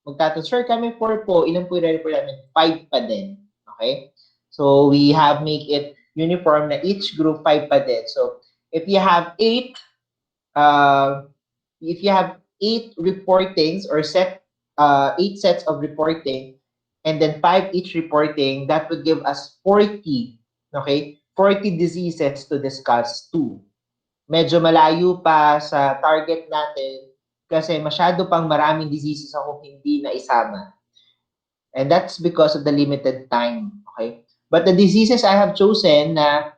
Magtatransfer kami 4 po, ilan po i-refer namin? 5 pa din. Okay? So, we have make it uniform na each group 5 pa din. So, if you have 8, if you have 8 reportings or 8 sets of reporting, and then 5 each reporting, that would give us 40, okay? 40 diseases to discuss too. Medyo malayo pa sa target natin kasi masyado pang maraming diseases ako hindi na isama. And that's because of the limited time, okay? But the diseases I have chosen na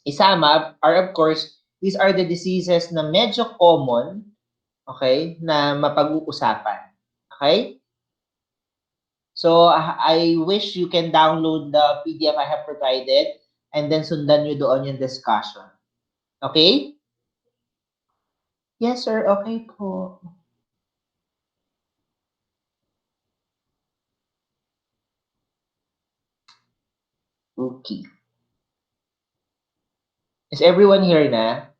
isama are, of course, these are the diseases na medyo common, okay, na mapag-uusapan. Okay? So, I wish you can download the PDF I have provided and then sundan nyo doon yung discussion. Okay? Yes, sir. Okay po. Okay. Is everyone here na?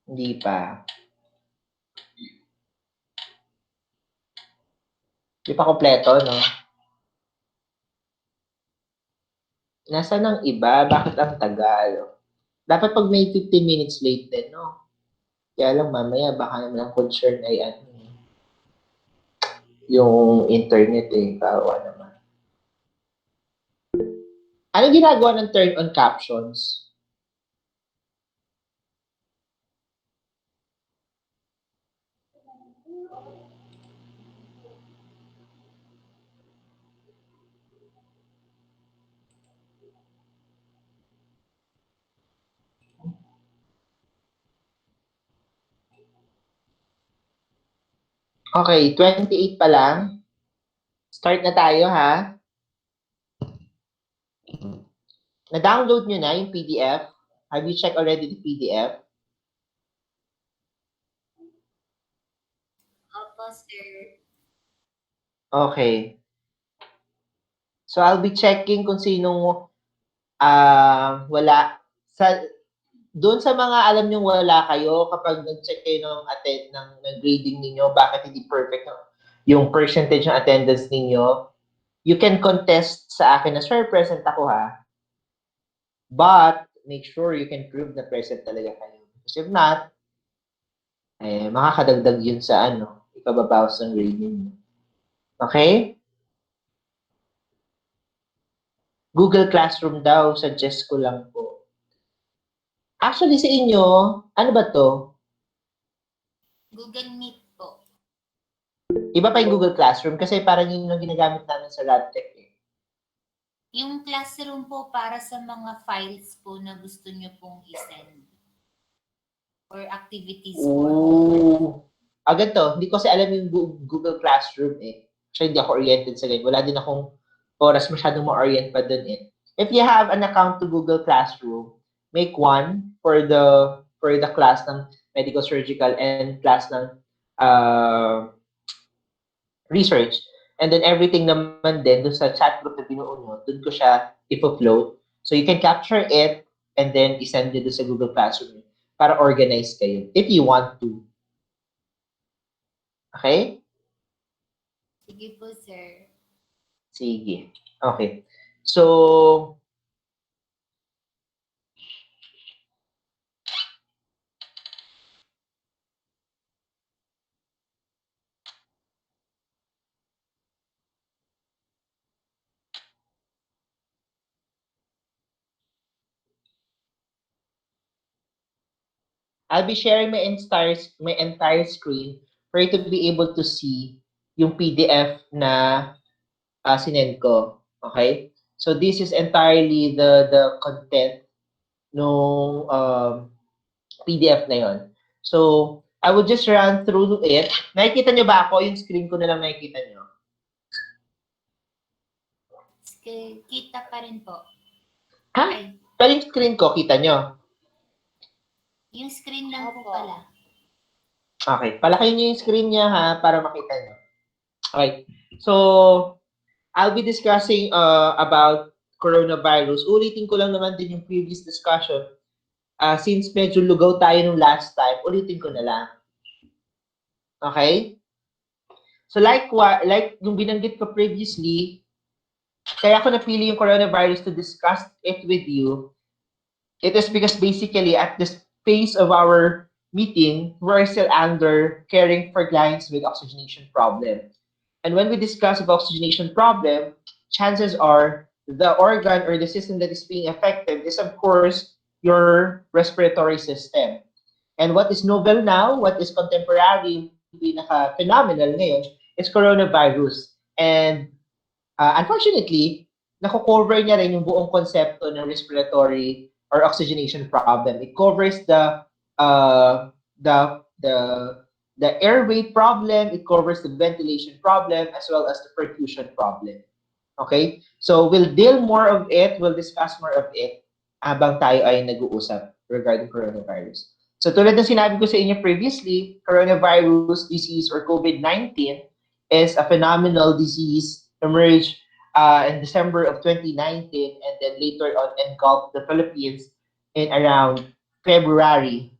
Hindi pa. Hindi pa kompleto, no? Nasaan ang iba? Bakit ang tagal? Dapat pag may 15 minutes late din, no? Kaya lang mamaya baka naman ang concern ay ano, yung internet eh. Kawa naman. Ano ginagawa ng turn on captions? Okay, 28 pa lang. Start na tayo, ha? Na-download nyo na yung PDF? Have you checked already the PDF? Opo, sir. Okay. So, I'll be checking kung sinong wala. Doon sa mga alam nyo wala kayo, kapag nag-check kayo ng grading ninyo, bakit hindi perfect yung percentage ng attendance ninyo, you can contest sa akin na, sir, present ako ha. But, make sure you can prove na present talaga kayo. Because if not, makakadagdag yun sa ikababawas ng grading mo. Okay? Google Classroom daw, suggest ko lang po. Actually, sa inyo, ano ba to? Google Meet po. Iba pa yung Google Classroom kasi parang yun yung ginagamit namin sa RadTech eh. Yung classroom po para sa mga files po na gusto nyo pong i-send. Or activities po. Ganito. Hindi ko kasi alam yung Google Classroom eh. Actually, hindi ako oriented sa ganyan. Wala din akong oras masyadong ma-orient pa dun eh. If you have an account to Google Classroom, make one for the class ng medical surgical and class ng research. And then everything naman din dun sa chat group na binuo nyo, dun ko siya i-upload. So you can capture it and then isend nyo dun sa Google Classroom para organize kayo if you want to. Okay? Sige po, sir. Sige. Okay. So, I'll be sharing my entire screen for you to be able to see yung PDF na sinend ko. Okay? So this is entirely the content nung PDF na yon. So I will just run through it. Nakikita nyo ba ako? Yung screen ko na lang nakikita nyo. Kita pa rin po. Ha? Ay. Pero yung screen ko, kita nyo? Yung screen lang po pala. Okay. Palakihin nyo yung screen niya ha, para makita nyo. Okay. So, I'll be discussing about coronavirus. Ulitin ko lang naman din yung previous discussion. Since medyo lugaw tayo nung last time, ulitin ko na lang. Okay? So like yung binanggit ko previously, kaya ako napili yung coronavirus to discuss it with you. It is because basically at this phase of our meeting, we're still under caring for clients with oxygenation problem. And when we discuss about oxygenation problem, chances are the organ or the system that is being affected is of course your respiratory system. And what is novel now, what is contemporary, pinaka-phenomenal ngayon, is coronavirus. And unfortunately, nako-cover niya rin yung buong konsepto ng respiratory or oxygenation problem. It covers uh, the the the airway problem, it covers the ventilation problem as well as the perfusion problem. Okay? So we'll deal more of it, we'll discuss more of it habang tayo ay nag-uusap regarding coronavirus. So tulad ng sinabi ko sa inyo previously, coronavirus disease or COVID-19 is a phenomenal disease emerged in December of 2019 and then later on engulfed the Philippines in around February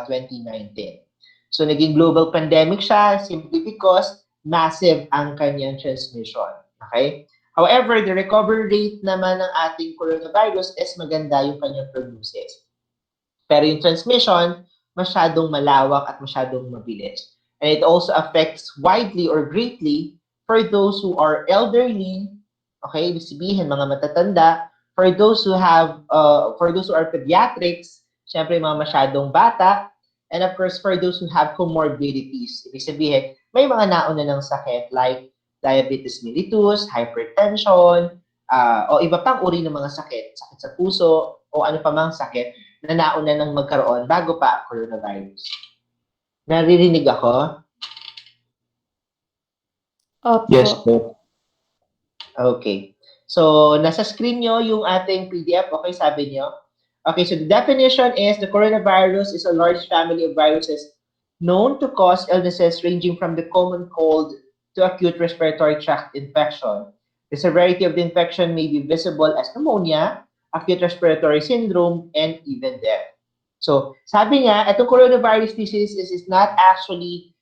2019. So naging global pandemic siya simply because massive ang kanyang transmission. Okay? However, the recovery rate naman ng ating coronavirus is maganda yung kanyang prognosis. Pero yung transmission, masyadong malawak at masyadong mabilis. And it also affects widely or greatly for those who are elderly, okay, ibig sabihin mga matatanda, for those who are pediatrics, syempre mga masyadong bata, and of course for those who have comorbidities. Ibig sabihin, may mga nauna ng sakit like diabetes mellitus, hypertension, o iba pang uri ng mga sakit, sakit sa puso, o ano pa mang sakit na nauna nang magkaroon bago pa ang coronavirus. Naririnig ako? Opo. Yes po. Okay. So, nasa screen nyo yung ating PDF. Okay, sabi nyo? Okay, so the definition is the coronavirus is a large family of viruses known to cause illnesses ranging from the common cold to acute respiratory tract infection. The severity of the infection may be visible as pneumonia, acute respiratory syndrome, and even death. So, sabi nga, itong coronavirus disease is not actually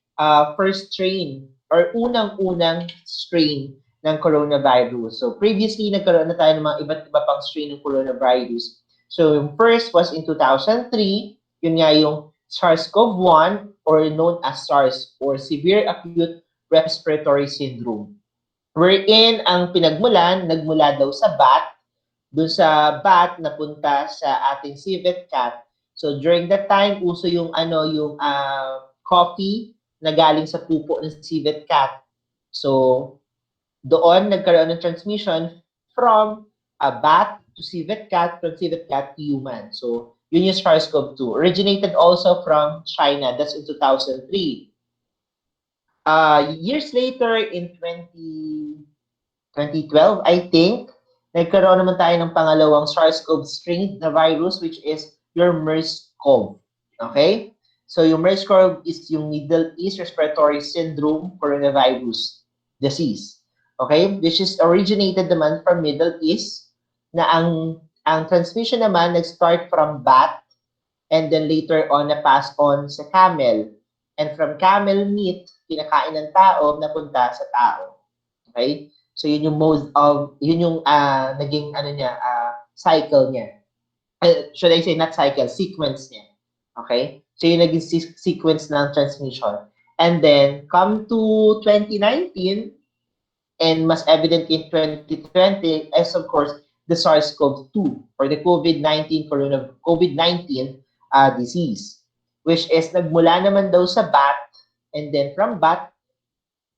first strain or unang-unang strain ng coronavirus. So, previously, nagkaroon na tayo ng mga iba't iba pang strain ng coronavirus. So, yung first was in 2003, yun nga yung SARS-CoV-1 or known as SARS or Severe Acute Respiratory Syndrome. Wherein ang pinagmulan, nagmula daw sa bat, dun sa bat napunta sa ating civet cat. So during that time, uso yung coffee na galing sa pupo ng civet cat. So doon nagkaroon ng transmission from a bat to civet cat, from civet cat to human. So yun yung SARS-CoV-2. Originated also from China. That's in 2003. Years later, in 2012, I think, nagkaroon naman tayo ng pangalawang SARS-CoV strain na virus, which is your MERS-CoV. Okay? So yung MERS-CoV is yung Middle East Respiratory Syndrome coronavirus disease. Okay? Which is originated naman from Middle East, na ang transmission naman nag-start from bat and then later on na-pass on sa camel. And from camel meat, kinakain ng tao, napunta sa tao. Okay? So yun yung naging cycle niya. Should I say not cycle, sequence niya. Okay? So yun naging sequence ng transmission. And then come to 2019 and mas evident in 2020 as of course the SARS-CoV-2 or the COVID-19 disease, which is nagmula naman daw sa bat and then from bat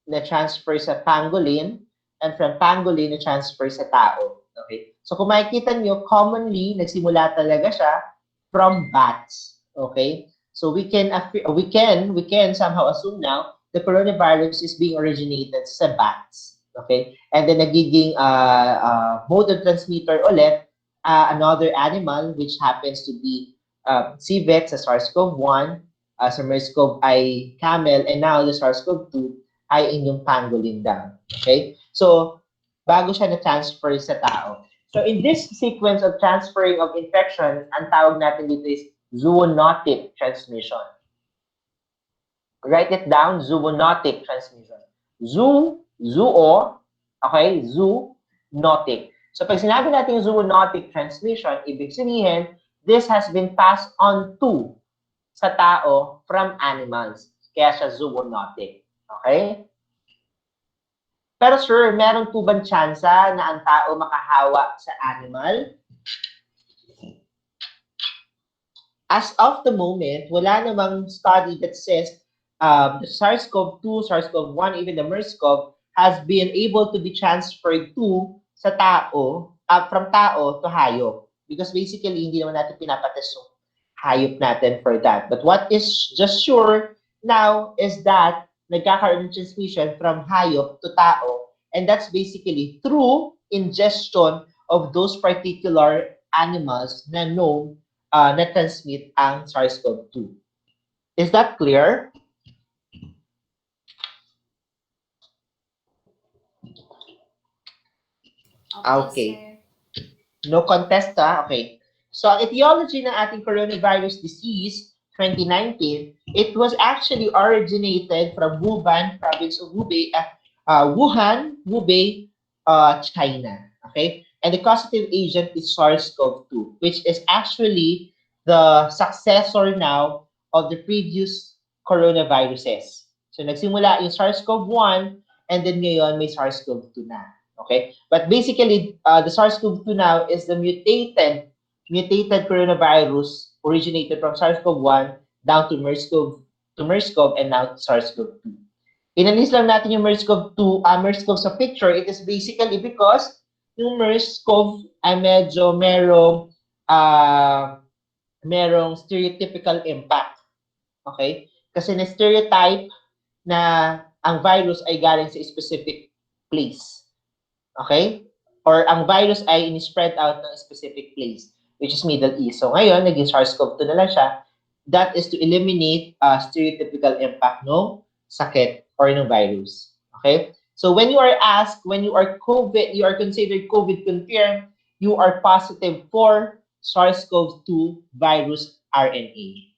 na transfer sa pangolin and from pangolin na transfer sa tao. Okay? So kung makikita nyo, commonly nagsimula talaga siya from bats. Okay? So we can somehow assume now the coronavirus is being originated sa bats. Okay? And then nagiging mode of transmitter ulit another animal which happens to be civet sa SARS-CoV-1, sa MERS-CoV ay camel, and now the SARS-CoV-2 ay inyong pangolin daw. Okay? So, bago siya na-transfer sa tao. So, in this sequence of transferring of infection, ang tawag natin dito is zoonotic transmission. Write it down, zoonotic transmission. Zoo, okay, zoonotic. So pag sinabi natin yung zoonotic transmission, ibig sabihin, this has been passed on to sa tao from animals. Kaya siya zoonotic. Okay? Pero sir, meron po bang tsansa na ang tao makahawa sa animal? As of the moment, wala namang study that says the SARS-CoV-2, SARS-CoV-1, even the MERS-CoV has been able to be transferred to sa tao, from tao to hayop. Because basically, hindi naman natin pinapatest yung hayop natin for that. But what is just sure now is that nagkakaroon ng transmission from hayop to tao. And that's basically through ingestion of those particular animals na known na-transmit ang SARS-CoV-2. Is that clear? Okay. No contest, ha? Okay. So, ang etiology ng ating coronavirus disease 2019, it was actually originated from Wuhan, province of Hubei, Wuhan, Hubei, China. Okay? And the causative agent is SARS-CoV-2, which is actually the successor now of the previous coronaviruses. So, nagsimula yung SARS-CoV-1, and then ngayon may SARS-CoV-2 na. Okay? But basically, the SARS-CoV-2 now is the mutated coronavirus originated from SARS-CoV-1 down to MERS-CoV, and now to SARS-CoV-2. Inalis lang natin yung MERS-CoV-2, MERS-CoV sa picture. It is basically because yung MERS-CoV ay medyo merong stereotypical impact. Okay? Kasi na-stereotype na ang virus ay galing sa specific place. Okay? Or ang virus ay in-spread out ng specific place, which is Middle East. So ngayon, naging SARS-CoV-2 na lang siya. That is to eliminate stereotypical impact ng sakit or ng virus. Okay? So when you are asked, when you are COVID, you are considered COVID confirmed, you are positive for SARS-CoV-2 virus RNA.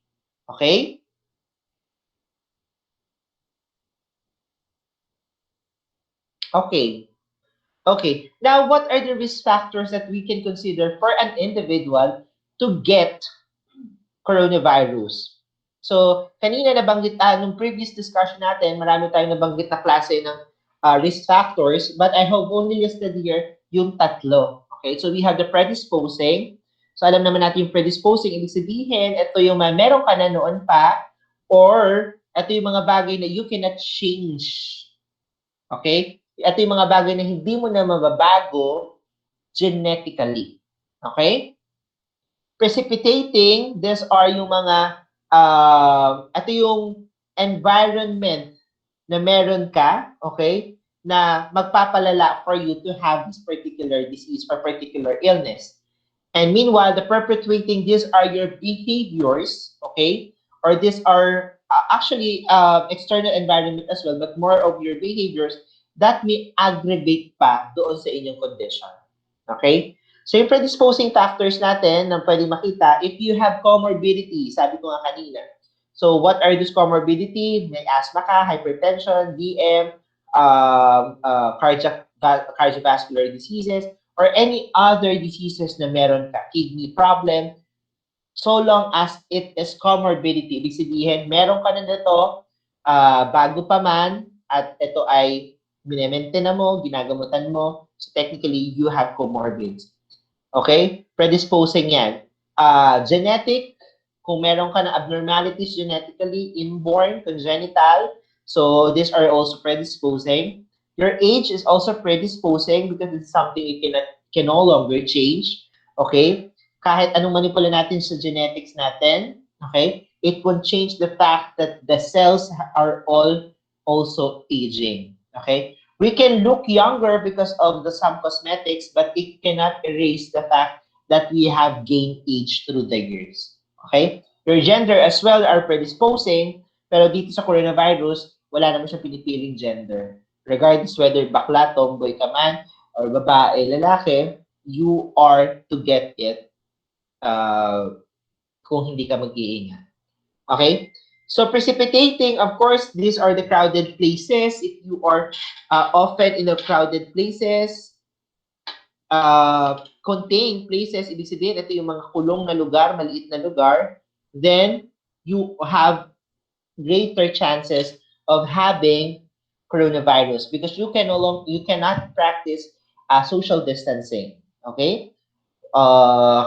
Okay? Okay. Okay. Now, what are the risk factors that we can consider for an individual to get coronavirus? So, kanina nabanggit, nung previous discussion natin, marami tayong nabanggit na klase ng risk factors, but I have only listed here yung tatlo. Okay? So, we have the predisposing. So, alam naman natin yung predisposing. Ibig sabihin, ito yung meron ka na noon pa, or ito yung mga bagay na you cannot change. Okay? Ito yung mga bagay na hindi mo na mababago genetically. Okay? Precipitating, these are yung mga, ito yung environment na meron ka, okay, na magpapalala for you to have this particular disease or particular illness. And meanwhile, the perpetuating, these are your behaviors, okay, or these are actually external environment as well, but more of your behaviors that may aggravate pa doon sa inyong condition. Okay? So yung predisposing factors natin na pwede makita, if you have comorbidity, sabi ko nga kanina. So what are those comorbidity? May asthma ka, hypertension, DM, cardiovascular diseases, or any other diseases na meron ka, kidney problem, so long as it is comorbidity. Ibig sabihin, meron ka na nito, bago pa man, at ito ay minemaintain mo, ginagamutan mo, so technically, you have comorbids. Okay? Predisposing yan. Genetic, kung meron ka na abnormalities genetically, inborn, congenital, so these are also predisposing. Your age is also predisposing because it's something you can no longer change. Okay? Kahit anong manipula natin sa genetics natin, okay? It won't change the fact that the cells are all also aging. Okay? We can look younger because of some cosmetics, but it cannot erase the fact that we have gained age through the years. Okay? Your gender as well are predisposing, pero dito sa coronavirus, wala naman siyang pinipiling gender. Regardless whether bakla, tomboy ka man, or babae, lalaki, you are to get it kung hindi ka mag-iingat. Okay? So precipitating, of course, these are the crowded places. If you are often in the crowded places, contained places, ibig sabihin, ito yung mga kulong na lugar, maliit na lugar, then you have greater chances of having coronavirus because you cannot practice social distancing. Okay?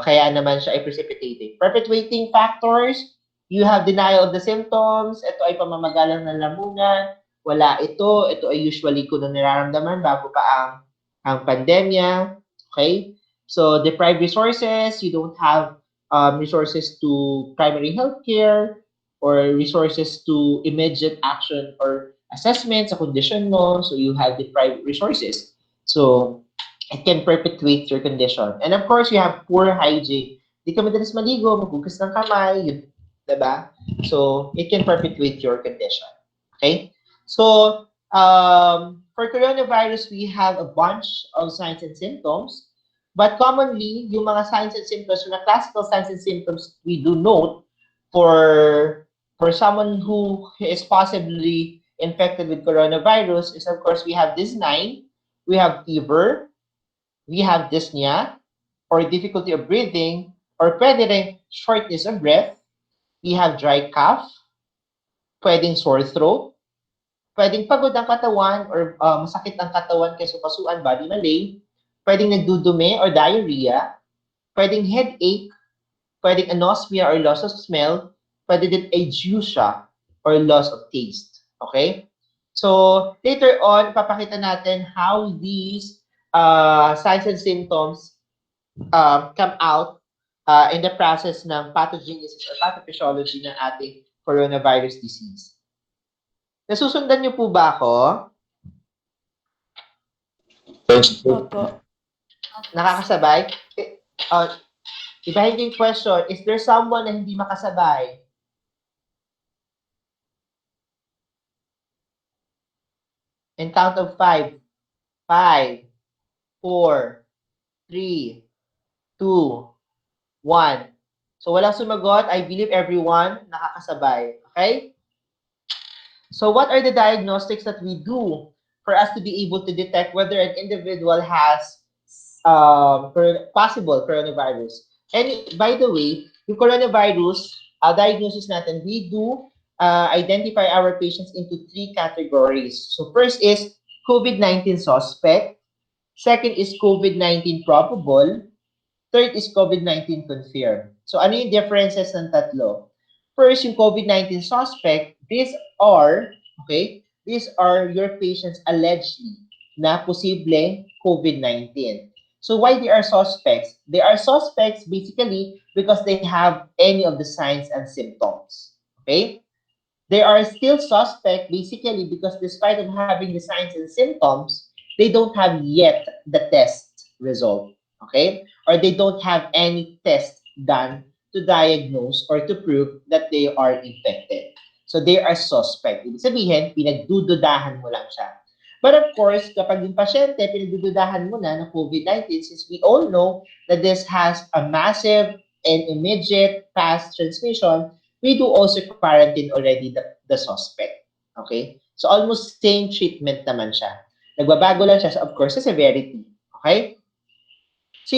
Kaya naman siya ay precipitating. Perpetuating factors, you have denial of the symptoms, ito ay pamamagalang ng lamunan, wala ito, ito ay usually ko na nararamdaman bago pa ang pandemya, okay? So, deprived resources, you don't have resources to primary healthcare or resources to immediate action or assessment sa condition mo, so you have deprived resources. So, it can perpetuate your condition. And of course, you have poor hygiene. Di ka madalas maligo, maghugas ng kamay, yun, diba? So, it can perpetuate your condition. Okay? So, for coronavirus, we have a bunch of signs and symptoms. But commonly, yung mga signs and symptoms, yung mga classical signs and symptoms we do note for someone who is possibly infected with coronavirus is, of course, we have this 9, we have fever, we have dyspnea or difficulty of breathing, or pwede rin shortness of breath. We have dry cough, pwedeng sore throat, pwedeng pagod ang katawan or masakit ang katawan kay sukasuan, body malaise, pwedeng nagdudumi or diarrhea, pwedeng headache, pwedeng anosmia or loss of smell, pwede din ageusia or loss of taste. Okay? So, later on, papakita natin how these signs and symptoms come out in the process ng pathogenesis or pathophysiology ng ating coronavirus disease. Nasusundan niyo po ba ako? Opo. Nakakasabay? Ibahin niyo yung question, is there someone na hindi makasabay? In count of 5, 5, 4, 3, 2, 1. So walang sumagot. I believe everyone nakakasabay. Okay? So what are the diagnostics that we do for us to be able to detect whether an individual has possible coronavirus? And by the way, yung coronavirus diagnosis natin, we do identify our patients into 3 categories. So first is COVID-19 suspect. Second is COVID-19 probable. Third is COVID-19 confirmed. So ano yung differences ng tatlo? First, yung COVID-19 suspect, these are your patients allegedly na posibleng COVID-19. So why they are suspects? They are suspects basically because they have any of the signs and symptoms. Okay? They are still suspect basically because despite of having the signs and symptoms, they don't have yet the test result. Okay? Or they don't have any test done to diagnose or to prove that they are infected. So they are suspect. Ibig sabihin, pinagdududahan mo lang siya. But of course, kapag yung pasyente, pinagdududahan mo na ng COVID-19, since we all know that this has a massive and immediate fast transmission, we do also quarantine already the suspect. Okay? So almost same treatment naman siya. Nagbabago lang siya, of course, sa severity. Okay? So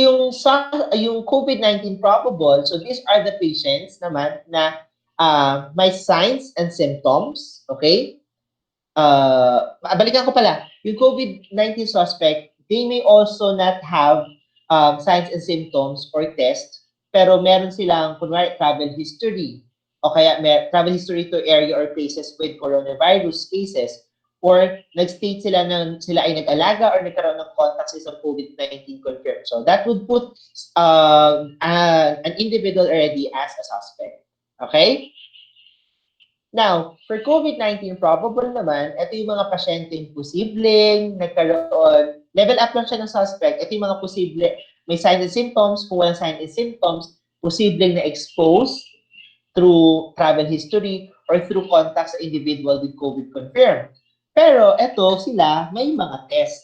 yung COVID-19 probable, so these are the patients naman na may signs and symptoms, okay? Balikan ko pala, yung COVID-19 suspect, they may also not have signs and symptoms or test, pero meron silang, kunwari, travel history, o kaya travel history to area or places with coronavirus cases, or nag-state sila sila ay nag-alaga or nagkaroon ng contact sa isang COVID-19 confirmed. So that would put an individual already as a suspect. Okay? Now, for COVID-19 probable naman, ito yung mga pasyenteng posibleng nagkaroon, level up lang siya ng suspect, ito yung mga posible, may signs and symptoms, kung walang signs and symptoms, posibleng na-expose through travel history or through contact sa individual with COVID confirmed. Pero eto sila, may mga test.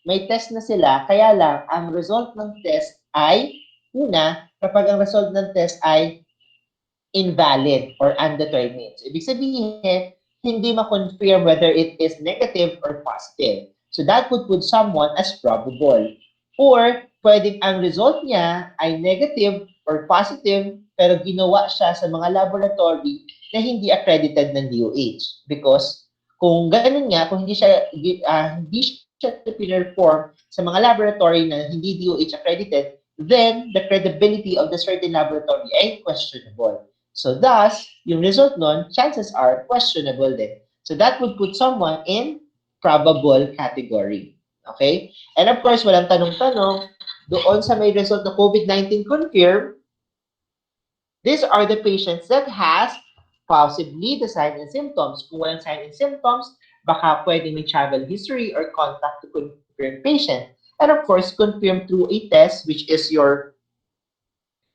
May test na sila, kaya lang, ang result ng test ay, una, kapag ang result ng test ay invalid or undetermined. So, ibig sabihin, hindi ma-confirm whether it is negative or positive. So that would put someone as probable. Or pwedeng ang result niya ay negative or positive pero ginawa siya sa mga laboratory na hindi accredited ng DOH. Because kung ganun nga, kung hindi siya pinerform sa mga laboratory na hindi DOH accredited, then the credibility of the certain laboratory ay questionable. So thus, yung result nun, chances are questionable din. So that would put someone in probable category. Okay? And of course, walang tanong-tanong, doon sa may result na COVID-19 confirmed, these are the patients that has possibly the signs and symptoms. Kung walang signs and symptoms, baka pwede may travel history or contact to confirmed patient. And of course, confirmed through a test, which is your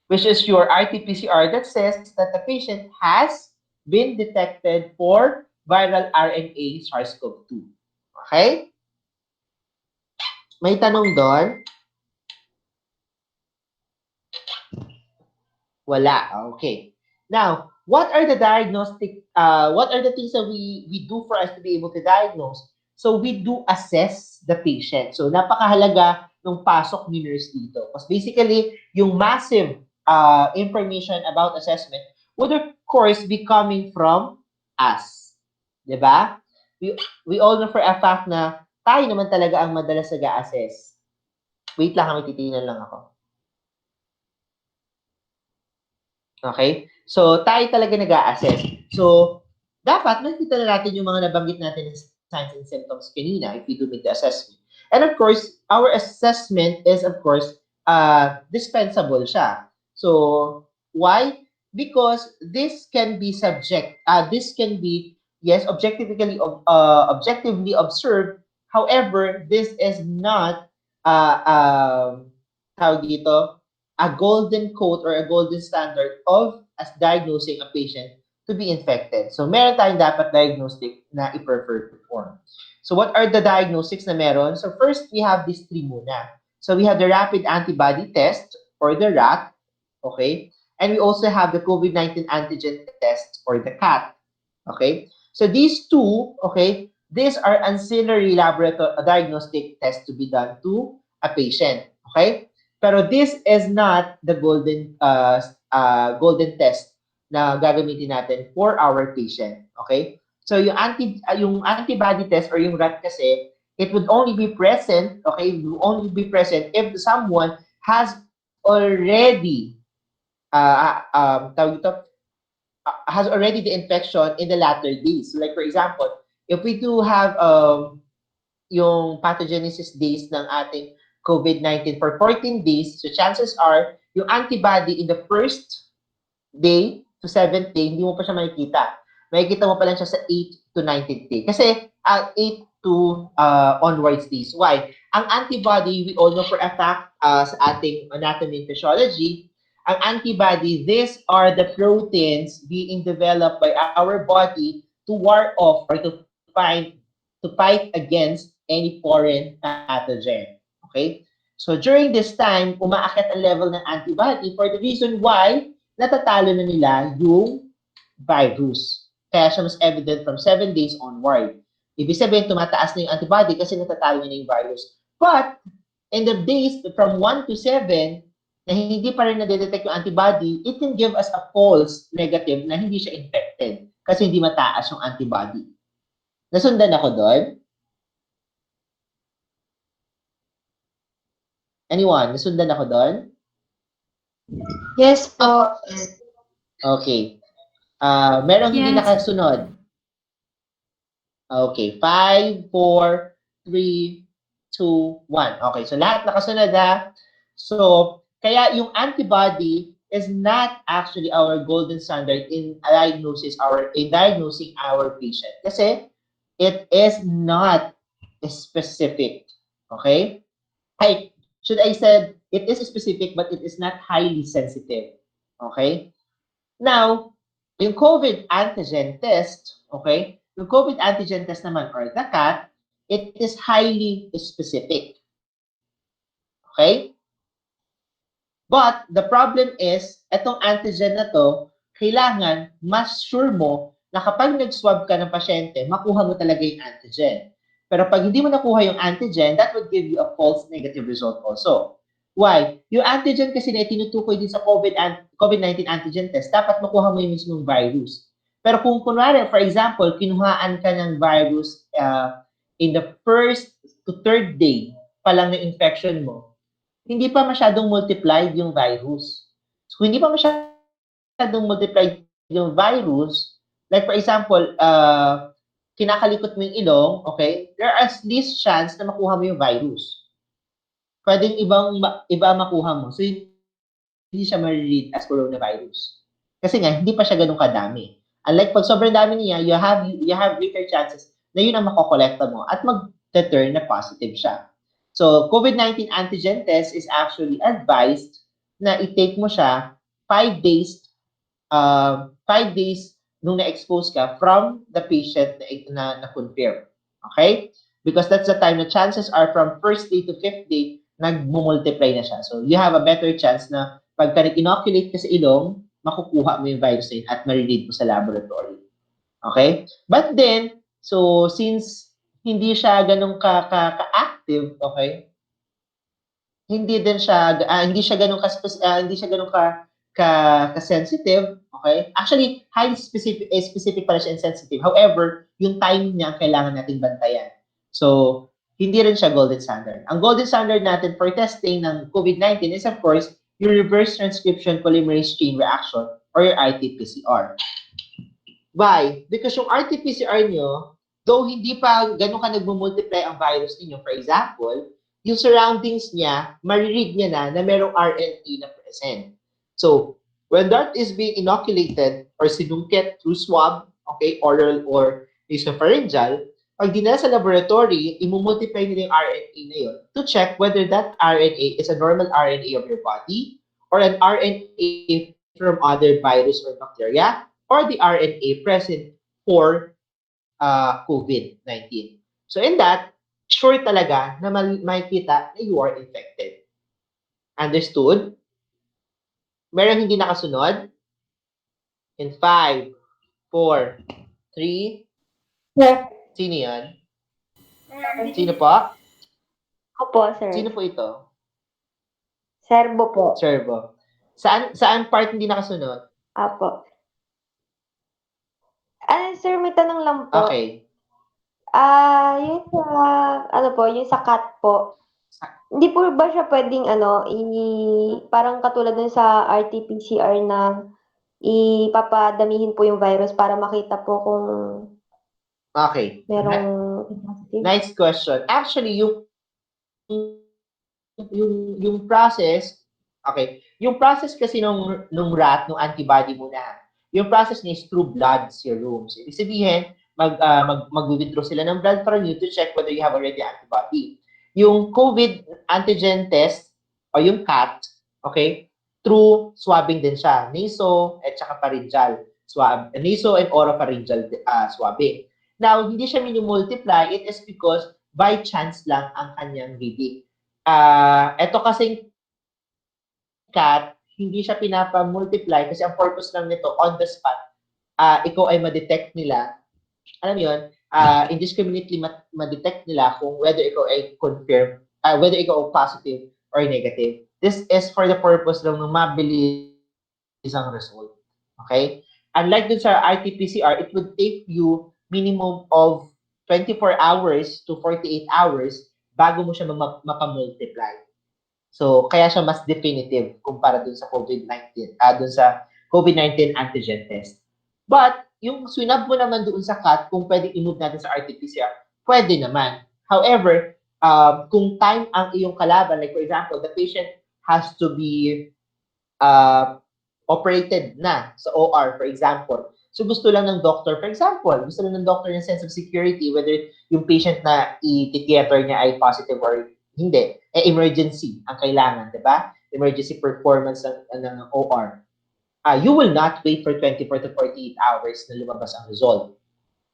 RT-PCR that says that the patient has been detected for viral RNA SARS-CoV-2. Okay? May tanong doon? Wala. Okay. Now, what are the things that we do for us to be able to diagnose? So we do assess the patient. So napakahalaga ng pasok ni nurse dito. Because basically, yung massive information about assessment would of course be coming from us. 'Di ba? We all know for a fact na tayo naman talaga ang madalas nag-a-assess. Wait lang, may titingnan lang ako. Okay? So, tayo talaga nag-a-assess. So, dapat nakita na natin yung mga nabanggit natin ng signs and symptoms kanina if we do make the assessment. And of course, our assessment is, of course, dispensable siya. So, why? Because this can be yes, objectively observed. However, this is not, tawag dito, a golden code or a golden standard of as diagnosing a patient to be infected. So, meron tayong dapat diagnostic na i-prefer perform. So, what are the diagnostics na meron? So, first, we have these three muna. So, we have the rapid antibody test or the RAT, okay? And we also have the COVID-19 antigen test or the CAT, okay? So, these two, okay, these are ancillary laboratory diagnostic tests to be done to a patient, okay? Pero this is not the golden test na gagamitin natin for our patient, okay? So yung antibody test or yung RAT kasi, it would only be present, okay? It would only be present if someone has already has already the infection in the latter days. So like for example, if we do have yung pathogenesis days ng ating COVID-19 for 14 days, so chances are, yung antibody in the first day to 7th day, hindi mo pa siya makikita. Makikita mo pa lang siya sa 8th to 19th day. Kasi 8 to onwards days. Why? Ang antibody, we all know for a fact sa ating anatomy and physiology, ang antibody, these are the proteins being developed by our body to ward off or to fight against any foreign pathogen. Okay? So during this time, umaakit ang level ng antibody for the reason why natatalo na nila yung virus. Kaya siya mas evident from 7 days onward. Ibig sabihin, tumataas na yung antibody kasi natatalo na yung virus. But, in the days from 1 to 7, na hindi pa rin na-detect yung antibody, it can give us a false negative na hindi siya infected kasi hindi mataas yung antibody. Nasundan ako doon? Anyone? Nasundan ako doon? Yes po. Okay. Merong hindi nakasunod. Okay. 5, 4, 3, 2, 1. Okay. So, lahat nakasunod ha. So, kaya yung antibody is not actually our golden standard in diagnosing our patient. Kasi, it is not specific. Okay? I said, it is specific, but it is not highly sensitive. Okay? Now, yung COVID antigen test, okay? Yung COVID antigen test naman, or the CAT, it is highly specific. Okay? But, the problem is, etong antigen na to, kailangan mas sure mo na kapag nag-swab ka ng pasyente, makuha mo talaga yung antigen. Pero pag hindi mo nakuha yung antigen, that would give you a false negative result also. Why? Yung antigen kasi na tinutukoy din sa COVID-19 antigen test, dapat makuha mo yung mismong virus. Pero kung kunwari, for example, kinuhaan ka ng virus in the first to third day pa lang ng infection mo, hindi pa masyadong multiplied yung virus. So, hindi pa masyadong multiplied yung virus, like for example, kinakalikot mo yung ilong, okay, there is this chance na makuha mo yung virus. Pwedeng iba makuha mo. So, hindi siya ma-read as coronavirus. Kasi nga, hindi pa siya ganun kadami. Unlike pag sobrang dami niya, you have greater chances na yun ang makokolekta mo at mag-deter na positive siya. So, COVID-19 antigen test is actually advised na i-take mo siya 5 days 5 days nung na-expose ka from the patient na confirm. Okay? Because that's the time the chances are from first day to fifth day, nag-multiply na siya. So, you have a better chance na pagka nag-inoculate ka sa ilong, makukuha mo yung virus na yun at ma-read mo sa laboratory. Okay? But then, so since hindi siya ganun ka-active, okay? Hindi siya ganun ka sensitive, okay? Actually, highly specific pala siya and sensitive. However, yung time niya kailangan nating bantayan. So, hindi rin siya golden standard. Ang golden standard natin for testing ng COVID-19 is of course your reverse transcription polymerase chain reaction or your RT-PCR. Why? Because yung RT-PCR nyo, though hindi pa ganun ka nagmumultiply ang virus ninyo, for example, yung surroundings niya, mariread niya na merong RNA na present. So, when that is being inoculated or sinungkit through swab, okay, oral or nasopharyngeal, pag dinala sa laboratory, imumultiply nila yung RNA na yun to check whether that RNA is a normal RNA of your body or an RNA from other virus or bacteria or the RNA present for COVID-19. So in that, sure talaga na makikita na you are infected. Understood? Meron hindi nakasunod? In 5, 4, 3, Sir. sino yan? Sino po? Opo, sir. Sino po ito? Serbo po. Servo. Saan part hindi nakasunod? Apo. Sir, may tanong lang po. Okay. Yung yung sa cat po. Hindi po ba siya pwedeng parang katulad dun sa RT-PCR na ipapadamihin po yung virus para makita po kung Okay. merong positive? Nice question. Actually, yung process, okay, yung process kasi nung rat, nung antibody muna, yung process niya is through blood serums. Ibig sabihin, mag-withdraw sila ng blood from you to check whether you have already antibody. Yung COVID antigen test, o yung CAT, okay, through swabbing din siya. Naso at saka pharyngeal swab. Naso and oropharyngeal swabbing. Now, hindi siya minimultiply. It is because by chance lang ang kanyang reading. Ito kasing CAT, hindi siya pinapa-multiply kasi ang purpose lang nito, on the spot, ikaw ay ma-detect nila, alam yun, indiscriminately ma-detect nila kung whether ikaw ay confirm, whether ikaw ay positive or negative. This is for the purpose lang ng mabilis ang result. Okay? Unlike dun sa RT-PCR, it would take you minimum of 24 hours to 48 hours bago mo siya mapamultiply. So, kaya siya mas definitive kumpara dun sa COVID-19, dun sa COVID-19 antigen test. But, yung swinab mo naman doon sa CAT, kung pwede i-move natin sa RT-PCR, pwede naman. However, kung time ang iyong kalaban, like for example, the patient has to be operated na sa OR, for example. So, gusto lang ng doctor, for example, gusto lang ng doctor ng sense of security, whether yung patient na i-theater niya ay positive or hindi. Emergency ang kailangan, di ba? Emergency performance ng OR. You will not wait for 24 to 48 hours na lumabas ang result.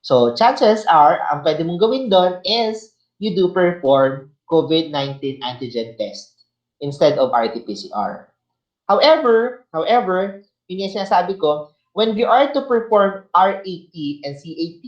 So, chances are, ang pwede mong gawin doon is you do perform COVID-19 antigen test instead of RT-PCR. However, yun yung sinasabi ko, when we are to perform RAT and CAT,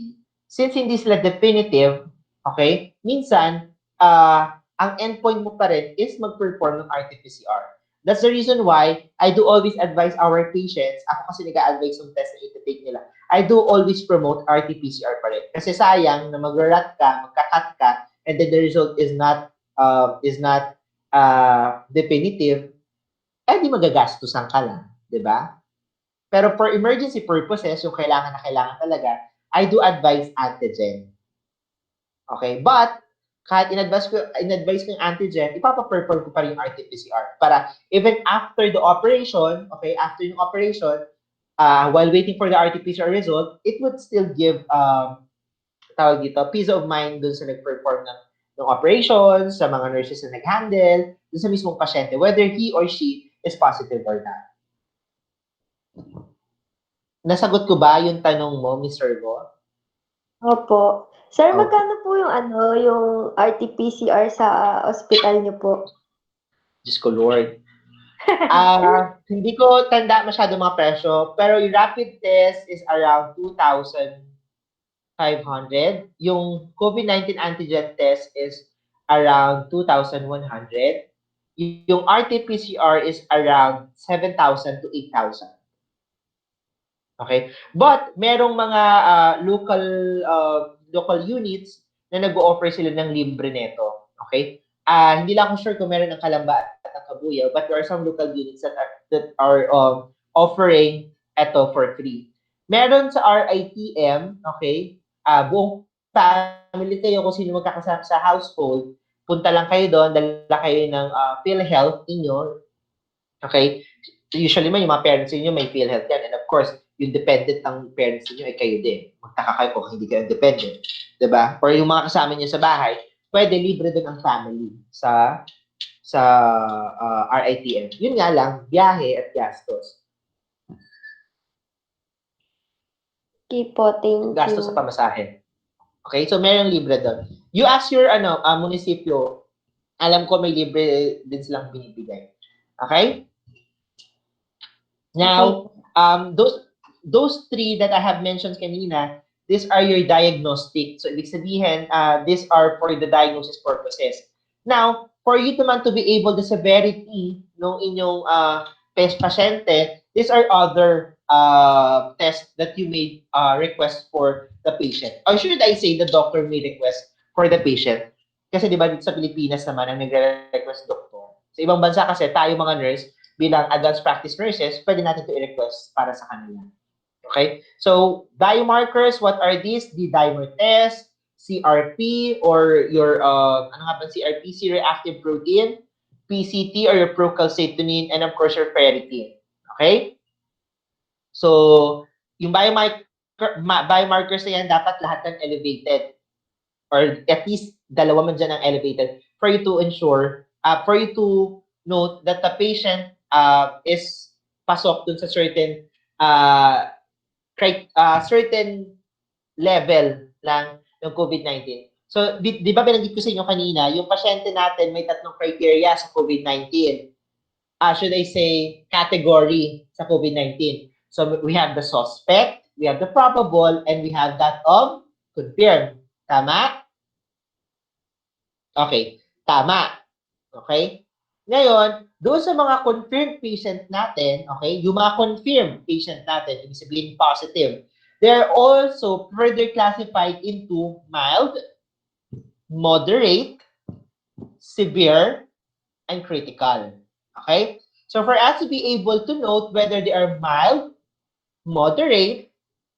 since hindi sila definitive, okay, minsan, ang endpoint mo pa rin is mag-perform ng RT-PCR. That's the reason why I do always advise our patients, ako kasi nag-a-advise yung test na iti-take nila, I do always promote RT-PCR pa rin. Kasi sayang na mag-rat ka, magka-cut ka, and then the result is not definitive, eh di magagastusan ka lang, di ba? Pero for emergency purposes, yung kailangan na kailangan talaga, I do advise antigen. Okay? But, kahit in-advise ko yung antigen, ipapa-perform ko pa rin yung RT-PCR para even after the operation, okay, after yung operation, while waiting for the RT-PCR result, it would still give, tawag dito, peace of mind dun sa nag-perform ng operation, sa mga nurses na nag-handle, dun sa mismong pasyente, whether he or she is positive or not. Nasagot ko ba yung tanong mo, Miss Servo? Opo. Sir, Okay. magkano po yung RT-PCR sa ospital niyo po? Diyos ko, Lord. Hindi ko tanda masyado mga presyo, pero yung rapid test is around 2,500. Yung COVID-19 antigen test is around 2,100. Yung RT-PCR is around 7,000 to 8,000. Okay? But merong mga local units na nag-o-offer sila ng libre neto. Okay? Hindi lang ako sure kung meron ng Kalamba at ng Kabuyaw, but there are some local units that are offering ito for free. Meron sa RITM, okay? Buong family kayo kung sino magkakasama sa household, punta lang kayo doon, dala kayo ng PhilHealth inyo. Okay? Usually man, yung mga parents niyo may PhilHealth yan. And of course, yung dependent ng parents niyo ay kayo din. Magtaka kayo kung hindi kayo dependent. Diba? Or yung mga kasama niyo sa bahay, pwede libre din ang family sa RITM. Yun nga lang, biyahe at gastos. Okay po, thank Gastos you. sa pamasahe. Okay? So, merong libre doon. You ask your munisipyo, alam ko may libre din silang binibigay. Okay? Now, those three that I have mentioned kanina, these are your diagnostic. So, ibig sabihin, these are for the diagnosis purposes. Now, for you naman to be able, the severity ng inyong pasyente, these are other tests that you may request for the patient. Or should I say the doctor may request for the patient? Kasi di ba dito sa Pilipinas naman ang nagre-request doktor. Sa ibang bansa kasi tayo mga nurse, bilang advanced practice nurses, pwede natin to i-request para sa kanila. Okay? So, biomarkers, what are these? The dimer test, CRP, or your, ano nga ba CRP? C-reactive protein, PCT, or your procalcitonin, and of course, your ferritin. Okay? So, yung biomarkers na yan, dapat lahat ng elevated. Or at least dalawa man dyan ang elevated for you to ensure, for you to note that the patient is pasok dun sa certain certain level lang ng COVID-19. So, di ba binanggit ko sa inyo kanina, yung pasyente natin may tatlong criteria sa COVID-19. Should I say, category sa COVID-19. So, we have the suspect, we have the probable, and we have that of confirmed. Tama? Okay, tama. Okay? Ngayon, doon sa mga confirmed patient natin, okay, yung mga confirmed patient natin, ibig sabihin positive, they're also further classified into mild, moderate, severe, and critical. Okay? So for us to be able to note whether they are mild, moderate,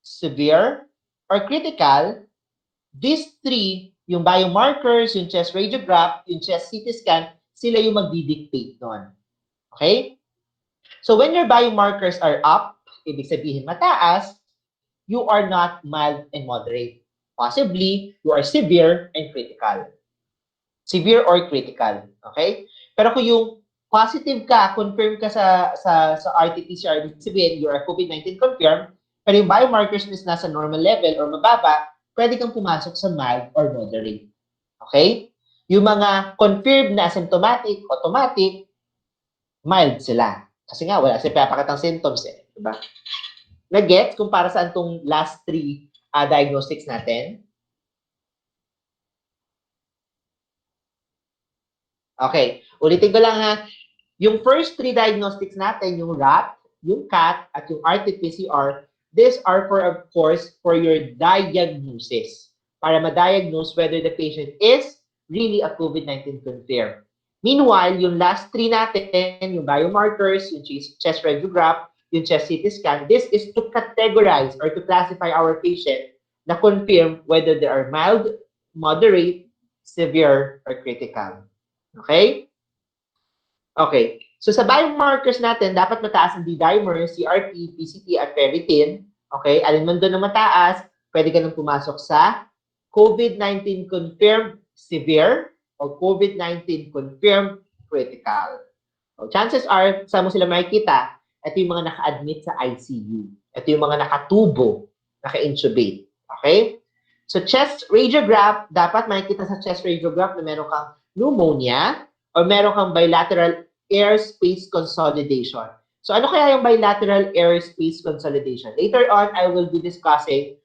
severe, or critical, these three, yung biomarkers, yung chest radiograph, yung chest CT scan, sila yung magdi-dictate nun. Okay? So when your biomarkers are up, ibig sabihin mataas, you are not mild and moderate. Possibly, you are severe and critical. Severe or critical. Okay? Pero kung yung positive ka, confirm ka sa RT-PCR, ibig sabihin, you are COVID-19 confirmed, pero yung biomarkers is nasa normal level or mababa, pwede kang pumasok sa mild or moderate. Okay? Yung mga confirmed na asymptomatic, automatic, mild sila. Kasi nga, wala sila pinapakitang symptoms eh. Diba? Nag-gets kung para saan tong last 3 diagnostics natin? Okay, ulitin ko lang ha. Yung first 3 diagnostics natin, yung RAT, yung CAT, at yung RT-PCR, these are for, of course, for your diagnosis. Para ma-diagnose whether the patient is really a COVID-19 confirmed. Meanwhile, yung last 3 natin, yung biomarkers, yung chest radiograph, yung chest CT scan, this is to categorize or to classify our patient na confirm whether they are mild, moderate, severe, or critical. Okay? Okay. So sa biomarkers natin, dapat mataas ang D-dimer, CRP, PCT, at ferritin. Okay? Alin man doon na mataas, pwede ka nang pumasok sa COVID-19 confirmed severe o COVID-19 confirmed critical. So chances are, saan mo sila makikita? Ito yung mga naka-admit sa ICU. Ito yung mga nakatubo, naka-intubate. Okay? So chest radiograph, dapat makikita sa chest radiograph na meron kang pneumonia or meron kang bilateral airspace consolidation. So ano kaya yung bilateral airspace consolidation? Later on, I will be discussing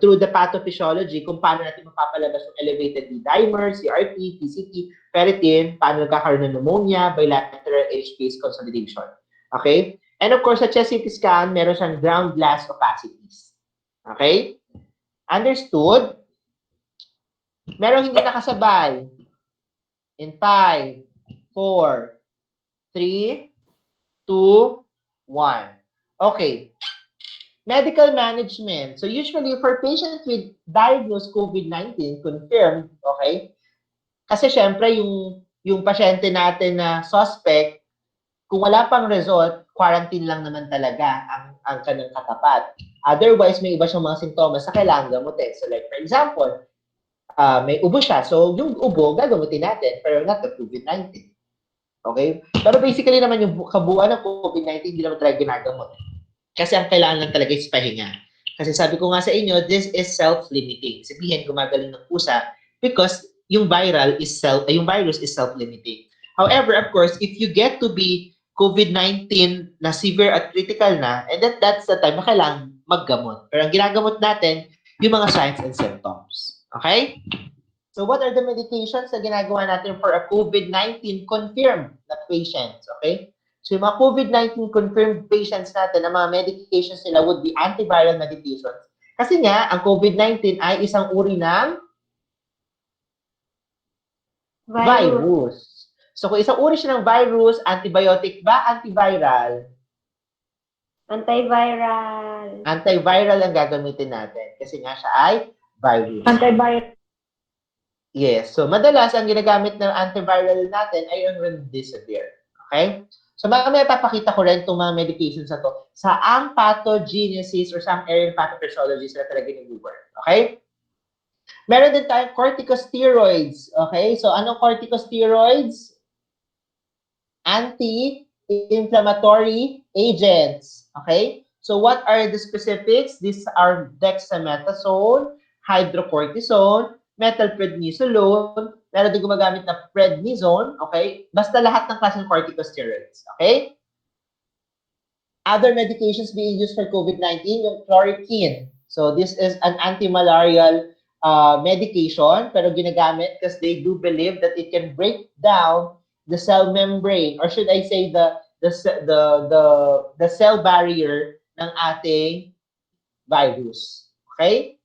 through the pathophysiology kung paano natin mapapalabas yung elevated D-dimer, CRP, PCT, ferritin, paano nagkakaroon ng pneumonia, bilateral airspace consolidation. Okay? And of course, sa chest CT scan, meron siyang ground glass opacities. Okay? Understood? Meron hindi nakasabay. In 5, 4, 3, 2, 1. Okay. Medical management. So usually for patients with diagnosed COVID-19 confirmed, okay? Kasi syempre yung pasyente natin na suspect, kung wala pang result, quarantine lang naman talaga ang kanyang katapat. Otherwise, may iba siyang mga sintomas na kailangan gamutin. So like for example, may ubo siya. So yung ubo, gagamutin natin, pero not the COVID-19. Okay? Pero basically naman yung kabuuan ng COVID-19, hindi naman talaga ginagamot. Kasi ang kailangan lang talaga is pahinga. Kasi sabi ko nga sa inyo, this is self-limiting. Sabihin, gumagaling ng pusa because yung virus is self-limiting. However, of course, if you get to be COVID-19 na severe at critical na, and that's the time na kailangan maggamot. Pero ang ginagamot natin, yung mga signs and symptoms. Okay? So what are the medications na ginagawa natin for a COVID-19 confirmed na patients? Okay? So yung mga COVID-19 confirmed patients natin, ang mga medications nila would be antiviral medications. Kasi nga, ang COVID-19 ay isang uri ng virus. So kung isang uri siya ng virus, antibiotic ba, antiviral? Antiviral. Antiviral ang gagamitin natin. Kasi nga siya ay virus. Antiviral. Yes. So madalas, ang ginagamit ng antiviral natin ay ang remdesivir. Okay? So mamaya papakita ko rin itong mga medications na to sa ang pathogenesis or sa ang aerial pathophysiology sila talaga nag-work. Okay? Meron din tayong corticosteroids. Okay? So anong corticosteroids? Anti-inflammatory agents. Okay? So what are the specifics? These are dexamethasone, hydrocortisone, methylprednisolone, meron din gumagamit na prednisone, okay? Basta lahat ng klase ng corticosteroids, okay? Other medications being used for COVID-19, yung chloroquine. So this is an anti-malarial medication, pero ginagamit because they do believe that it can break down the cell membrane, or should I say the cell barrier ng ating virus. Okay?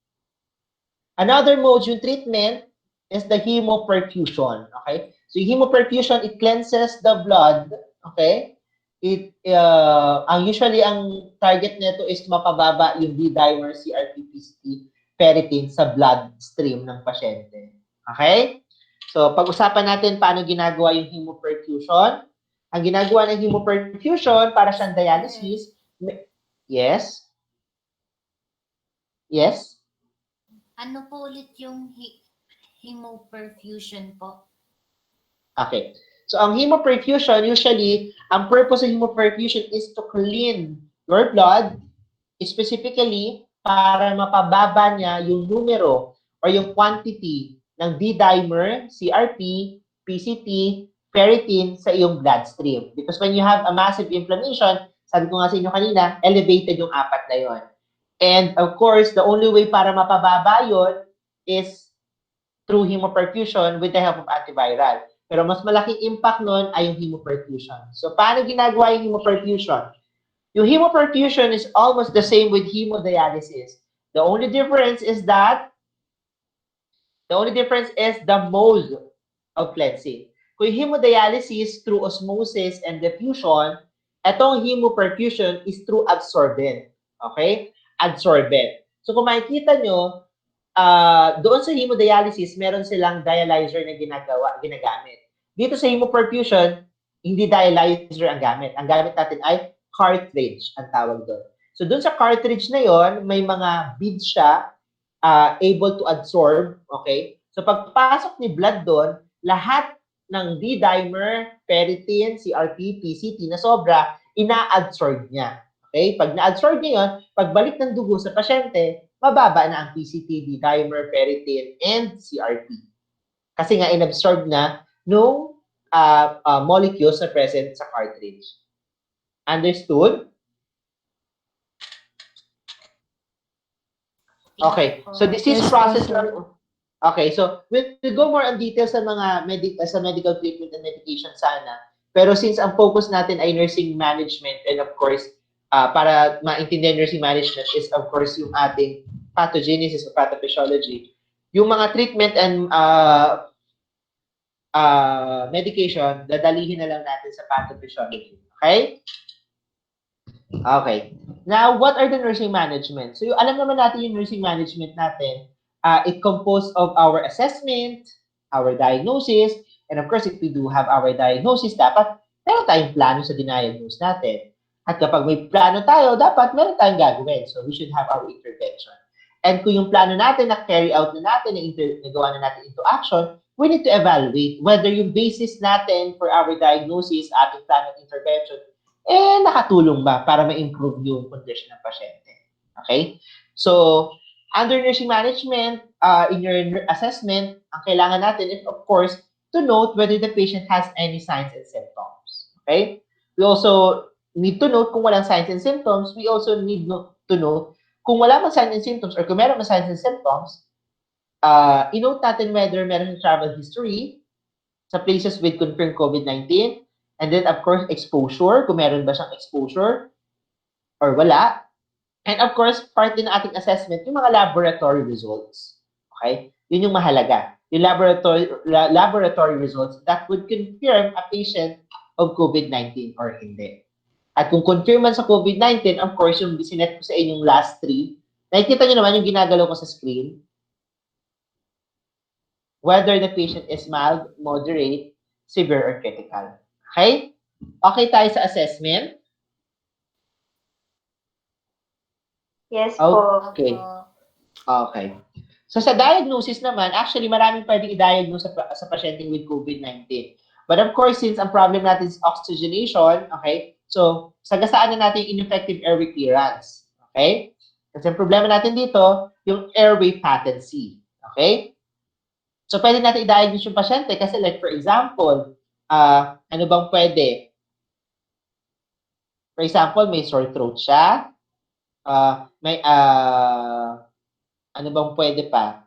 Another mode yung treatment is the hemoperfusion. Okay? So hemoperfusion, it cleanses the blood. Okay? Usually ang target nito is mapababa yung D-dimer, CRP, PCT, ferritin sa blood stream ng pasyente. Okay? So pag-usapan natin paano ginagawa yung hemoperfusion. Ang ginagawa ng hemoperfusion para siyang dialysis. Yes? Yes? Ano po ulit yung hemoperfusion po? Okay. So, ang hemoperfusion, usually, ang purpose of hemoperfusion is to clean your blood, specifically, para mapababa niya yung numero or yung quantity ng D-dimer, CRP, PCT, ferritin sa iyong bloodstream. Because when you have a massive inflammation, Sabi ko nga sa inyo kanina, elevated yung 4 na yon. And of course, the only way para mapababa yun is through hemoperfusion with the help of antiviral. Pero mas malaking impact nun ay yung hemoperfusion. So, paano ginagawa yung hemoperfusion? Yung hemoperfusion is almost the same with hemodialysis. The only difference is the mode of cleansing. Kung hemodialysis through osmosis and diffusion, etong hemoperfusion is through absorbent. Okay? Absorbent. So kung makikita nyo, doon sa hemodialysis, meron silang dialyzer na ginagamit. Dito sa hemoperfusion, hindi dialyzer ang gamit. Ang gamit natin ay cartridge, ang tawag doon. So doon sa cartridge na yon, may mga beads siya able to absorb, okay? So pagpasok ni blood doon, lahat ng D-dimer, ferritin, CRP, PCT na sobra, ina-absorb niya. Okay? Pag na-absorb niya yun, pagbalik ng dugo sa pasyente, mababa na ang PCT, D-dimer, ferritin, and CRP. Kasi nga inabsorb na nung molecules na present sa cartridge. Understood? Okay. So disease process lang. Okay, so we'll go more on details sa mga medical treatment and medication sana. Pero since ang focus natin ay nursing management and of course, para maintindihan nursing management is of course yung ating pathogenesis or pathophysiology. Yung mga treatment and medication, dadalihin na lang natin sa pathophysiology. Okay? Okay. Now, what are the nursing management? So, alam naman natin yung nursing management natin. It composed of our assessment, our diagnosis, and of course, if we do have our diagnosis, dapat meron tayong plano sa diniagnose natin. At kapag may plano tayo, dapat meron tayong gagawin. So, we should have our intervention. And kung yung plano natin na-carry out na natin, nagawa na natin into action, we need to evaluate whether yung basis natin for our diagnosis, ating plan of intervention, nakatulong ba para ma-improve yung condition ng pasyente. Okay? So, under nursing management, in your assessment, ang kailangan natin is, of course, to note whether the patient has any signs and symptoms. Okay? We also need to note kung walang signs and symptoms. We also need to note kung wala mang signs and symptoms or kung meron mang signs and symptoms, i-note natin whether meron travel history sa places with confirmed COVID-19. And then, of course, exposure, kung meron ba siyang exposure or wala. And of course, part din ng ating assessment, yung mga laboratory results. Okay? Yun yung mahalaga. Yung laboratory results that would confirm a patient of COVID-19 or hindi. At kung confirm man sa COVID-19, of course, yung sinet ko sa inyong last 3, nakikita nyo naman yung ginagalaw ko sa screen. Whether the patient is mild, moderate, severe, or critical. Okay? Okay tayo sa assessment? Yes po. Okay. Okay. So sa diagnosis naman, actually maraming pwedeng i-diagnose sa pasyente with COVID-19. But of course, since ang problem natin is oxygenation, okay, so sagasaan na natin yung ineffective airway clearance. Okay? Kasi ang problema natin dito, yung airway patency. Okay? So pwede natin i-diagnose yung pasyente kasi like for example, ano bang pwede? For example, may sore throat siya. May ano bang pwede pa?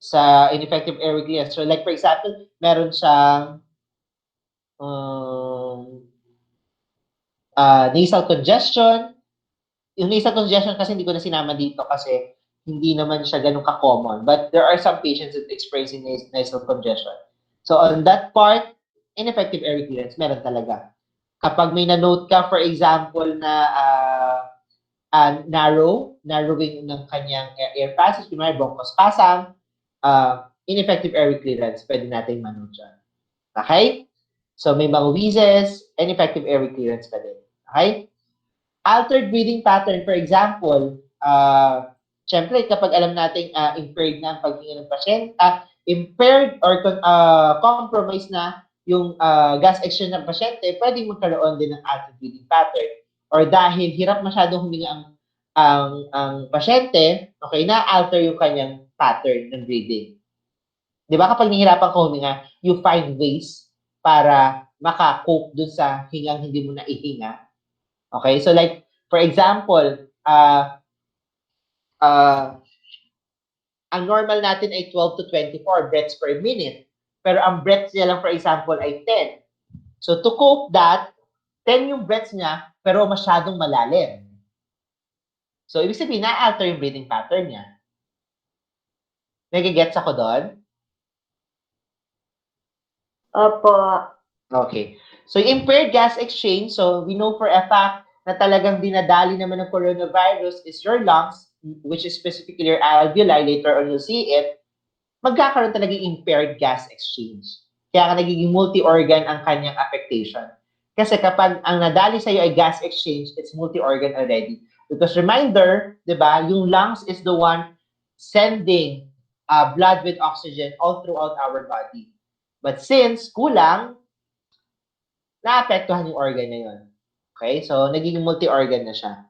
Sa ineffective airway clearance. So like for example, meron siyang nasal congestion. Yung nasal congestion kasi hindi ko na sinama dito kasi hindi naman siya ganun ka-common. But there are some patients that experiencing nasal congestion. So on that part, ineffective airway clearance, meron talaga. Kapag may na-note ka, for example, na narrowing ng kanyang air passage, kunwari bronchospasm, ineffective airway clearance, pwede natin manote dyan. Okay? So may mga wheezes, ineffective airway clearance pa din. Okay? Altered breathing pattern, for example, syempre kapag alam natin impaired na ang paghinga ng pasyente, impaired or compromised na yung gas exchange ng pasyente, pwedeng magkaroon din ng altered breathing pattern. Or dahil hirap masyadong huminga ang pasyente, okay, na-alter yung kanyang pattern ng breathing. Di ba kapag nahihirapan ka huminga, you find ways para maka-cope dun sa hingang hindi mo na ihinga. Okay? So like, for example, ang normal natin ay 12 to 24 breaths per minute. Pero ang breaths niya lang, for example, ay 10. So to cope that, 10 yung breaths niya, pero masyadong malalim. So, ibig sabihin, na-alter yung breathing pattern niya. Nagigets ako doon? Opo. Okay. So, impaired gas exchange, so we know for a fact na talagang dinadali naman ng coronavirus is your lungs, which is specifically your alveoli, later on you'll see it, magkakaroon talaga impaired gas exchange. Kaya ka nagiging multi-organ ang kanyang affectation. Kasi kapag ang nadali sa'yo ay gas exchange, it's multi-organ already. Because reminder, di ba, yung lungs is the one sending blood with oxygen all throughout our body. But since kulang, naapektuhan yung organ na yun. Okay? So, nagiging multi-organ na siya.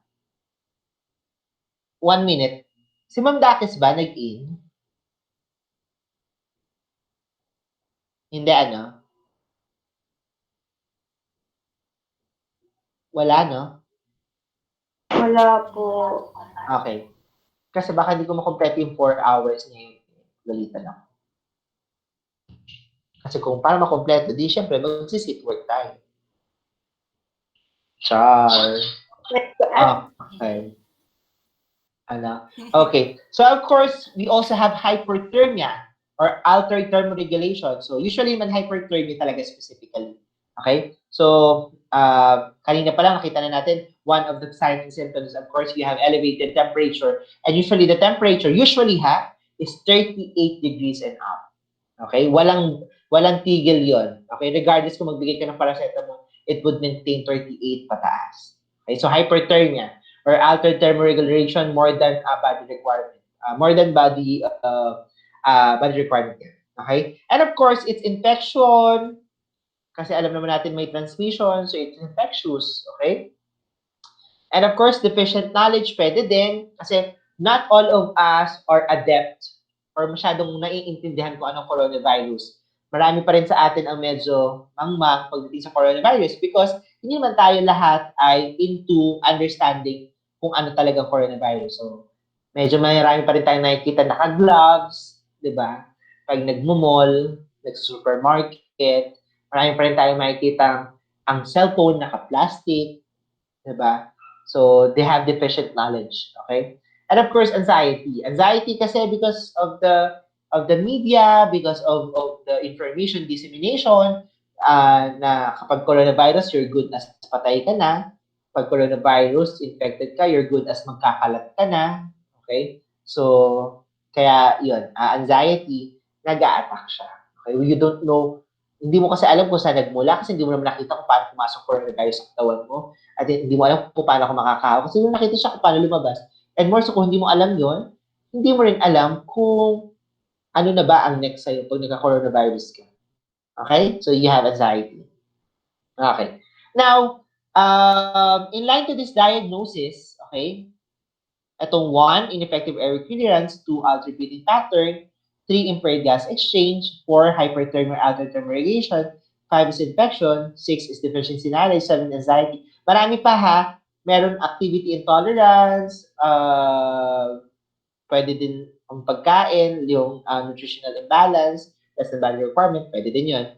1 minute. Si Ma'am Dakis ba nag-in? Hindi ano? Wala, no? Wala po. Okay. Kasi baka hindi ko makompleto yung 4 hours niya yung lalita lang. Kasi kung para makompleto, di syempre mag-sit work tayo. Char. Okay. Ano? Okay. So of course, we also have hyperthermia or altered thermoregulation. So usually man hyperthermia talaga specifically. Okay? So kanina pa lang nakita na natin one of the signs and symptoms, of course, you have elevated temperature. And usually the temperature is 38 degrees and up. Okay? Walang tigil 'yon. Okay? Regardless kung magbigay ka ng paracetamol, it would maintain 38 pataas. Okay? So hyperthermia or altered thermoregulation more than body requirement. More than body requirement. Okay? And of course, it's infection kasi alam naman natin may transmission, so it's infectious. Okay? And of course, deficient knowledge pwede din kasi not all of us are adept or masyadong naiintindihan kung anong coronavirus. Marami pa rin sa atin ang medyo mangmang pagdating sa coronavirus because hindi man tayo lahat ay into understanding kung ano talagang coronavirus. So, medyo marami pa rin tayong nakikita naka-gloves, di ba? Pag nagmo-mall, nag-supermarket, marami pa rin tayong makikita ang cellphone naka-plastic, di ba? So, they have deficient knowledge, okay? And of course, anxiety. Anxiety kasi because of the media, because of the information dissemination, na kapag coronavirus, you're good as patay ka na. Pag coronavirus, infected ka, you're good as magkakalat ka na. Okay? So, kaya yun, anxiety, nag-a-attack siya. Okay? You don't know, hindi mo kasi alam kung saan nagmula kasi hindi mo naman nakita kung paano pumasok coronavirus sa katawan mo. At hindi mo alam kung paano ako makakahawa kasi hindi mo nakita siya kung paano lumabas. And more so, kung hindi mo alam yon, hindi mo rin alam kung ano na ba ang next sa'yo pag nagka-coronavirus ka. Okay? So, you have anxiety. Okay. Now, in line to this diagnosis, okay, itong 1, ineffective air clearance, 2, altered breathing pattern, 3, impaired gas exchange, 4, hyperthermia, altered thermoregulation, 5 is infection, 6 is deficiency knowledge, 7, anxiety. Marami pa ha. Meron activity intolerance, pwede din ang pagkain, yung nutritional imbalance, less than body requirement, pwede din yun.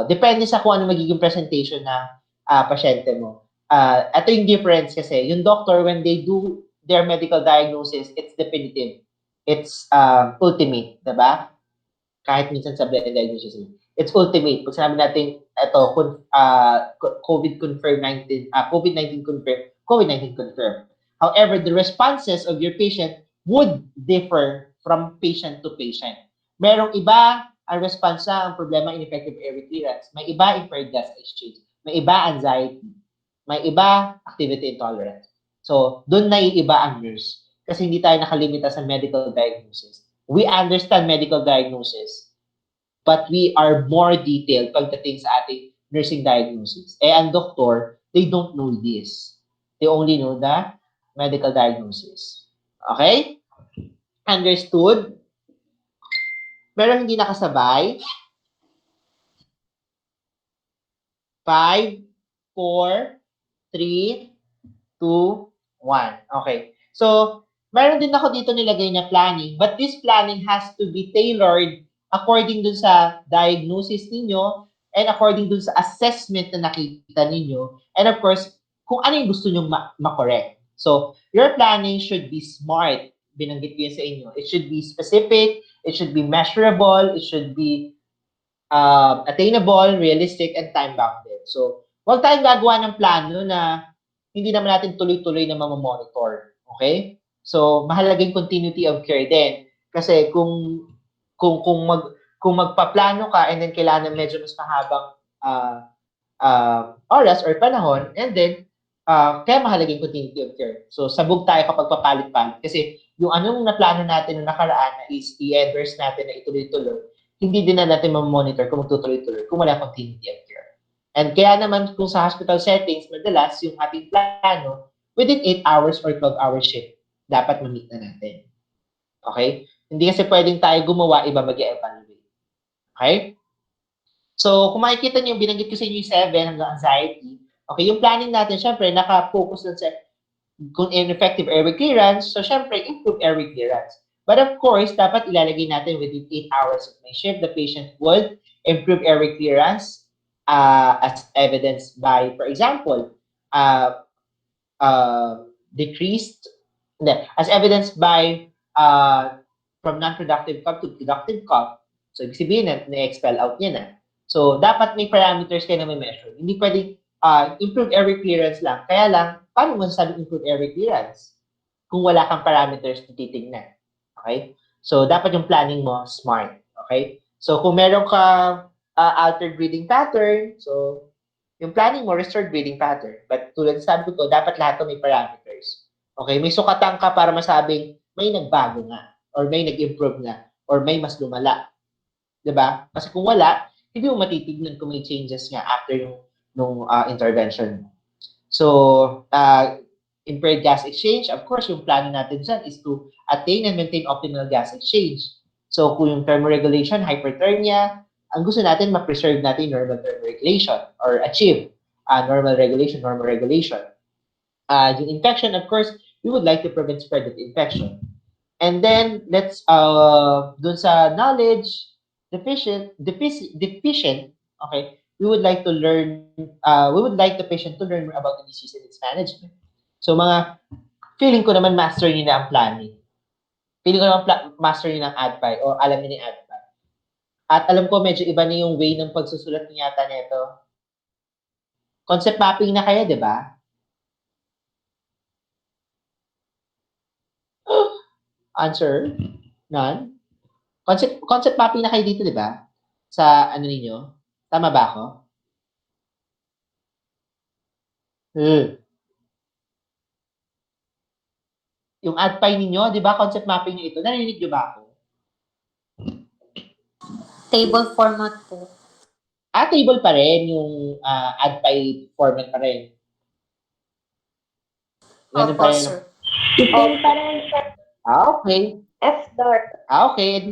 Depende sa kung ano magiging presentation ng pasyente mo. Ito yung difference kasi, yung doctor, when they do their medical diagnosis, it's definitive. It's ultimate, diba? Kahit minsan sa diagnosis, it's ultimate. Pag sinabi natin, ito, COVID-19 confirmed. However, the responses of your patient would differ from patient to patient. Merong iba, ang response sa ang problema ineffective air clearance. May iba, impaired gas exchange. May iba, anxiety. May iba, activity intolerance. So, doon naiiba ang nurse. Kasi hindi tayo nakalimita sa medical diagnosis. We understand medical diagnosis, but we are more detailed pagdating sa ating nursing diagnosis. Ang doktor, they don't know this. They only know the medical diagnosis. Okay? Understood? Pero hindi nakasabay. 5, 4, 3, 2, 1. Okay. So, meron din ako dito nilagay na planning, but this planning has to be tailored according dun sa diagnosis ninyo and according dun sa assessment na nakita ninyo. And of course, kung ano yung gusto nyo ma-correct. So, your planning should be smart. Binanggit ko yun sa inyo. It should be specific, it should be measurable, it should be attainable, realistic, and time-bounded. So, huwag tayong gagawa ng plano na hindi naman natin tuloy-tuloy na mamamonitor. Okay? So, mahalaga yung continuity of care din. Kasi kung magpaplano ka and then kailangan medyo mas mahabang oras or panahon, and then kaya mahalaga yung continuity of care. So, sabog tayo kapag papalit-palit. Kasi yung anong naplano natin na nakaraan na is i-endorse natin na ituloy-tuloy, hindi din na natin mamonitor kung magtutuloy-tuloy kung wala continuity of care. And kaya naman kung sa hospital settings, madalas yung ating plano, within 8 hours or 12-hour shift, dapat ma-meet na natin. Okay? Hindi kasi pwedeng tayo gumawa, iba mag-evaluate. Okay? So, kung makikita niyo, binanggit ko sa inyo yung 7 hanggang anxiety. Okay, yung planning natin, syempre, naka-focus na sa kung ineffective airway clearance, so syempre, improve airway clearance. But of course, dapat ilalagay natin within 8 hours of my shift, the patient would improve airway clearance as evidenced by, for example, decreased, as evidenced by from non-productive cough to productive cough. So, ibig sabihin na-expel out niya na. So, dapat may parameters kayo na may measure. Hindi pwedeng improve airway clearance lang. Kaya lang, paano mo sabi improve airway clearance kung wala kang parameters na titignan? Okay? So, dapat yung planning mo smart. Okay? So, kung meron ka altered breathing pattern, so, yung planning mo, restored breathing pattern. But tulad sabi ko, dapat lahat to may parameters. Okay? May sukatan ka para masabing may nagbago nga, or may nag-improve nga, or may mas lumala. Diba? Kasi kung wala, hindi mo matitignan kung may changes nga after nung intervention. So, impaired gas exchange, of course, yung plano natin dyan is to attain and maintain optimal gas exchange. So, kung yung thermoregulation, hyperthermia, ang gusto natin, ma-preserve natin normal thermoregulation or achieve normal regulation, normal regulation. Yung infection, of course, we would like to prevent spread of infection. And then, let's, dun sa knowledge, deficient, okay, we would like the patient to learn more about the disease and its management. So, feeling ko naman master niyo na ang planning. Feeling ko naman master niyo ng ADPI o alam niyo ng ADPI. At alam ko medyo iba na yung way ng pagsusulat niyo yata nito. Concept mapping na kayo, di ba? Answer? None? Concept mapping na kayo dito, di ba? Sa ano ninyo? Tama ba ako? Yung ADPI ninyo, di ba? Concept mapping nyo ito. Narinig nyo ba ako? Table format po. Table pa rin yung ADPI format pa rin. Ganun Opo, pa rin. sir. Same pa rin, sir. Okay. F-dot. Okay.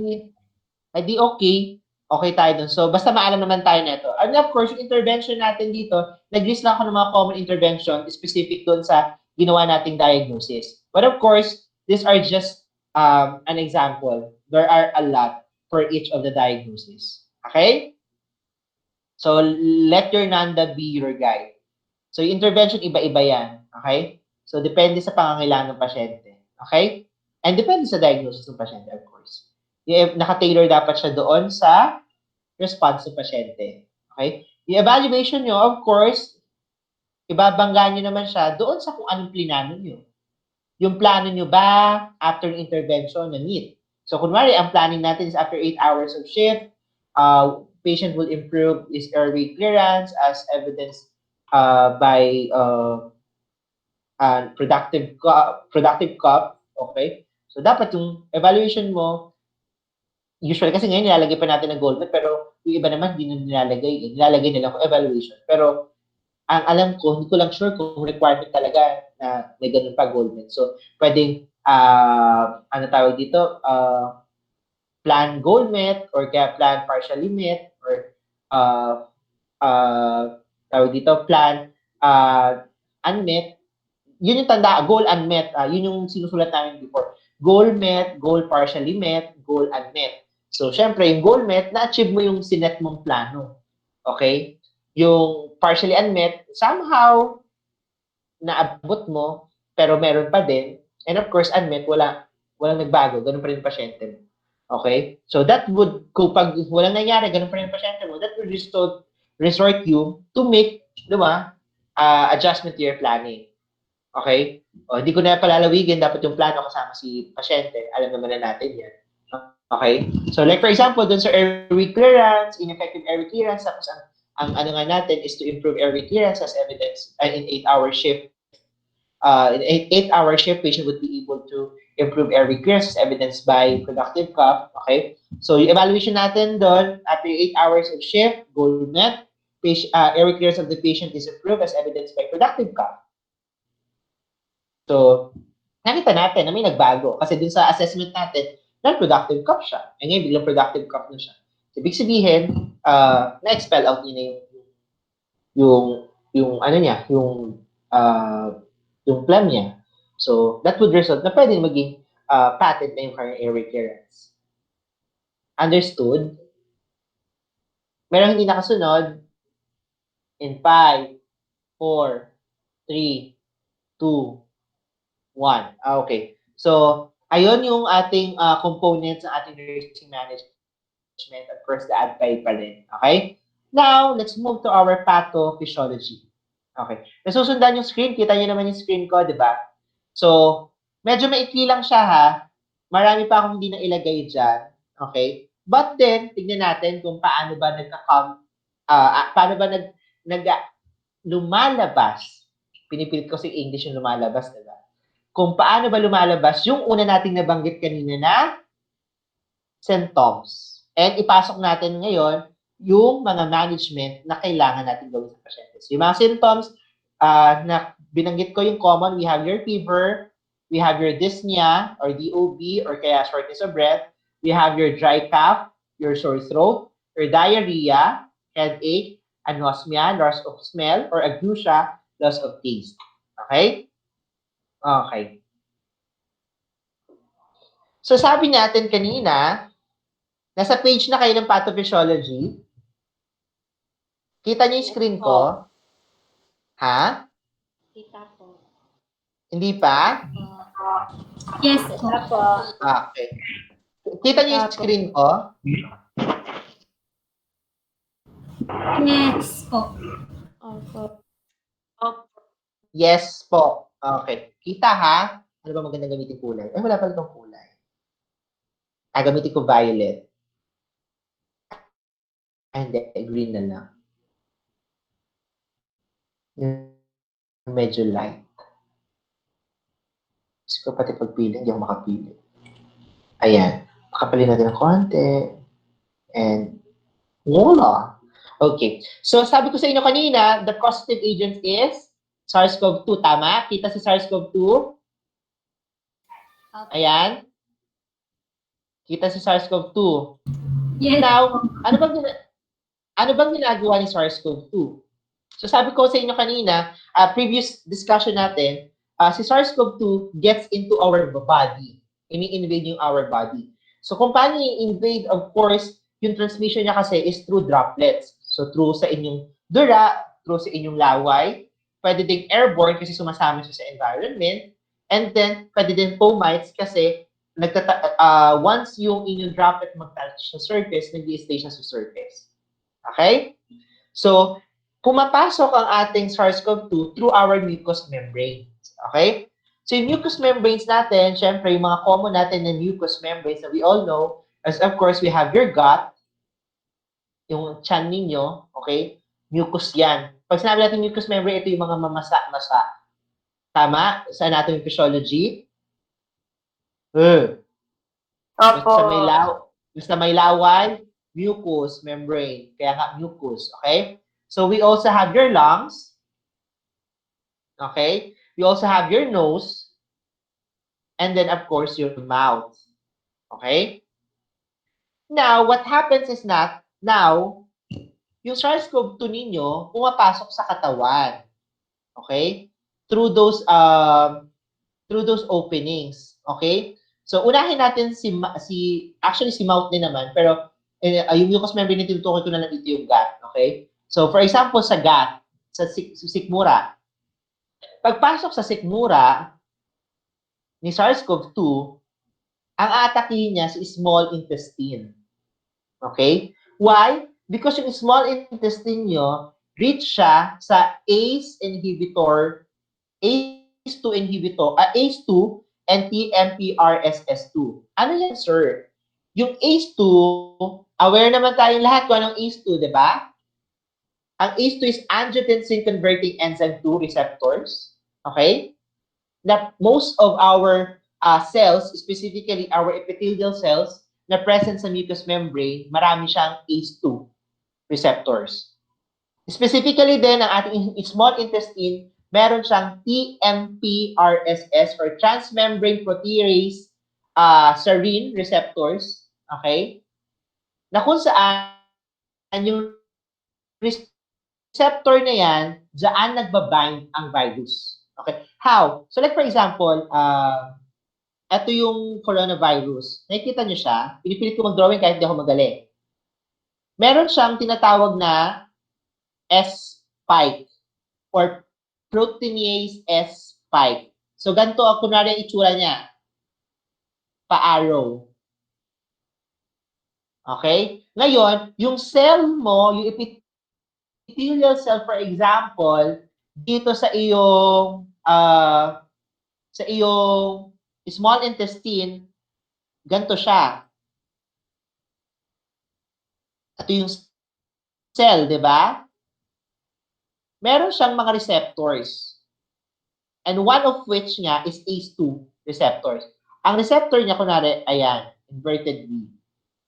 Edi okay. Okay tayo dun. So, basta maalam naman tayo nito. And of course, yung intervention natin dito, nag-list lang ako ng mga common intervention specific dun sa ginawa nating diagnosis. But of course, these are just an example. There are a lot for each of the diagnoses. Okay? So, let your NANDA be your guide. So, yung intervention, iba-iba yan. Okay? So, depende sa pangangailangan ng pasyente. Okay? And depende sa diagnosis ng pasyente, of course. Naka-tailor dapat siya doon sa response ng pasyente. Okay? Yung evaluation nyo, of course, ibabangga nyo naman siya doon sa kung anong plinano nyo. Yung plano nyo ba after intervention na meet? So, kunwari, ang planning natin is after 8 hours of shift, patient will improve his airway clearance as evidenced by productive cough. Okay? So, dapat yung evaluation mo, usually kasi ngayon nilalagay pa natin ng gold medal, pero yung iba naman hindi na nilalagay. Nilalagay nila ko evaluation. Pero ang alam ko, hindi ko lang sure kung requirement talaga na may ganun pa gold medal. So, pwedeng, ano tawag dito, plan gold medal or kaya plan partially met or Tawag dito, plan unmet. Yun yung tanda, goal unmet. Yun yung sinusulat namin before. Goal met, goal partially met, goal unmet. So, syempre, yung goal met, na-achieve mo yung sinet mong plano. Okay? Yung partially unmet, somehow, naabot mo, pero meron pa din. And of course, unmet, walang nagbago. Ganun pa rin yung pasyente mo. Okay? So, that would, kung pag walang nangyari, ganun pa rin yung pasyente mo, that would resort you to make, di ba, adjustment to your planning. Okay? O, hindi ko na palalawigin, dapat yung plano kasama si pasyente. Alam naman na natin yan. Okay? So, like for example, dun sa airway clearance, ineffective airway clearance, tapos ang ano nga natin is to improve airway clearance as evidence in 8-hour shift. In 8-hour shift, patient would be able to improve airway clearance as evidenced by productive cough. Okay? So, yung evaluation natin doon, after 8 hours of shift, goal met, airway clearance of the patient is improved as evidenced by productive cough. So, nakita natin na may nagbago. Kasi dun sa assessment natin, non-productive cough siya. E ngayon, biglang productive cough na siya. So, ibig sabihin, na-expel out niya na yung ano niya, yung phlegm niya. So, that would result na pwede maging patent na yung kanyang airway clearance. Understood? Merong hindi nakasunod. In 5, 4, 3, 2, 1. Okay. So, ayun yung ating components ng ating nursing management. Of course, the ADPI pa rin. Okay? Now, let's move to our pathophysiology. Okay. Nasusundan yung screen. Kita niyo naman yung screen ko, di ba? So, medyo maikli lang siya ha. Marami pa akong hindi na ilagay dyan. Okay? But then, tignan natin kung paano ba lumalabas. Pinipilit ko si English yung lumalabas, di ba? Kung paano ba lumalabas yung una nating nabanggit kanina na symptoms. And ipasok natin ngayon yung mga management na kailangan natin gawin sa pasyente. So, yung mga symptoms na binanggit ko yung common, we have your fever, we have your dyspnea or DOB or kaya shortness of breath, we have your dry cough, your sore throat, your diarrhea, headache, anosmia, loss of smell, or ageusia, loss of taste. Okay? Okay. So sabi natin kanina, nasa page na kayo ng pathophysiology. Kita niyo yung screen ko? Ha? Kita po. Hindi pa? Yes po. Okay. Kita niyo yung screen ko? Yes po. Opo. Yes po. Okay. Kita ha? Ano ba magandang gamitin kulay? Wala pala itong kulay. Gamitin ko violet. Hindi, green na lang. Medyo light. Kasi ko pati pagpili, hindi ako makapili. Ayan. Makapili natin ng konti. And voila. Okay. So, sabi ko sa inyo kanina, the causative agent is SARS-CoV-2. Tama? Kita si SARS-CoV-2? Ayan. Kita si SARS-CoV-2. Yes. Now, ano bang ginagawa ni SARS-CoV-2? So, sabi ko sa inyo kanina, previous discussion natin, si SARS-CoV-2 gets into our body. Ini-invade yung our body. So, kung paano i-invade, of course, yung transmission niya kasi is through droplets. So, through sa inyong dura, through sa inyong laway, pwede ding airborne kasi sumasama siya sa environment, and then, pwede din fomites kasi once yung inyong droplet mag-touch sa surface, nag-i-stay siya sa surface. Okay? So, pumapasok ang ating SARS-CoV-2 through our mucous membranes. Okay? So, yung mucous membranes natin, syempre, yung mga common natin na mucous membranes that we all know, as of course, we have your gut, yung tiyan ninyo, okay? Mucus yan. Pag sinabi natin mucous membrane, ito yung mga mamasa-masa. Tama? Sa anatomy physiology? Opo. Basta may laway, mucous membrane. Kaya nga mucus, okay? So we also have your lungs. Okay? We also have your nose. And then, of course, your mouth. Okay? Now, what happens is that, now, yung SARS-CoV-2 ninyo pumapasok sa katawan. Okay? Through those openings. Okay? So, unahin natin actually si mouth din naman, pero yung mucous membrane na tinutukoy ko na lang dito yung gut. Okay? So, for example, sa gut, sa sikmura, pagpasok sa sikmura ni SARS-CoV-2, ang aatakihin niya si small intestine. Okay? Why? Because yung small intestine nyo, rich siya sa ACE2 inhibitor, ACE2 and TMPRSS2. Ano yan, sir? Yung ACE2, aware naman tayong lahat kung anong ACE2, di ba? Ang ACE2 is angiotensin converting enzyme 2 receptors. Okay? That most of our cells, specifically our epithelial cells, na present sa mucous membrane, marami siyang ACE2 receptors. Specifically din, ang ating small intestine, meron siyang TMPRSS or transmembrane protease serine receptors, okay? Na kung saan yung receptor na yan, diyan nagbabind ang virus. Okay? How? So like for example, ito yung coronavirus. Nakikita niyo siya? Pinipilit ko mag-drawing kahit hindi ako magaling. Meron siyang tinatawag na S-spike or proteinase S-spike. So, ganito ang kunwari ang itsura niya. Pa-arrow. Okay? Ngayon, yung cell mo, yung epithelial cell, for example, dito sa iyong small intestine, ganito siya. Ito yung cell, di ba? Meron siyang mga receptors. And one of which nga is ACE2 receptors. Ang receptor niya, kunwari, ayan, inverted V.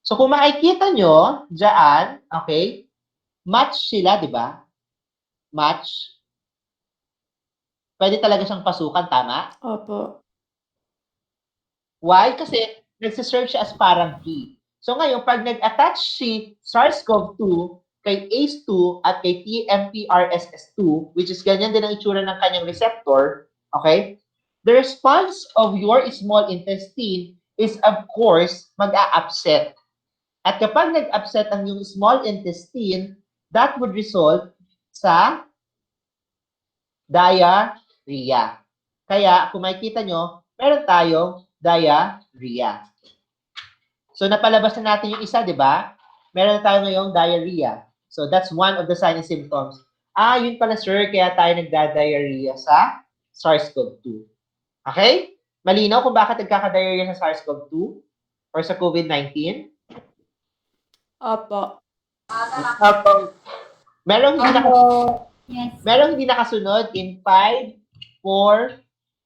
So, kung makikita nyo, dyan, okay, match sila, di ba? Match. Pwede talaga siyang pasukan, tama? Opo. Why? Kasi nagsiserve siya as parang key. So ngayon, pag nag-attach si SARS-CoV-2 kay ACE2 at kay TMPRSS2, which is ganyan din ang itsura ng kanyang receptor, okay? The response of your small intestine is, of course, mag-a-upset. At kapag nag-upset ang yung small intestine, that would result sa diarrhea. Kaya, kung makikita nyo, meron tayong diarrhea. So, napalabas na natin yung isa, di ba? Meron na tayo ngayong diarrhea. So, that's one of the signs and symptoms. Yun pala, sir, kaya tayo nagda-diarrhea sa SARS-CoV-2. Okay? Malinaw kung bakit nagkaka-diarrhea sa SARS-CoV-2 or sa COVID-19? Opo. Merong Yes. hindi nakasunod in 5, 4,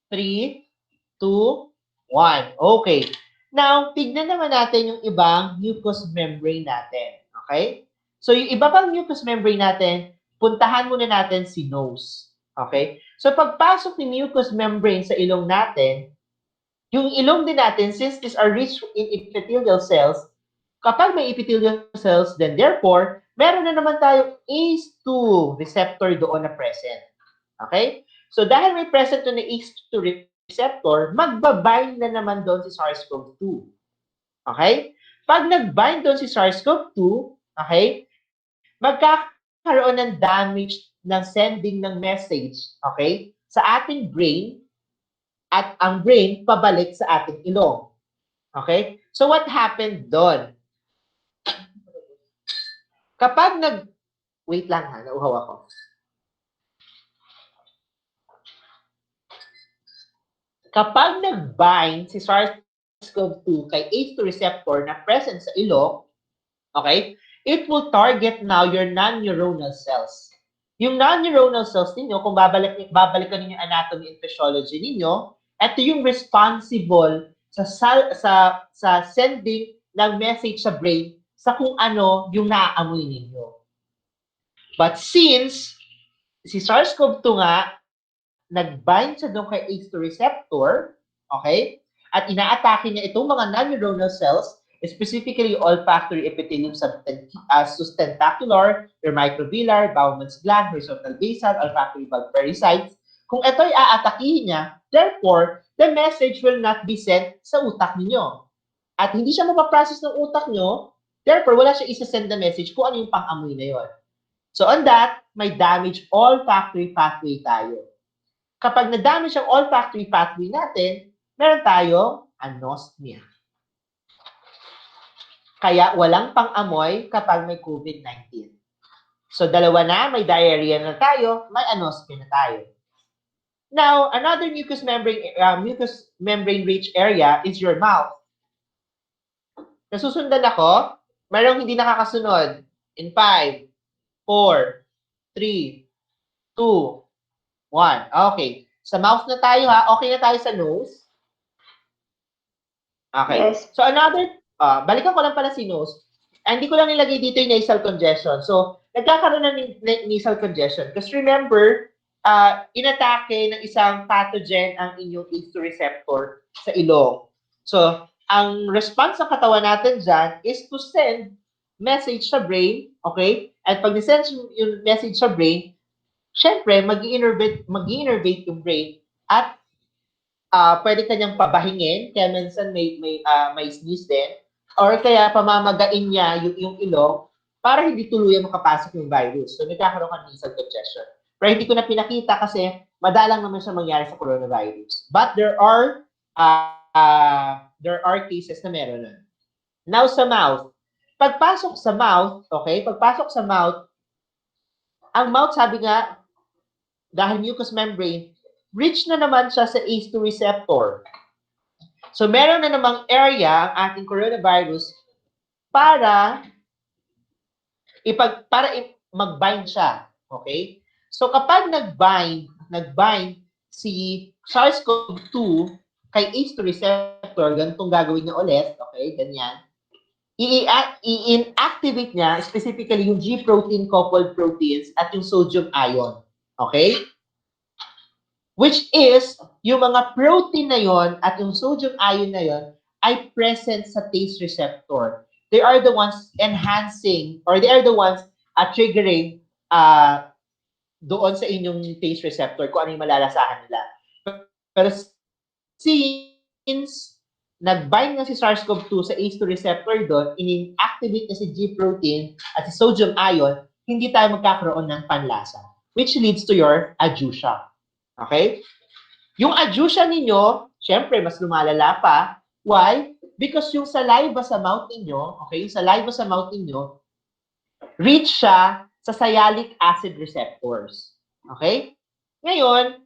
3, 2, 1. Okay. Now, tignan naman natin yung ibang mucous membrane natin. Okay? So, yung iba pang mucous membrane natin, puntahan muna natin si nose. Okay? So, pagpasok ni mucous membrane sa ilong natin, yung ilong din natin, since these are rich in epithelial cells, kapag may epithelial cells, then therefore, meron na naman tayong ACE2 receptor doon na present. Okay? So, dahil may present doon na ACE2 receptor, magbabind na naman doon si SARS-CoV-2. Okay? Pag nag-bind doon si SARS-CoV-2, okay, magkakaroon ng damage ng sending ng message, okay, sa ating brain at ang brain pabalik sa ating ilong. Okay? So, what happened doon? Kapag wait lang ha, nauhaw ako. Kapag nag-bind si SARS-CoV-2 kay ACE2 receptor na present sa ilong, okay, it will target now your non-neuronal cells. Yung non-neuronal cells ninyo, kung babalikan ninyo anatomy and physiology ninyo, ito yung responsible sa sending ng message sa brain sa kung ano yung naaamoy ninyo. But since si SARS-CoV-2 nga, nag-bind siya doon kay ACE2 receptor, okay? At inaatake niya itong mga non-neuronal cells, specifically olfactory epithelium sustentacular, your microvillar, Bowman's gland, horizontal basal, olfactory bulb pericytes. Kung ito'y aatakihin niya, therefore, the message will not be sent sa utak ninyo. At hindi siya mapaprocess ng utak nyo, therefore, wala siya isa-send na message kung ano yung pang-amoy na yon. So on that, may damage olfactory pathway tayo. Kapag na-damage ang olfactory pathway natin, meron tayong anosmia. Kaya walang pang-amoy kapag may COVID-19. So dalawa na, may diarrhea na tayo, may anosmia na tayo. Now, another mucous membrane-rich area is your mouth. Nasusundan ako, mayroong hindi nakakasunod. In 5, 4, 3, 2, 1. Okay. Sa mouth na tayo ha. Okay na tayo sa nose. Okay. Yes. So another, balikan ko lang pala si nose. Hindi ko lang nilagay dito yung nasal congestion. So, nagkakaroon ng nasal congestion. Because remember, inatake ng isang pathogen ang inyong ACE2 receptor sa ilong. So, ang response ng katawan natin dyan is to send message sa brain, okay? At pag nisend yung message sa brain, syempre, mag-i-innervate yung brain at pwede kanyang pabahingin, kaya minsan may sneeze din, or kaya pamamagain niya yung ilong para hindi tuluyang makapasok yung virus. So, nagkakaroon ka ng nasal congestion. Pero hindi ko na pinakita kasi madalang naman siya mangyari sa coronavirus. But there are cases na meron nun. Now, sa mouth. Pagpasok sa mouth, okay? Pagpasok sa mouth, ang mouth, sabi nga, dahil mucous membrane, rich na naman siya sa ACE2 receptor. So, meron na namang area ang ating coronavirus para mag-bind siya. Okay? So, kapag nag-bind si SARS-CoV-2 kay ACE2 receptor, ganitong gagawin niya ulit, okay, ganyan, i-inactivate niya, specifically yung G-protein coupled proteins at yung sodium ion. Okay? Which is, yung mga protein na yon at yung sodium ion na yon ay present sa taste receptor. They are the ones enhancing, or they are the ones triggering doon sa inyong taste receptor kung ano yung malalasahan nila. Pero since nag-bind na si SARS-CoV-2 sa ACE2 receptor doon, in-activate na si G-protein at si sodium ion, hindi tayo magkakaroon ng panlasa, which leads to your adjusia. Okay? Yung adjusia ninyo, syempre, mas lumalala pa. Why? Because yung saliva sa mouth ninyo, okay, yung saliva sa mouth ninyo, reach siya sa sialic acid receptors. Okay? Ngayon,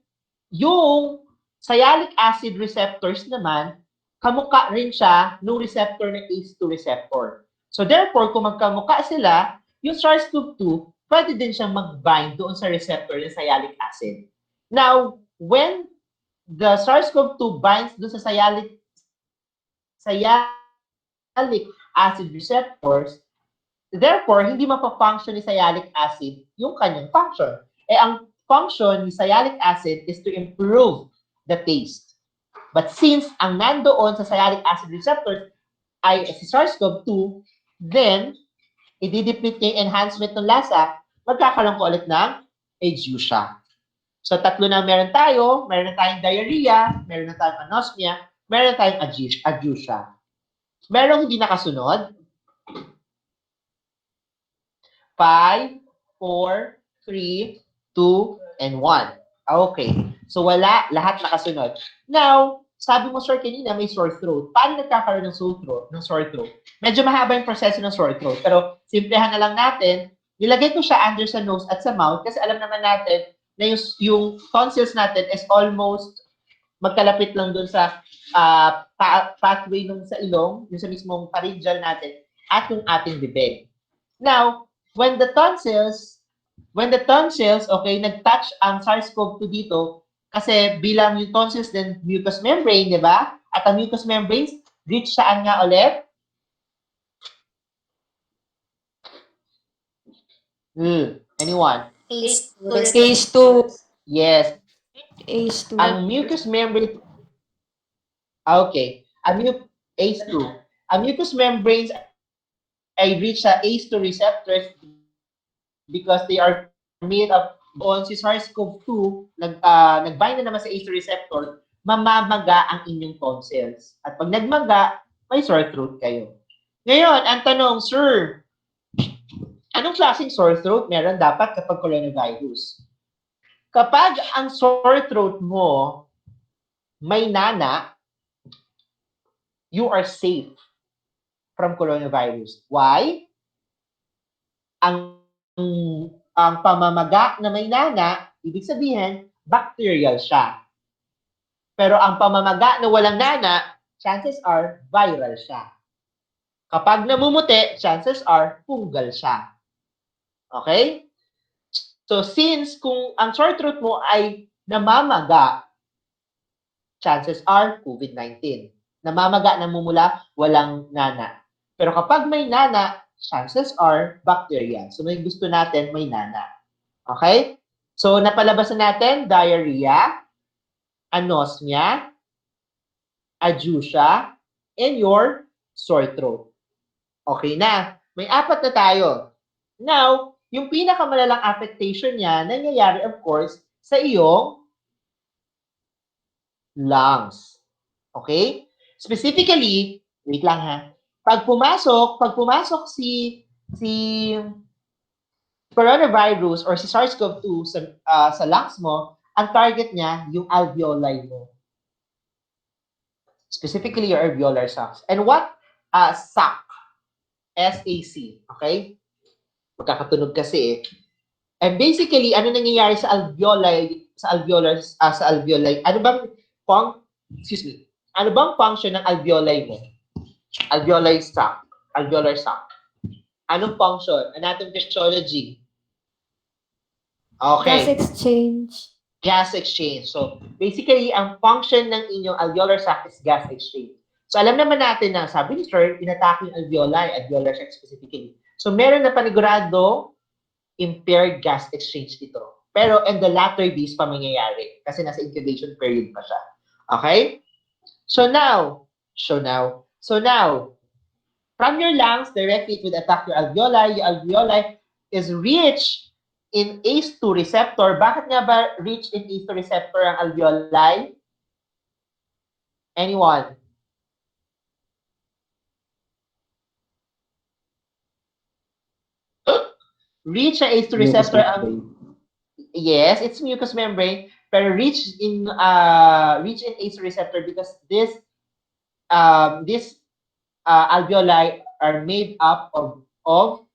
yung sialic acid receptors naman, kamukha rin siya ng receptor ng ACE2 receptor. So therefore, kung magkamukha sila, yung SARS-CoV-2, pwede din siyang mag-bind doon sa receptor ng sialic acid. Now, when the SARS-CoV-2 binds doon sa sialic acid receptors, therefore, hindi mapafunction ni sialic acid yung kanyang function. Ang function ni sialic acid is to improve the taste. But since ang nandoon sa sialic acid receptors ay si SARS-CoV-2, then, i-deplete niya yung enhancement ng lasa, magkakaroon ko ulit ng adjusia. So, tatlo na meron tayo. Meron na tayong diarrhea, meron na tayong anosmia, meron na tayong adjusia. Merong hindi nakasunod. 5, 4, 3, 2, and 1. Okay. So, wala. Lahat nakasunod. Now, sabi mo, sir, kanina may sore throat. Paano nagkakaroon ng sore throat? Medyo mahaba yung proseso ng sore throat. Pero, simplihan na lang natin. Nilagay ko siya under sa nose at sa mouth kasi alam naman natin na yung tonsils natin is almost magkalapit lang dun sa pathway nung sa ilong, yung sa mismong pharyngeal natin, at yung ating bibig. Now, when the tonsils, okay, nag-touch ang SARS-CoV-2 dito, kasi bilang yung tonsils din mucous membrane, di ba? At ang mucous membranes, reach saan nga ulit? Anyone? ACE2. Yes. ACE2. Ang mucous membrane, okay. ACE2. Ang mucous membranes ay reach sa ACE2 receptors because they are made of on si SARS-CoV-2, nag-bind na naman sa ACE2 receptor, mamamaga ang inyong tonsils. At pag nagmaga, may sore throat kayo. Ngayon, ang tanong, sir, anong klaseng sore throat meron dapat kapag coronavirus? Kapag ang sore throat mo may nana, you are safe from coronavirus. Why? Ang pamamaga na may nana, ibig sabihin, bacterial siya. Pero ang pamamaga na walang nana, chances are viral siya. Kapag namumuti, chances are fungal siya. Okay? So since kung ang sore throat mo ay namamaga, chances are COVID-19. Namamaga, namumula, walang nana. Pero kapag may nana, chances are bacteria. So may gusto natin, may nana. Okay? So napalabas na natin, diarrhea, anosmia, adjusia, and your sore throat. Okay na. May 4 na tayo. Now, yung pinakamalalang affectation niya, nangyayari of course sa iyong lungs. Okay? Specifically, wait lang ha. Pag pumasok si coronavirus or si SARS-CoV-2 sa lungs mo, ang target niya yung alveoli mo. Specifically your alveolar sacs. And what sac? S-A-C. Okay? Magkakatunog kasi eh. And basically, ano nangyayari sa alveoli, ano bang function ng alveoli mo? Alveolar sac. Anong function? Anatomy, physiology. Okay. Gas exchange. So, basically, ang function ng inyong alveolar sac is gas exchange. So, alam naman natin na, sabi ni Sir, inatake yung alveolar sac specifically. So, meron na panigurado impaired gas exchange dito. Pero, in the latter days pa mangyayari. Kasi nasa incubation period pa siya. Okay? So now, from your lungs, directly it would attack your alveoli. Your alveoli is rich in ACE2 receptor. Bakit nga ba rich in ACE2 receptor ang alveoli? Anyone? Rich sa ACE2 receptor. Yes, it's mucous membrane, pero rich in ACE2 receptor because this alveoli are made up of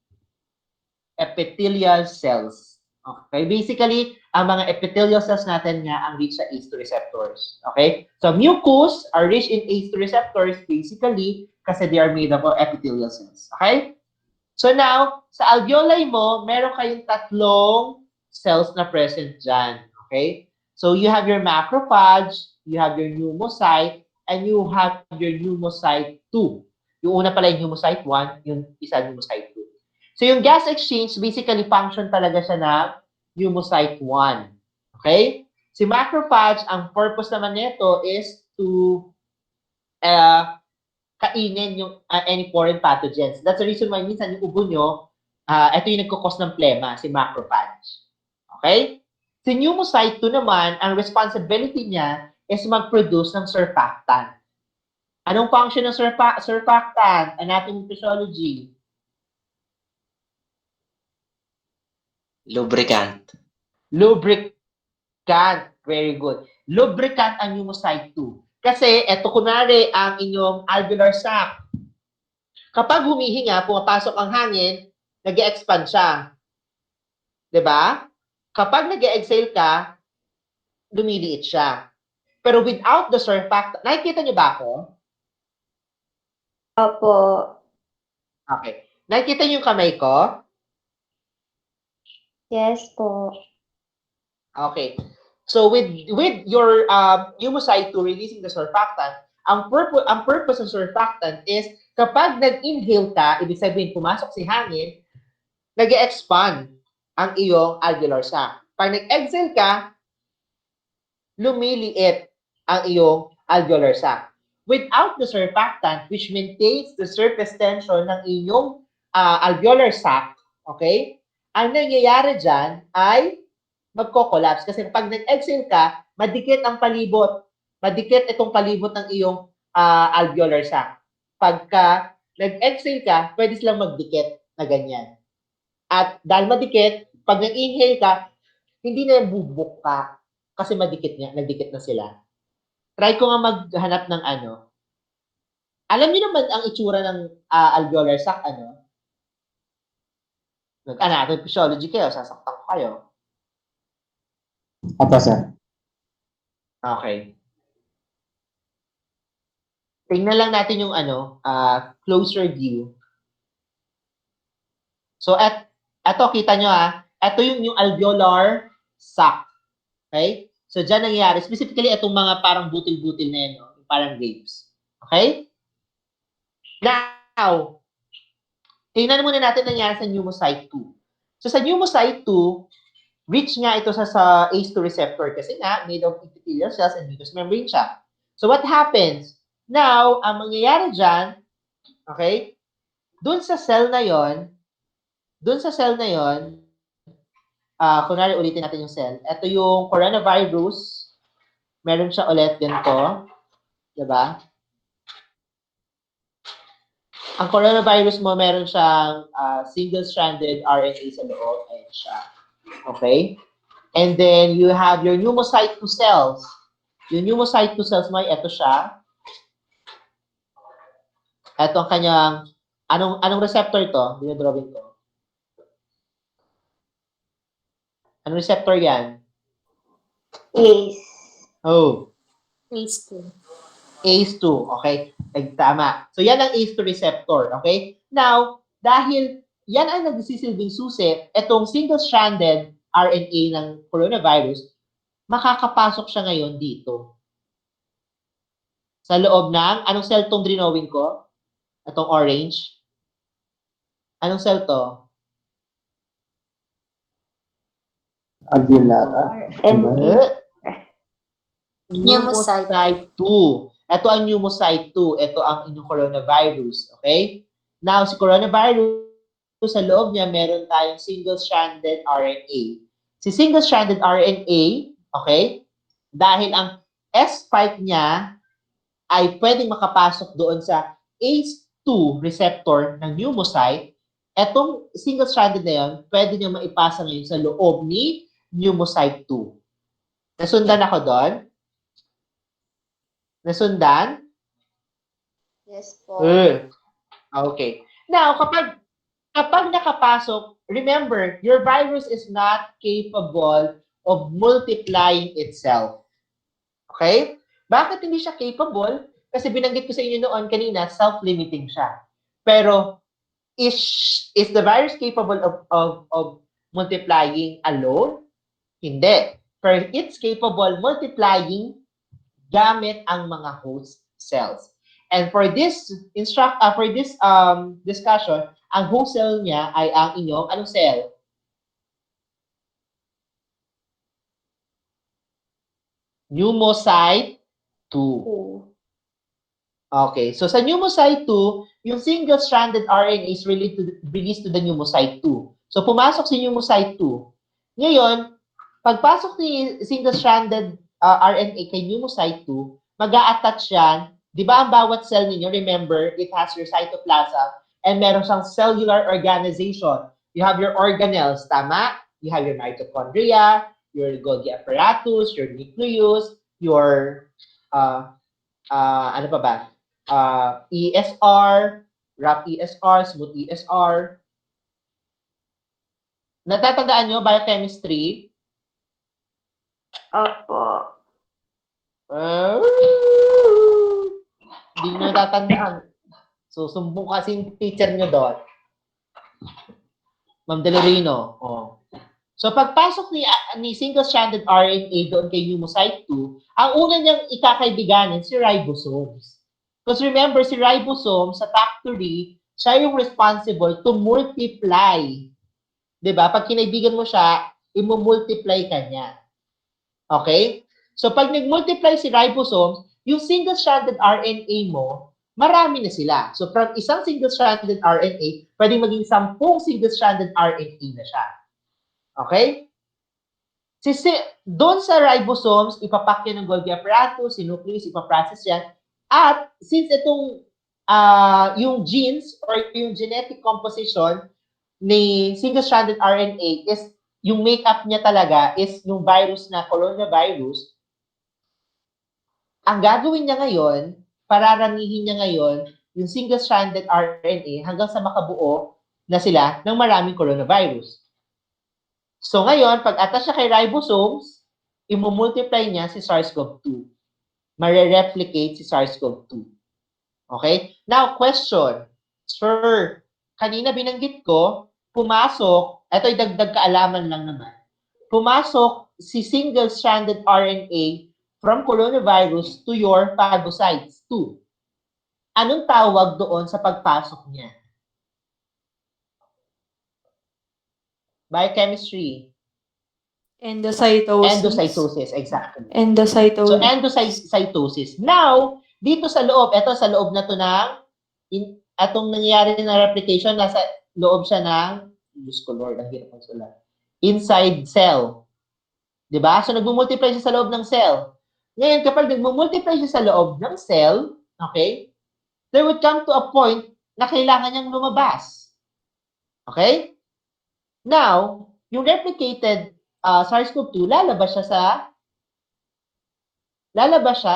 epithelial cells. Okay, basically, ang mga epithelial cells natin nga ang rich sa ACE2 receptors. Okay, so mucus are rich in ACE2 receptors basically kasi they are made up of epithelial cells. Okay, so now, sa alveoli mo, meron kayong 3 cells na present dyan. Okay, so you have your macrophage, you have your pneumocyte, and you have your pneumocyte 2. Yung una pala yung pneumocyte 1, yung isa pneumocyte 2. So yung gas exchange, basically function talaga siya ng pneumocyte 1. Okay? Si macrophage, ang purpose naman nito is to kainin yung any foreign pathogens. That's the reason why minsan yung ubo nyo, ito yung nagkukos ng plema, si macrophage. Okay? Si pneumocyte 2 naman, ang responsibility niya is mag-produce ng surfactant. Anong function ng surfactant? Anatomy, physiology. Lubricant. Very good. Lubricant ang pneumocyte 2. Kasi, eto kunwari ang inyong alveolar sac. Kapag humihinga, pumapasok ang hangin, nag-expand siya. Diba? Kapag nag-exhale ka, lumiliit siya. Pero without the surfactant, nakikita niyo ba ako? Opo. Okay. Nakikita niyo yung kamay ko? Yes po. Okay. So with your pneumocyte 2 releasing the surfactant, ang purpose ng surfactant is kapag nag-inhale ka, ibig sabihin pumasok si hangin, nag-expand ang iyong alveolar sac. Pag nag-exhale ka, lumiliit ang iyong alveolar sac. without the surfactant, which maintains the surface tension ng inyong alveolar sac, okay, ang nangyayari dyan ay magko-collapse. Kasi pag nag-exhale ka, madikit ang palibot. Madikit itong palibot ng iyong alveolar sac. Pagka nag-exhale ka, pwede silang magdikit na ganyan. At dahil madikit, pag nag-inhale ka, hindi na yung bubuk ka. Kasi madikit niya, nagdikit na sila. Try ko nga maghanap ng ano. Alam niyo naman ang itsura ng alveolar sac, ano? Nag-anatomy physiology kayo, sasaktan ko kayo. Apa, sir? Okay. Tingnan lang natin yung ano, closer view. So, eto, kita nyo ito yung alveolar sac. Okay? So, dyan nangyayari. Specifically, itong mga parang butil-butil na yan, no? Parang grapes. Okay? Now, tingnan muna natin nangyari sa pneumocyte 2. So, sa pneumocyte 2, rich nga ito sa ACE2 receptor kasi nga, made of epithelial cells and mucous membrane siya. So, what happens? Now, ang mangyayari dyan, okay, dun sa cell na yon, kunwari ulitin natin yung cell. Ito yung coronavirus. Meron siya ulit ganito. Diba? Ang coronavirus mo, meron siyang single-stranded RNA sa loob. Ayan siya. Okay? And then, you have your pneumocyte 2 cells. Yung pneumocyte 2 cells mo, ito siya. Ito ang kanyang, anong receptor to? Dinodrawing ko. Anong receptor yan? ACE. Oh. Phase 2. ACE2, okay? Tama. So, yan ang ACE2 receptor, okay? Now, dahil yan ang nagsisilbing susi, itong single-stranded RNA ng coronavirus, makakapasok siya ngayon dito. Sa loob ng, anong cell tong drawing ko? Itong orange. Anong cell to? Alveolar. Pneumocyte 2. Ito ang pneumocyte 2. Ito ang inyong coronavirus. Okay? Now, si coronavirus, sa loob niya, meron tayong single-stranded RNA. Si single-stranded RNA, okay, dahil ang S-spike niya ay pwedeng makapasok doon sa ACE2 receptor ng pneumocyte, etong single-stranded na yun, pwede niya maipasa ngayon sa loob ni pneumocyte 2. Nasundan ako doon? Nasundan? Yes po. Okay. Now, kapag nakapasok, remember, your virus is not capable of multiplying itself. Okay? Bakit hindi siya capable? Kasi binanggit ko sa inyo noon kanina, self-limiting siya. Pero, is the virus capable of multiplying alone? Hindi. Pero it's capable multiplying gamit ang mga host cells. And for this discussion, ang host cell niya ay ang inyong anong cell? Pneumocyte 2. Okay, so sa pneumocyte 2, yung single-stranded RNA is released to the pneumocyte 2. So pumasok si pneumocyte 2. Ngayon, pagpasok ni single-stranded RNA kay pneumocyte 2, mag-a-attach yan. Di ba ang bawat cell ninyo, remember, it has your cytoplasm and meron siyang cellular organization. You have your organelles, tama? You have your mitochondria, your Golgi apparatus, your nucleus, your, ano pa ba? ESR, RAP ESR, smooth ESR. Natatandaan nyo, biochemistry? Opo. Hindi nyo natatandaan. So, sumbong kasi yung teacher nyo doon. Ma'am Delorino. Oh. So, pagpasok ni single-stranded RNA doon kay pneumocyte 2, ang una niyang ikakaibiganin si ribosomes. Because remember, si ribosome sa factory, siya yung responsible to multiply. Diba? Pag kinaibigan mo siya, imumultiply ka niya. Okay? So, pag nag-multiply si ribosomes, yung single-stranded RNA mo, marami na sila. So from isang single-stranded RNA, pwedeng maging 10 single-stranded RNA na siya. Okay? Doon sa ribosomes, ipapak yan ng Golgi apparatus, si nucleus, ipaprocess yan. At since itong yung genes or yung genetic composition ni single-stranded RNA is yung makeup niya talaga is yung virus na coronavirus, ang gagawin niya ngayon, pararamihin niya ngayon yung single-stranded RNA hanggang sa makabuo na sila ng maraming coronavirus. So ngayon, pag attach siya kay ribosomes, imumultiply niya si SARS-CoV-2. Mare-replicate si SARS-CoV-2. Okay? Now, question. Sir, kanina binanggit ko, pumasok, ito ay dagdag kaalaman lang naman, pumasok si single-stranded RNA from coronavirus to your phagocytes 2. Anong tawag doon sa pagpasok niya? Biochemistry. Endocytosis. Endocytosis, exactly. Endocytosis. So, endocytosis. Now, dito sa loob, ito sa loob na to ng, atong nangyayari na replication, nasa loob siya ng, Diyos ko Lord, ang hirap magsulat, inside cell. Diba? So, nag-multiply siya sa loob ng cell. Ngayon, kapag nag-multiply siya sa loob ng cell, okay, there would come to a point na kailangan niyang lumabas. Okay? Now, yung replicated SARS-CoV-2, lalabas siya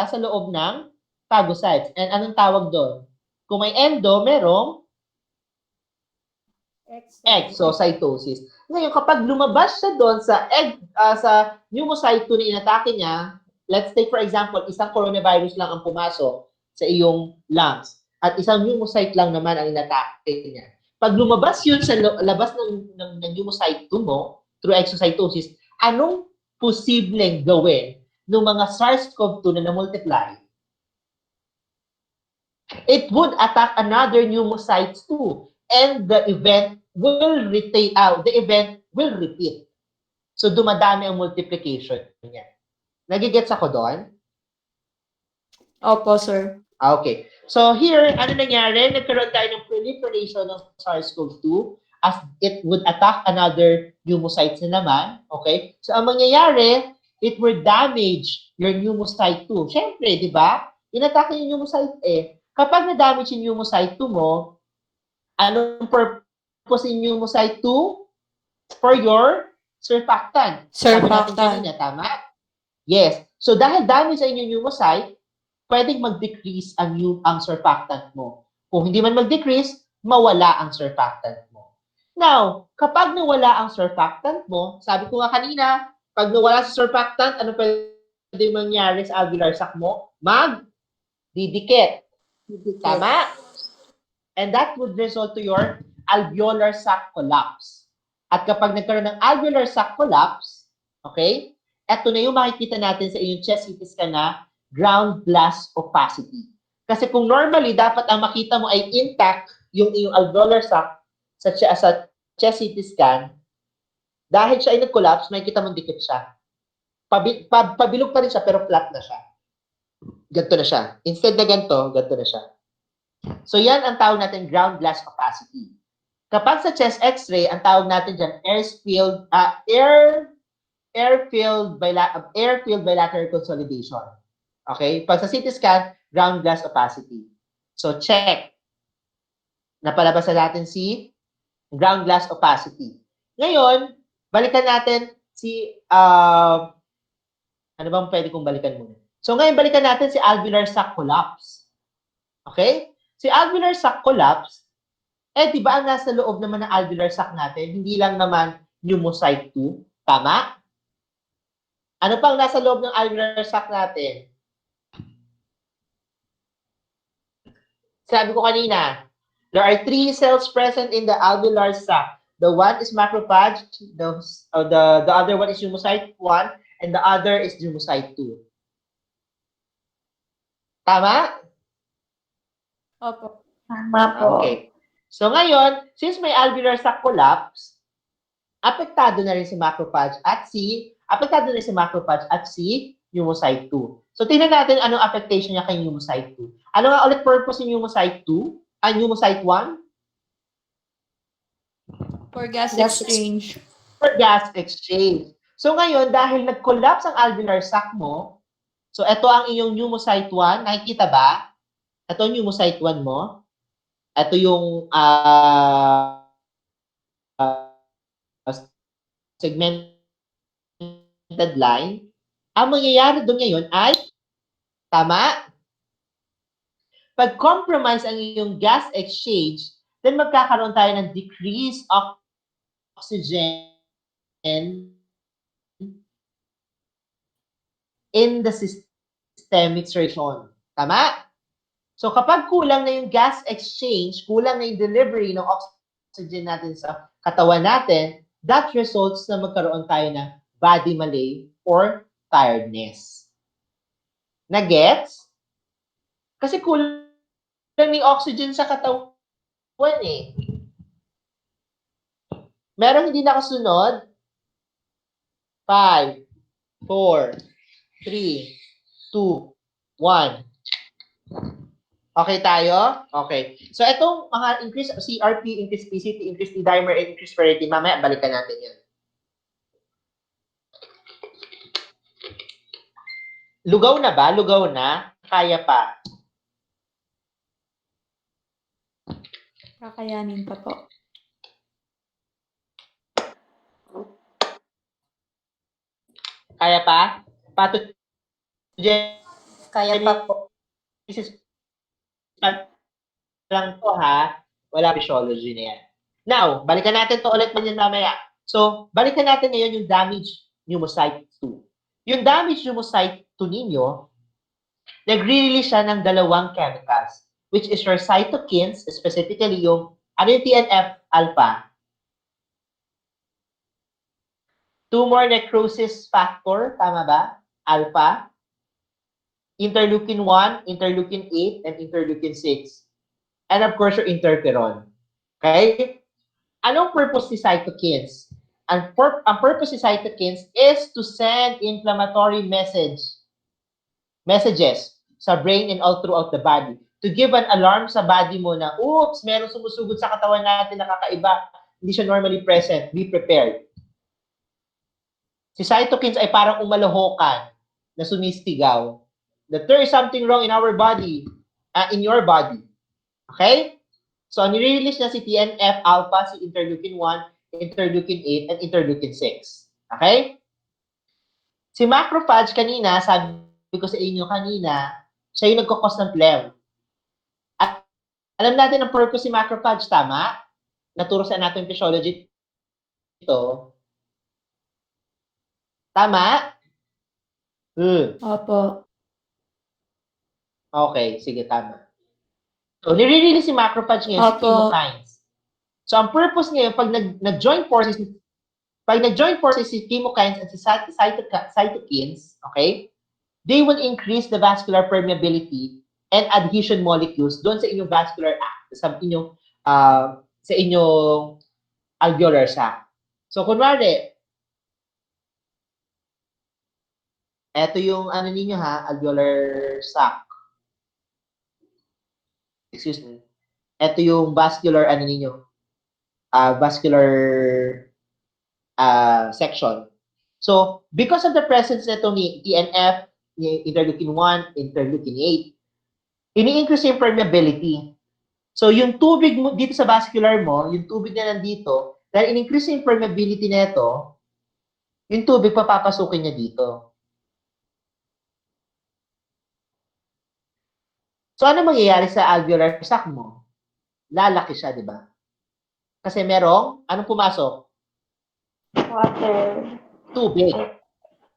sa loob ng phagocytes. And anong tawag doon? Kung may endo, merong exocytosis. Ngayon, kapag lumabas siya doon sa pneumocyte 2 na inatake niya, let's take for example, isang coronavirus lang ang pumasok sa iyong lungs at isang pneumocyte lang naman ang inatake niya. Pag lumabas yun sa labas ng pneumocyte 2 mo, through exocytosis, anong posibleng gawin ng mga SARS-CoV-2 na na-multiply? It would attack another pneumocytes too, and the event will repeat. So, dumadami ang multiplication niya. Nagigets ako doon? Opo, sir. Okay. So here, ano nangyari? Nagkaroon tayo ng proliferation ng SARS-CoV-2 as it would attack another pneumocytes na naman. Okay? So ang mangyayari, it will damage your pneumocyte 2. Siyempre, di ba? Inatake yung pneumocyte eh. Kapag na-damage yung pneumocyte 2 mo, anong purpose yung pneumocyte 2? For your surfactant. Sabi natin kanina, tama? Yes. So dahil damage sa inyong pneumocyte, pwedeng mag-decrease ang surfactant mo. Kung hindi man mag-decrease, mawala ang surfactant mo. Now, kapag nawala ang surfactant mo, sabi ko nga kanina, pag nawala sa surfactant, ano pwede mangyari sa alveolar sac mo? Mag-didikit. Tama? And that would result to your alveolar sac collapse. At kapag nagkaroon ng alveolar sac collapse, okay, eto na yung makikita natin sa inyong chest CT scan na ground glass opacity. Kasi kung normally, dapat ang makita mo ay intact yung iyong alveolar sac sa chest CT scan, dahil siya ay nag-collapse, makikita mong dikit siya. Pabilog pa rin siya, pero flat na siya. Ganito na siya. Instead na ganito, ganito na siya. So yan ang tawag natin ground glass opacity. Kapag sa chest x-ray, ang tawag natin dyan, air-filled bilateral consolidation. Okay? Pag sa CT scan, ground glass opacity. So, check. Napalabas na natin si ground glass opacity. Ngayon, balikan natin si, ano bang pwede kong balikan muna? So, ngayon, balikan natin si alveolar sac collapse. Okay? Si alveolar sac collapse, di ba ang nasa loob naman ng alveolar sac natin, hindi lang naman pneumocyte 2, tama? Ano pang nasa loob ng alveolar sac natin? Sabi ko kanina, there are 3 cells present in the alveolar sac. The one is macrophage, the other one is pneumocyte 1, and the other is pneumocyte 2. Tama? Opo. Tama po. Okay. So ngayon, since may alveolar sac collapse, apektado na rin si macrophage at si pneumocyte 2. So, tingnan natin anong affectation niya kay pneumocyte 2. Ano nga ulit purpose ng pneumocyte 2? Pneumocyte 1? For gas Gas exchange. For gas exchange. So, ngayon, dahil nag-collapse ang alveolar sac mo, so, ito ang iyong pneumocyte 1. Nakikita ba? Ito yung pneumocyte 1 mo. Ito yung segmented line. Ang mangyayari doon ngayon ay, tama? Pag compromise ang iyong gas exchange, then magkakaroon tayo ng decrease of oxygen in the systemic circulation. Tama? So kapag kulang na yung gas exchange, kulang na yung delivery ng oxygen natin sa katawan natin, that results na magkaroon tayo ng body malaise or tiredness. Na-gets? Kasi kulang ng oxygen sa katawan eh. Merong hindi nakasunod? 5, 4, 3, 2, 1. Okay tayo? Okay. So, itong mga increase CRP, increase PCT, increase D-dimer, and increase ferritin, mamaya balikan natin yan. Lugaw na ba? Lugaw na? Kaya pa? Kakayanin pa po. Kaya pa? Pathogen Kaya pa po. lang to ha. Wala physiology na yan. Now, balikan natin to ulit din mamaya. So, balikan natin ngayon yung damage pneumocyte 2. Yung damage pneumocyte 2 ninyo, nagre-release siya ng dalawang chemicals, which is your cytokines, specifically yung, ano yung TNF-alpha? Tumor necrosis factor, tama ba? Alpha. Interleukin 1, interleukin 8, and interleukin 6. And of course, your interferon. Okay? Anong purpose ni cytokines? Ang purpose ni cytokines is to send inflammatory messages sa brain and all throughout the body. To give an alarm sa body mo na, oops, merong sumusugod sa katawan natin na kakaiba. Hindi siya normally present. Be prepared. Si cytokines ay parang umalahokan na sumisigaw that there is something wrong in our body, in your body. Okay? So, nire-release niya si TNF-alpha, si interleukin 1, interleukin 8, and interleukin 6. Okay? Si macrophage kanina, sabi ko sa inyo kanina, siya yung nagkakos ng phlegm. At alam natin ang purpose si macrophage, tama? Naturo sa anatomy physiology ito. Tama? Opo. Okay, sige, tama. So, nire-release si macrophage ngayon si Opo. chemokines. So, ang purpose ngayon, pag nag-join forces si chemokines at si cytokines, okay, they will increase the vascular permeability and adhesion molecules doon sa inyong vascular act, sa inyong alveolar sac. So, kunwari, eto yung ano ninyo ha, alveolar sac. Excuse me. Ito yung vascular ano ninyo. Vascular section. So, because of the presence nito ni TNF, ni interleukin 1, interleukin 8, ini-increase yung permeability. So, yung tubig mo dito sa vascular mo, yung tubig na nandito, dahil in-increase yung permeability nito, yung tubig papapasukin niya dito. So, ano mangyayari sa alveolar sac mo? Lalaki siya, di ba? Kasi merong, anong pumasok? Water. Tubig.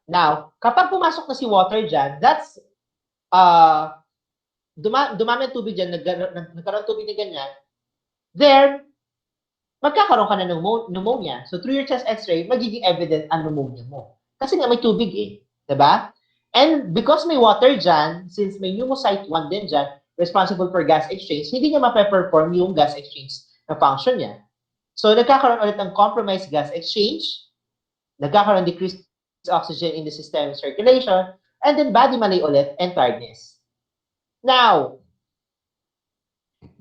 Now, kapag pumasok na si water dyan, that's, dumami ang tubig dyan, nagkaroon tubig na ganyan, then, magkakaroon ka na ng pneumonia. So, through your chest x-ray, magiging evident ang pneumonia mo. Kasi nga may tubig eh. Diba? And because may water dyan, since may pneumocyte 1 din dyan, responsible for gas exchange, hindi niya mape-perform yung gas exchange na function niya. So, nagkakaroon ulit ng compromised gas exchange, nagkakaroon decreased oxygen in the systemic circulation, and then body malaise ulit, and tiredness. Now,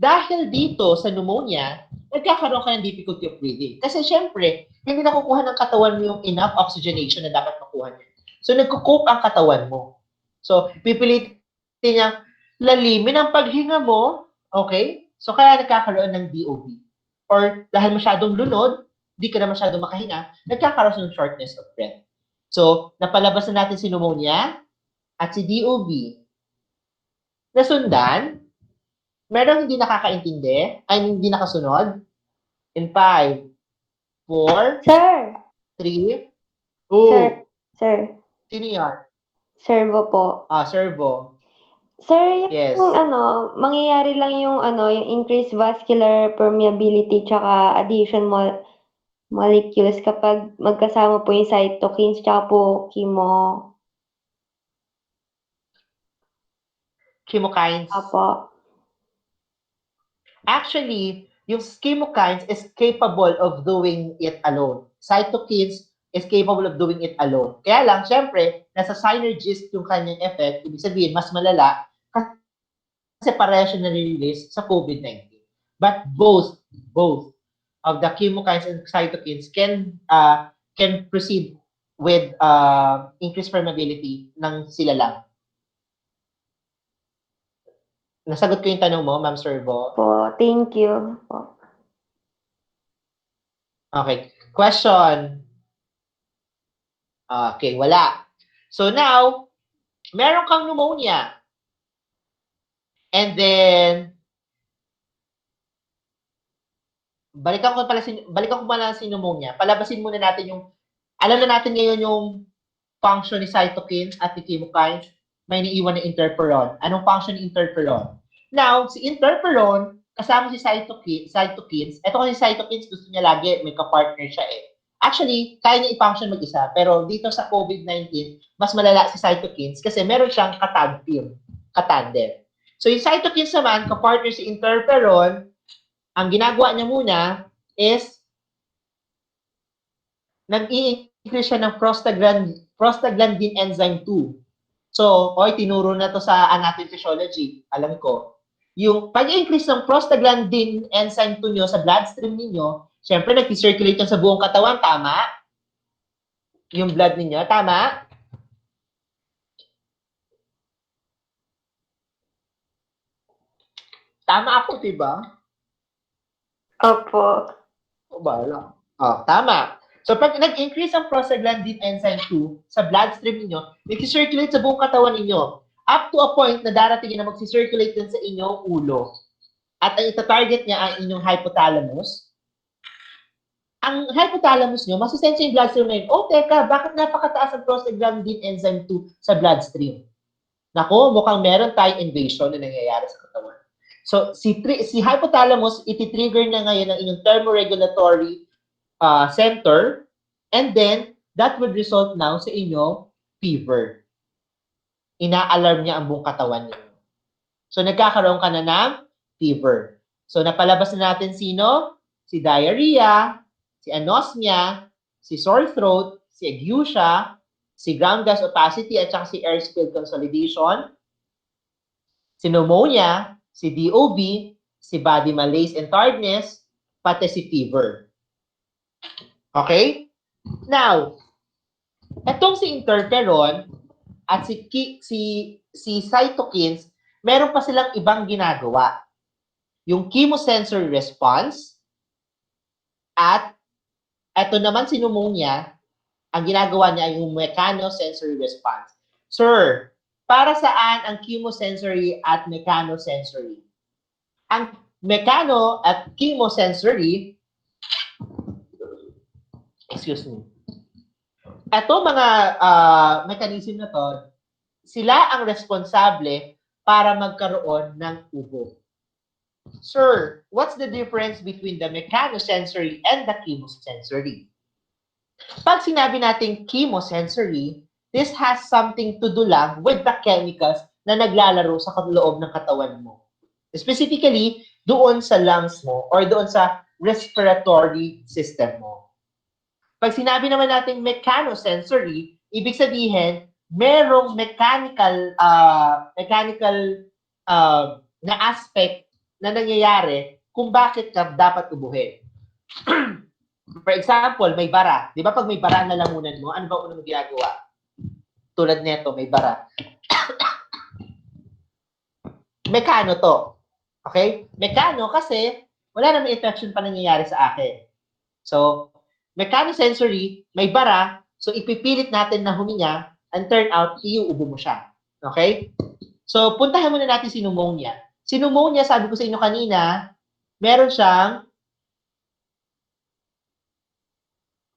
dahil dito sa pneumonia, nagkakaroon ka ng difficulty of breathing. Kasi syempre, hindi nakukuha ng katawan mo yung enough oxygenation na dapat makuha niya. So, nagko-cope ang katawan mo. So, pipilitin niya, lalimin ang paghinga mo, okay? So, kaya nagkakaroon ng DOB. Or dahil masyadong lunod, di ka na masyadong makahinga, nagkakaroon ng shortness of breath. So, napalabas na natin si pneumonia at si DOB. Nasundan, merong hindi nakakaintindi, ay hindi nakasunod. In 5, 4, Sir! 3, 2, Sir. sino yan? Servo po. Servo. Sir, yung Yes. mangyayari lang yung yung increased vascular permeability tsaka adhesion molecules kapag magkasama po yung cytokines tsaka po Chemokines. Apo. Actually, yung chemokines is capable of doing it alone. Cytokines is capable of doing it alone. Kaya lang, syempre, nasa synergist yung kanyang effect, ibig sabihin, mas malala, kasi pareho siya na-release sa COVID-19. But both of the chemokines and cytokines can proceed with increased permeability ng sila lang. Nasagot ko yung tanong mo, Ma'am Servo? Po, thank you. Po. Okay. Question. Okay, wala. So now, meron kang pneumonia. And then, balikan ko pala si pneumonia. Palabasin muna natin yung, alam na natin ngayon yung function ni cytokines at ni chemokines. May iniiwan na interferon. Anong function ni interferon? Now, si interferon, kasama si cytokines. Ito kasi cytokines, gusto niya lagi, may ka-partner siya eh. Actually, kaya niya i-function mag-isa. Pero dito sa COVID-19, mas malala si cytokines kasi meron siyang ka-tag team, ka-tandem. So, yung cytokines naman, ka-partner si interferon, ang ginagawa niya muna is nag-i-increase siya ng prostaglandin enzyme 2. So, tinuro na to sa anatomy physiology. Alam ko. Yung pag-increase ng prostaglandin enzyme 2 nyo sa bloodstream ninyo, syempre nag-circulate yan sa buong katawan. Tama? Yung blood ninyo. Tama? Tama ako, diba? Opo. Bahala. Tama. So, pag nag-increase ang prostaglandin enzyme 2 sa bloodstream ninyo, nag-circulate sa buong katawan ninyo. Up to a point na darating na mag-circulate din sa inyong ulo. At ang ita-target niya ang inyong hypothalamus. Ang hypothalamus nyo, masisensya yung bloodstream na yun. Teka, bakit napakataas ang prostaglandin enzyme 2 sa bloodstream? Nako, mukhang meron tayong invasion na nangyayari sa katawan. So, si hypothalamus, iti-trigger na ngayon ang inyong thermoregulatory center, and then that would result now sa inyong fever. Ina-alarm niya ang buong katawan niyo. So, nagkakaroon ka na ng fever. So, napalabas na natin sino? Si diarrhea, si anosmia, si sore throat, si ageusia, si ground gas opacity, at saka si air spill consolidation, si pneumonia, si DOB, si body malaise and tiredness, pati si fever. Okay? Now, etong si interferon at si cytokines, meron pa silang ibang ginagawa. Yung chemosensory response at eto naman si pneumonia, ang ginagawa niya ay yung mechanosensory response. Sir, para saan ang chemosensory at mechanosensory? Ang mechano at chemosensory, excuse me, ito mga mechanism na to, sila ang responsable para magkaroon ng ubo. Sir, what's the difference between the mechanosensory and the chemosensory? Pag sinabi natin chemosensory, this has something to do lang with the chemicals na naglalaro sa loob ng katawan mo. Specifically, doon sa lungs mo or doon sa respiratory system mo. Pag sinabi naman natin mechanosensory, ibig sabihin, merong mechanical na aspect na nangyayari kung bakit ka dapat ubuhin. For example, may bara. Di ba pag may bara na lamunan mo, ano ba unang ginagawa? Tulad nito, may bara. Mekano to. Okay? Mekano kasi wala namang interaction pa nangyayari sa akin. So, mechanosensory, may bara, so ipipilit natin na huminga, and turn out, iuubo mo siya. Okay? So, puntahan muna natin si pneumonia. Si pneumonia, sabi ko sa inyo kanina, meron siyang,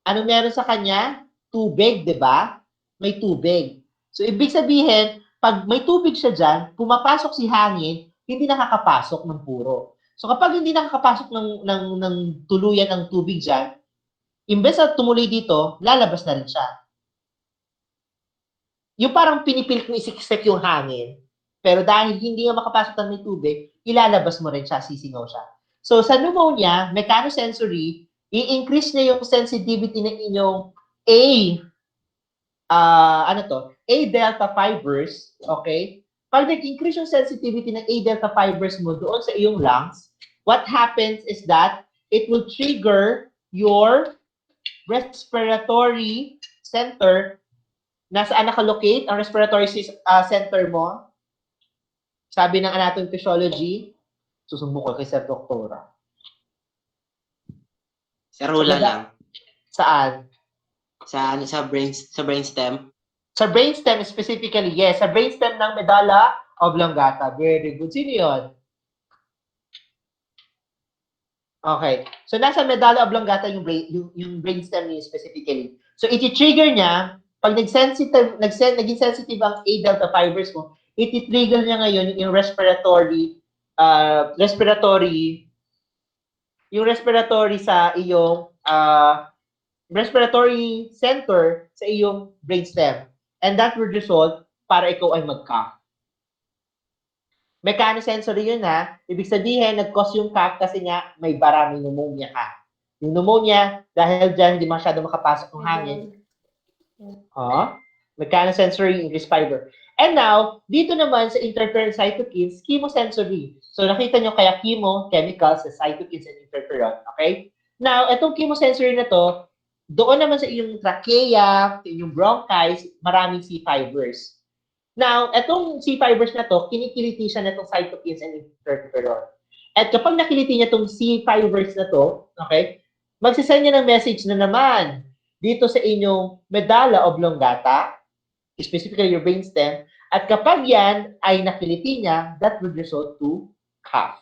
ano meron sa kanya? Tubig, di ba? May tubig. So, ibig sabihin, pag may tubig siya dyan, pumapasok si hangin, hindi nakakapasok ng puro. So, kapag hindi nakakapasok ng tuluyan ng tubig dyan, imbes na tumuloy dito, lalabas na rin siya. Yung parang pinipilit mo isiksek yung hangin, pero dahil hindi nga makapasok ng may tubig, ilalabas mo rin siya, sisingaw siya. So, sa pneumonia, mechanosensory, i-increase niya yung sensitivity ng inyong A delta fibers, okay? Pag nag-increase yung sensitivity ng A delta fibers mo doon sa iyong lungs, what happens is that it will trigger your respiratory center. Nasaan nakalocate ang respiratory center mo? Sabi ng anatomy physiology, susumbong ko kay Sir Doktora. Sa rula lang. Saan? Sa brainstem. Sa brainstem specifically, yes. Sa brainstem ng medulla oblongata. Very good. Sino yun? Okay. So, nasa medulla oblongata yung brainstem niya specifically. So, iti-trigger niya, pag naging sensitive ang A delta fibers mo, iti-trigger niya ngayon yung respiratory sa iyong respiratory center sa iyong brainstem. And that would result para ikaw ay mag-cough. Mechanosensory yun ha. Ibig sabihin, nag-cause yung cough kasi nga may maraming pneumonia ka. Yung pneumonia, dahil dyan, hindi masyado makapasok ng hangin. Mechanosensory, increased fiber. And now, dito naman sa interferon cytokines, chemosensory. So, nakita nyo kaya chemo, chemicals, sa cytokines and interferon. Okay? Now, itong chemosensory na to, doon naman sa iyong trachea, sa iyong bronchis, maraming C fibers. Now, itong C fibers na to, kinikiliti siya na itong cytokines and interferon. At kapag nakiliti niya itong C fibers na to, okay, magsisend niya ng message na naman dito sa inyong medulla oblongata, specifically your brainstem, at kapag yan ay nakiliti niya, that would result to cough.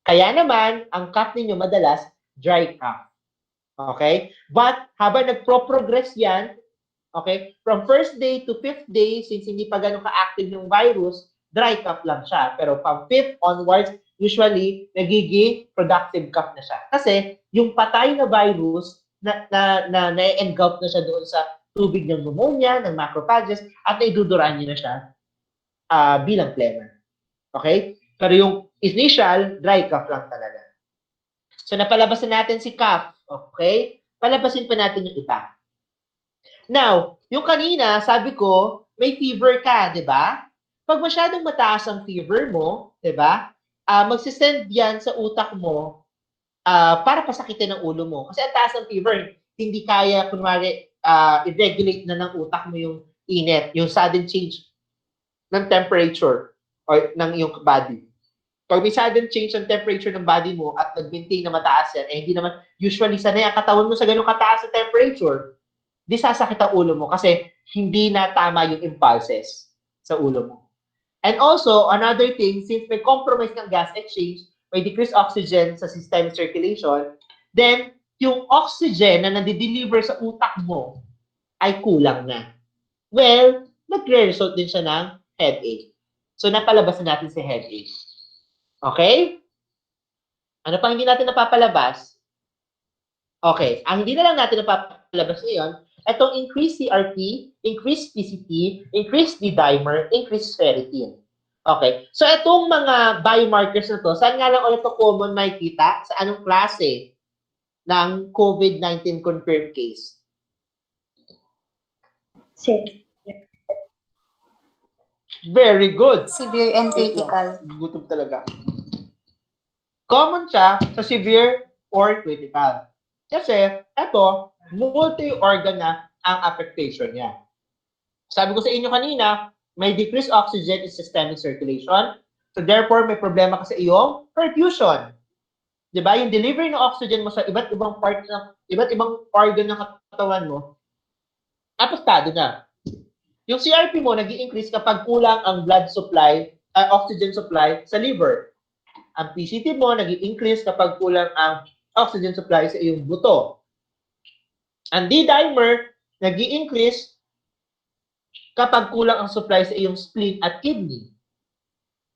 Kaya naman, ang cough ninyo madalas, dry cough. Okay? But, habang nagpro-progress yan, okay, from first day to 5th day, since hindi pa ganun ka-active yung virus, dry cough lang siya. Pero from 5th onwards, usually, nagiging productive cough na siya. Kasi, yung patay na virus, na-engulf na siya doon sa tubig ng pneumonia, ng macrophages, at naiduduraan niya na siya bilang phlegm. Okay? Pero yung initial, dry cough lang talaga. So, napalabas na natin si cough. Okay? Palabasin pa natin yung iba. Now, yung kanina, sabi ko, may fever ka, di ba? Pag masyadong mataas ang fever mo, di ba? Magsisend yan sa utak mo para pasakitin ang ulo mo. Kasi ang taas ng fever, hindi kaya, kunwari, i-regulate na ng utak mo yung init, yung sudden change ng temperature or ng iyong body. Pag may sudden change ng temperature ng body mo at nag-maintain na mataas yan, hindi naman usually sanay ang katawan mo sa ganung kataas na temperature, di sasakit ang ulo mo kasi hindi na tama yung impulses sa ulo mo. And also, another thing, since may compromise ng gas exchange, may decreased oxygen sa systemic circulation, then yung oxygen na nadi-deliver sa utak mo ay kulang na. Well, nagre-result din siya ng headache. So, napalabas na natin si headache. Okay? Ano pa hindi natin napapalabas? Okay. Ang hindi na lang natin napapalabas ngayon, itong increased CRP, increased PCT, increased D-dimer, increased ferritin. Okay. So, itong mga biomarkers na to, saan nga lang ulit ito common makikita? Sa anong klase ng COVID-19 confirmed case? Very good. Severe and critical. Gutom talaga. Common siya sa severe or critical. Kasi, eto, multi-organ na ang affectation niya. Sabi ko sa inyo kanina, may decreased oxygen in systemic circulation. So therefore, may problema ka sa iyong perfusion. Di ba? Yung delivery ng oxygen mo sa iba't ibang part ng iba't ibang organ ng katawan mo, apektado na. Yung CRP mo nag-i-increase kapag kulang ang blood supply, oxygen supply sa liver. Ang PCT mo nag-i-increase kapag kulang ang oxygen supply sa iyong buto. Ang D-dimer nag-i-increase kapag kulang ang supply sa iyong spleen at kidney.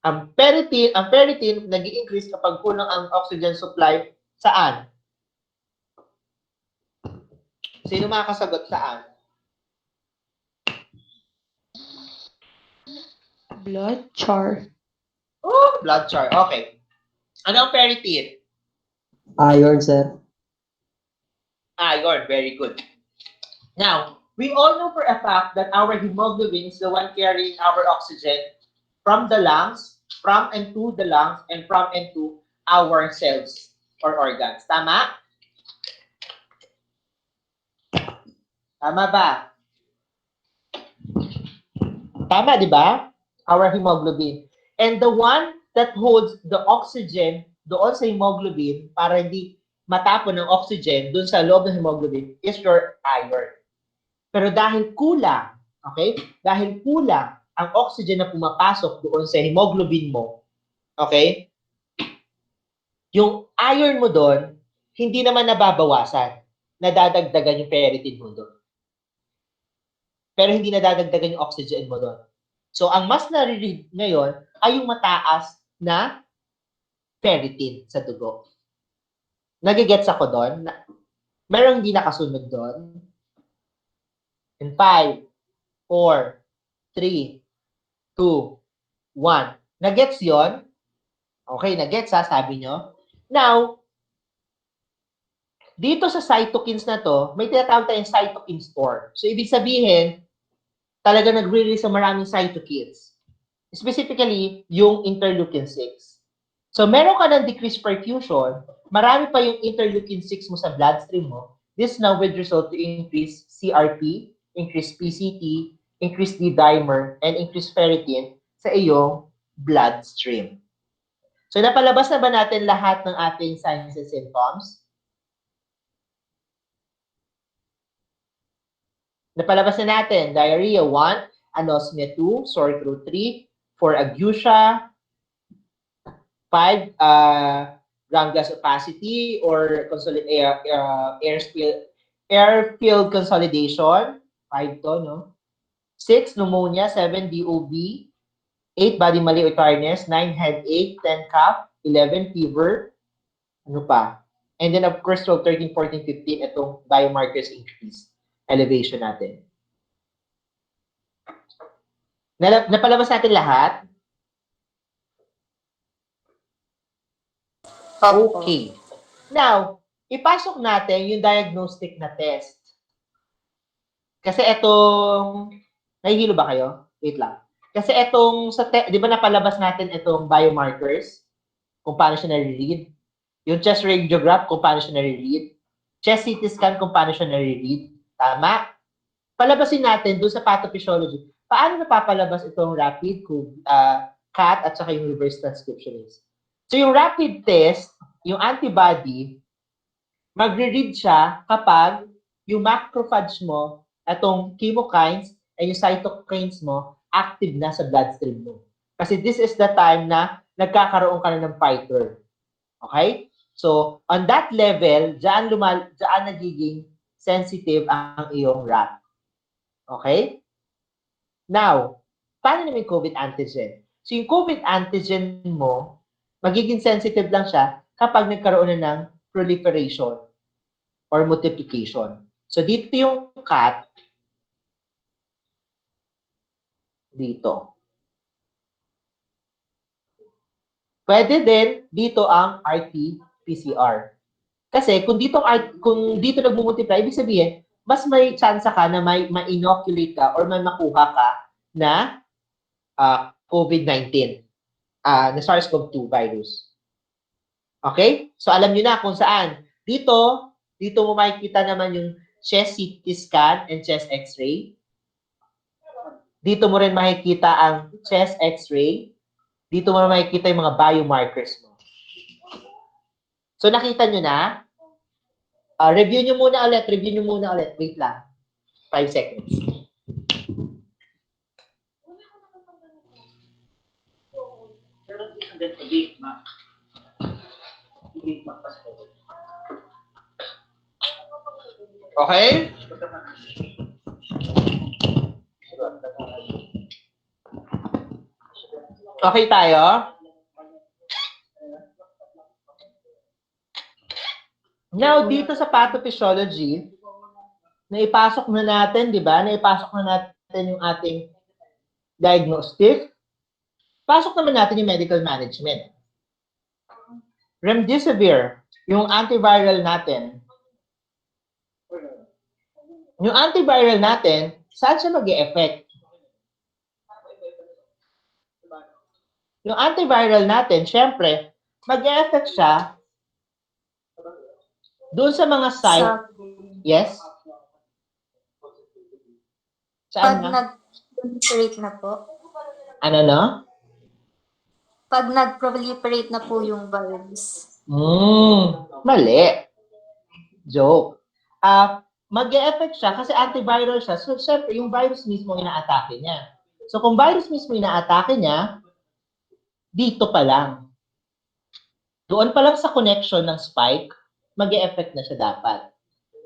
Ang ferritin nag-i-increase kapag kulang ang oxygen supply saan? Sino makakasagot saan? Blood char. Oh, blood char. Okay. Ano ang ferritin? Iron, sir. Iron. Very good. Now, we all know for a fact that our hemoglobin is the one carrying our oxygen from the lungs, from and to the lungs, and from and to our cells or organs. Tama? Tama ba? Tama, di ba? Our hemoglobin. And the one that holds the oxygen doon sa hemoglobin para hindi matapon ng oxygen doon sa loob ng hemoglobin is your iron. Pero dahil kulang, okay? Dahil kulang ang oxygen na pumapasok doon sa hemoglobin mo, okay? Yung iron mo doon, hindi naman nababawasan. Nadadagdagan yung ferritin mo doon. Pero hindi nadadagdagan yung oxygen mo doon. So, ang mas nare-read ngayon ay yung mataas na ferritin sa dugo. Nagigets ako doon? Merong hindi nakasunod doon? In 5, 4, 3, 2, 1. Nagets yon? Okay, nagets ha, sabi nyo. Now, dito sa cytokines na to, may tinatawag tayong cytokine store. So, ibig sabihin, talaga nag-release sa maraming cytokines. Specifically, yung interleukin 6. So, meron ka ng decreased perfusion, marami pa yung interleukin 6 mo sa bloodstream mo. This now will result to increase CRP, increase PCT, increase D-dimer, and increase ferritin sa iyong bloodstream. So, napalabas na ba natin lahat ng ating signs and symptoms? Napalabas na natin, diarrhea 1, anosmia 2, sore throat 3, 4 ageusia, 5 ganglion opacity or air-filled consolidation, 5 to, no? 6 pneumonia, 7 DOB, 8 body malaise or tiredness, 9 headache, 10 cough, 11 fever, ano pa? And then of course 12, 13, 14, 15 itong biomarkers increase. Elevation natin. Napalabas natin lahat? Okay. Now, ipasok natin yung diagnostic na test. Kasi itong, nahihilo ba kayo? Wait lang. Kasi itong, di ba napalabas natin itong biomarkers? Kung paano siya nare-read? Yung chest radiograph, kung paano siya nare-read? Chest CT scan, kung paano siya nare-read? Tama? Palabasin natin doon sa pathophysiology. Paano napapalabas itong rapid CAT at saka yung reverse transcriptionase? So yung rapid test, yung antibody, magre-read siya kapag yung macrophage mo, itong chemokines, and yung cytokines mo, active na sa bloodstream mo. Kasi this is the time na nagkakaroon ka na ng fighter. Okay? So, on that level, dyan nagiging sensitive ang iyong rat. Okay? Now, paano naman yung COVID antigen? So, yung COVID antigen mo, magiging sensitive lang siya kapag nagkaroon na ng proliferation or multiplication. So, dito yung CAT, dito. Pwede din dito ang RT-PCR. Kasi kung dito nagmumultiply, ibig sabihin, mas may chance ka na may ma-inoculate ka or may makuha ka na COVID-19, na SARS-CoV-2 virus. Okay? So alam niyo na kung saan. Dito mo makikita naman yung chest CT scan and chest X-ray. Dito mo rin makikita ang chest X-ray. Dito mo makikita yung mga biomarkers mo. So nakita nyo na? Review nyo muna ulit. Wait lang. 5 seconds. Okay? Okay tayo? Now, dito sa pathophysiology, naipasok na natin, di ba? Naipasok na natin yung ating diagnostic. Pasok naman natin yung medical management. Remdesivir, yung antiviral natin. Yung antiviral natin, saan siya mag-e-effect? Yung antiviral natin, syempre, mag-e-effect siya doon sa mga site. Yes? Pag Saan na? nag-proliferate na po. Ano no? Pag nag-proliferate na po yung virus. Mali. Joke. Mag-e-effect siya kasi antiviral siya. So, syempre, yung virus mismo inaatake niya. So, kung virus mismo inaatake niya, dito pa lang. Doon pa lang sa connection ng spike, mag-e-effect na siya dapat.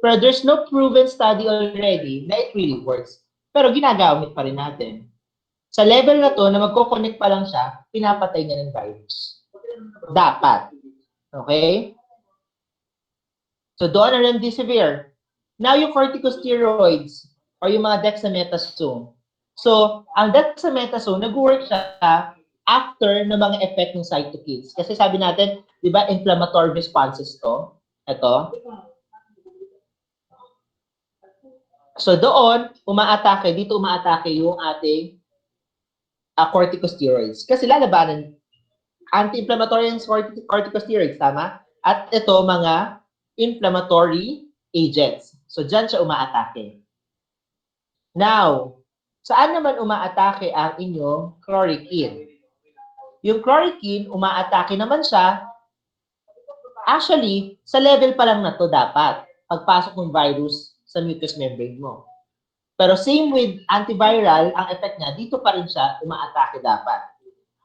Pero there's no proven study already na it really works. Pero ginagamit pa rin natin. Sa level na to, na magko-connect pa lang siya, pinapatay niya ng virus. Dapat. Okay? So doon ang remdesivir. Now yung corticosteroids or yung mga dexamethasone. So, ang dexamethasone, nag-work siya after ng mga effect ng cytokines. Kasi sabi natin, di ba, inflammatory responses to. Ito. So doon, dito umaatake yung ating corticosteroids. Kasi lalabanan, anti-inflammatory yung corticosteroids, tama? At ito, mga inflammatory agents. So dyan siya umaatake. Now, saan naman umaatake ang inyong chloroquine? Yung chloroquine, umaatake naman siya, actually, sa level pa lang na to dapat, pagpasok ng virus sa mucous membrane mo. Pero same with antiviral, ang effect niya, dito pa rin siya umaatake dapat.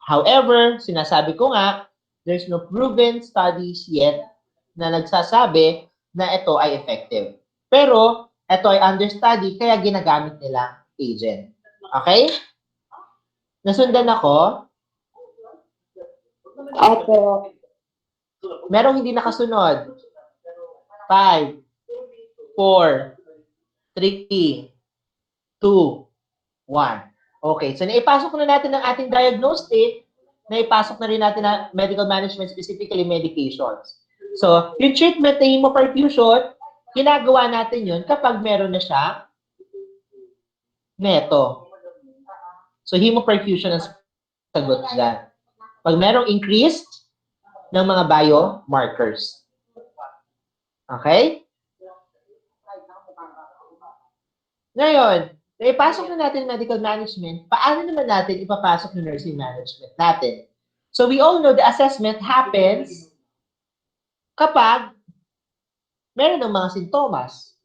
However, sinasabi ko nga, there's no proven studies yet na nagsasabi na ito ay effective. Pero, ito ay under study, kaya ginagamit nila agent. Okay? Nasundan ako? Opo. Merong hindi nakasunod. 5, 4, 3, 2, 1. Okay, so naipasok na natin ang ating diagnostic, naipasok na rin natin ang medical management, specifically medications. So, yung treatment na hemoperfusion, ginagawa natin yun kapag meron na siya neto. So, hemoperfusion ang sagot dyan. Pag merong increased ng mga biomarkers. Okay? Ngayon, ipasok na natin medical management, paano naman natin ipapasok ng nursing management natin? So we all know the assessment happens kapag meron ng mga sintomas.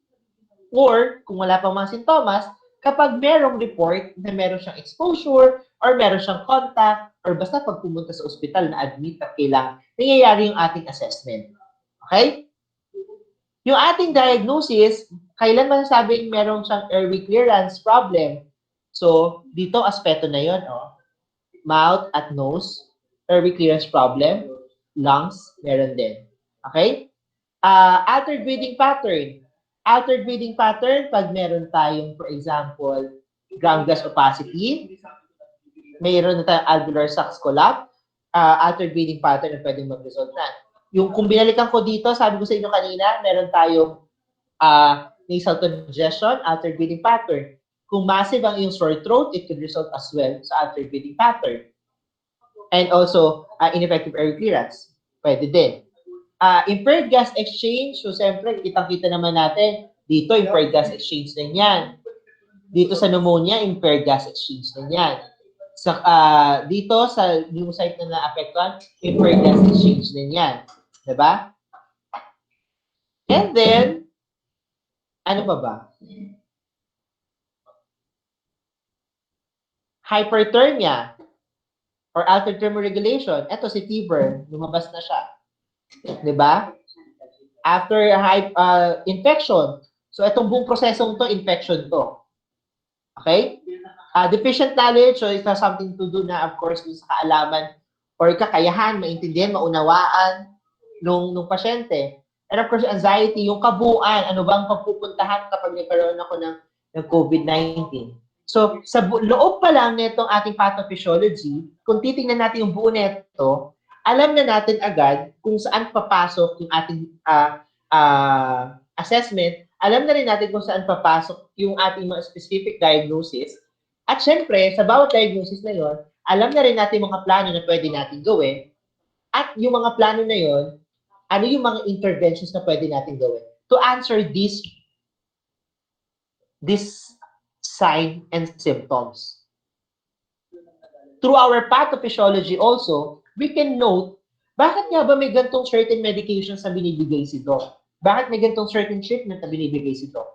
Or, kung wala pang mga sintomas, kapag merong report na meron siyang exposure or meron siyang contact or basta pag pumunta sa ospital na admit at kailang nangyayari yung ating assessment. Okay? Yung ating diagnosis, kailan masasabing meron siyang airway clearance problem? So, dito aspeto na yon, mouth at nose, airway clearance problem, lungs, meron din. Okay? Altered breathing pattern. Altered breathing pattern, pag meron tayong, for example, ground glass opacity, mayroon na tayong alveolar sacs collapse, altered breathing pattern na pwedeng mag-result na. Yung kung binalikan ko dito, sabi ko sa inyo kanina, meron tayong nasal congestion, altered breathing pattern. kung massive ang iyong sore throat, it could result as well sa altered breathing pattern. And also, ineffective air clearance. Pwede din. Impaired gas exchange, so siyempre, kitang-kita naman natin, dito, impaired gas exchange din yan. Dito sa pneumonia, impaired gas exchange din yan. Sa, dito, sa yung site na naapektuhan, impaired gas exchange din yan. Diba? And then, ano ba ba? Hyperthermia or altered thermoregulation. Ito si T-burn, lumabas na siya. 'Di ba? After infection. So itong buong prosesong to, infection to. Okay? Deficient knowledge, so it has something to do na of course sa kaalaman or kakayahan, maintindihan, maunawaan nung pasyente. And of course, anxiety, yung kabuuan, ano bang pagpupuntahan kapag nagkaroon ako ng COVID-19. So, sa loob pa lang nitong ating pathophysiology, kung titingnan natin yung buo nito, alam na natin agad kung saan papasok yung ating assessment, alam na rin natin kung saan papasok yung ating mga specific diagnosis. At syempre, sa bawat diagnosis na yon, alam na rin natin mga plano na pwede natin gawin. At yung mga plano na yon, ano yung mga interventions na pwede natin gawin to answer this sign and symptoms. Through our pathophysiology also, we can note, bakit nga ba may gantong certain medications na binibigay si Doc? Bakit may gantong certain treatment na binibigay si Doc?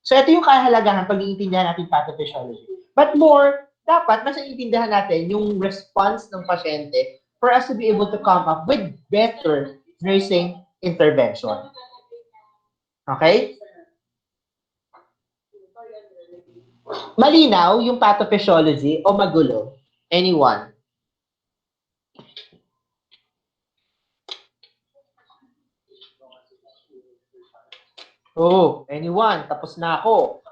So ito yung kahalagahan pag iintindihan natin pathophysiology. But more, dapat mas iintindihan natin yung response ng pasyente for us to be able to come up with better nursing intervention. Okay? Malinaw yung pathophysiology o magulo? Anyone? Oh, anyone? Tapos na ako.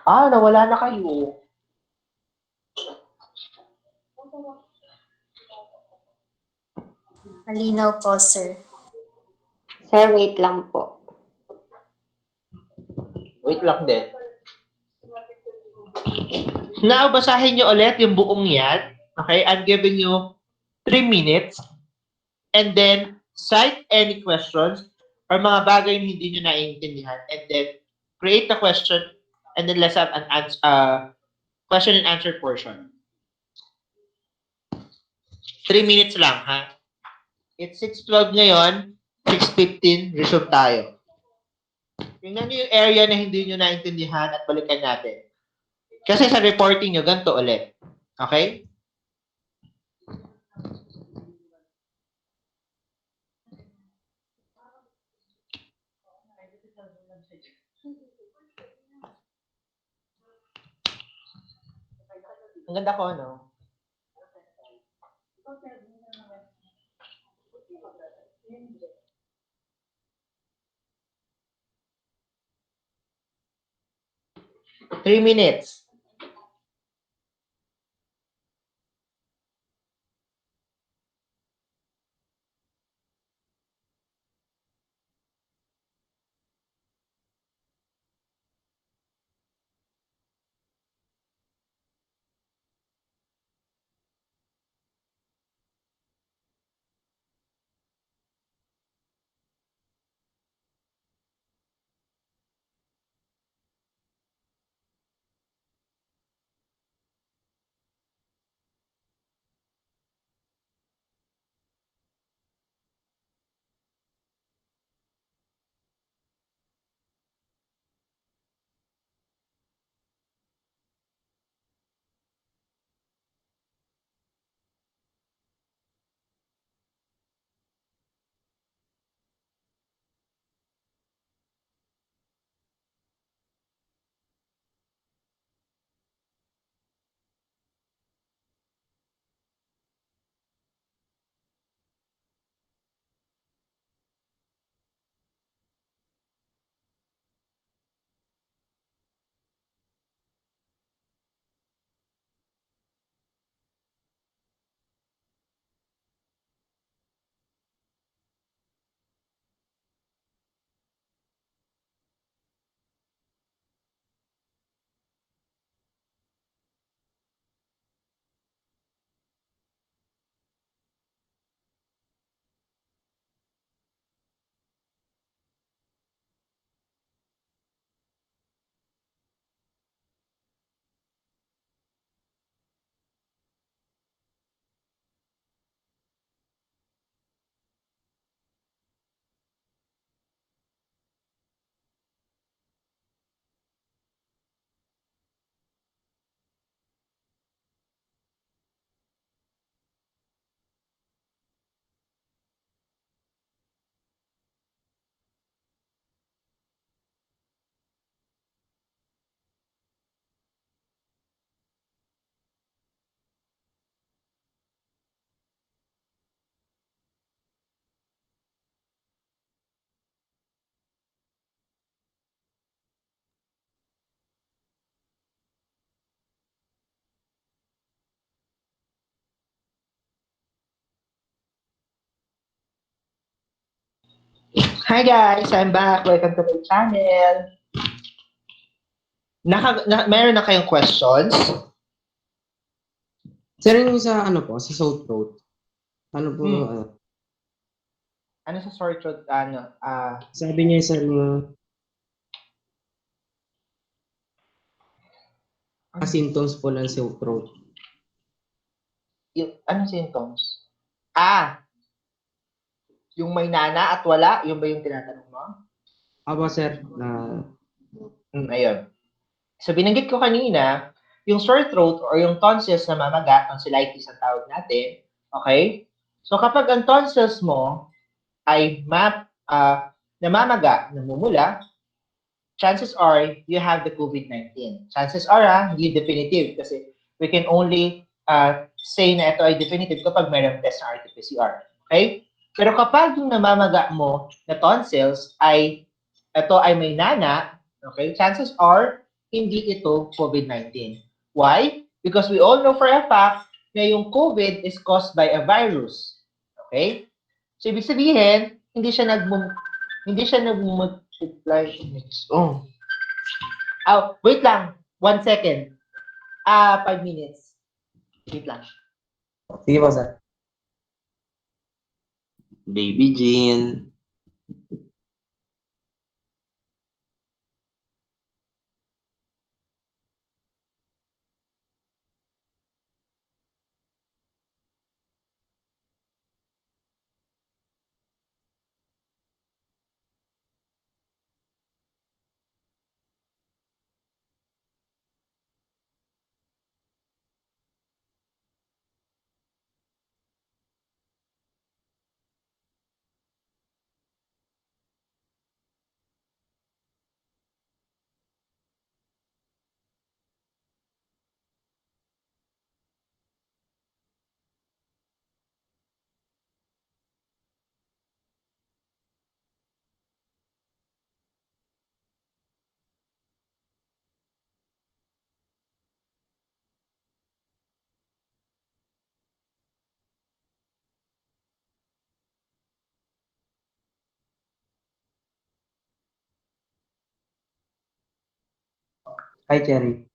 Nawala na kayo. Malinaw po, sir. Sir, wait lang po. Wait lang din. Now, basahin nyo ulit yung buong yan. Okay? I'm giving you 3 minutes. And then, cite any questions or mga bagay na hindi nyo naiintindihan. And then, create a question. And then, let's have an question and answer portion. 3 minutes lang, ha? It's 6:12 ngayon. 6:15, resume tayo. Tingnan nyo yung area na hindi nyo naintindihan at balikan natin. Kasi sa reporting nyo, ganito ulit. Okay? Ang ganda ko, no? Three minutes. Hi guys, I'm back. Welcome to my channel. Meron na kayong questions? Sir, yung sa ano po, sa sore throat. Ano po, Ano sa sore throat? sabi niya sir, mga symptoms po ng sore throat. Ano symptoms? Yung may nana at wala, yun ba yung tinatanong mo? Aba sir, na Ayun. So, binanggit ko kanina, yung sore throat or yung tonsils na mamaga, tonsillitis ang tawag natin, okay? So, kapag ang tonsils mo ay namamaga, namumula, chances are you have the COVID-19. Chances are, hindi definitive kasi we can only say na ito ay definitive kapag mayroong test ng RT-PCR. Okay? Pero kapag yung namamaga mo na tonsils ito ay may nana, okay, chances are hindi ito COVID-19. Why? Because we all know for a fact na yung COVID is caused by a virus. Okay? So, ibig sabihin, hindi siya nag-multiply. Oh. Wait lang. 1 second. 5 minutes. Wait lang. Sige po, sir. Baby Jean. Hi, Cherry.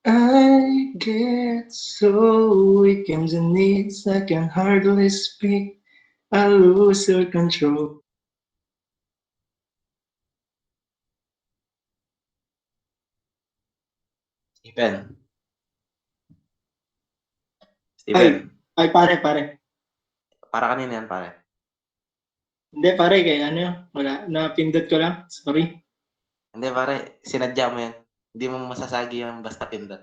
I get so weak in the knees, I can hardly speak. I lose your control. Steven. Steven, Ay, pare. para kanina yan, pare. Hindi, pare, kaya ano, wala, napindot ko lang. Sorry. Hindi, pare, sinadya mo yan. Hindi mo masasagi yung basta pindot.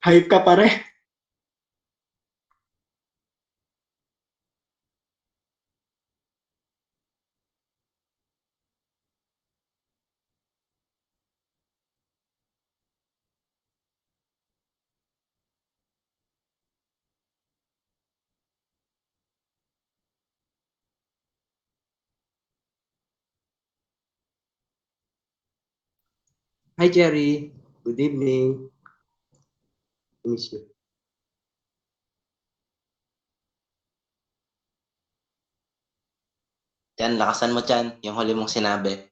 Hype ka, pare. Hi, Cherry. Good evening. Miss you. Yan, lakasan mo dyan, yung huli mong sinabi.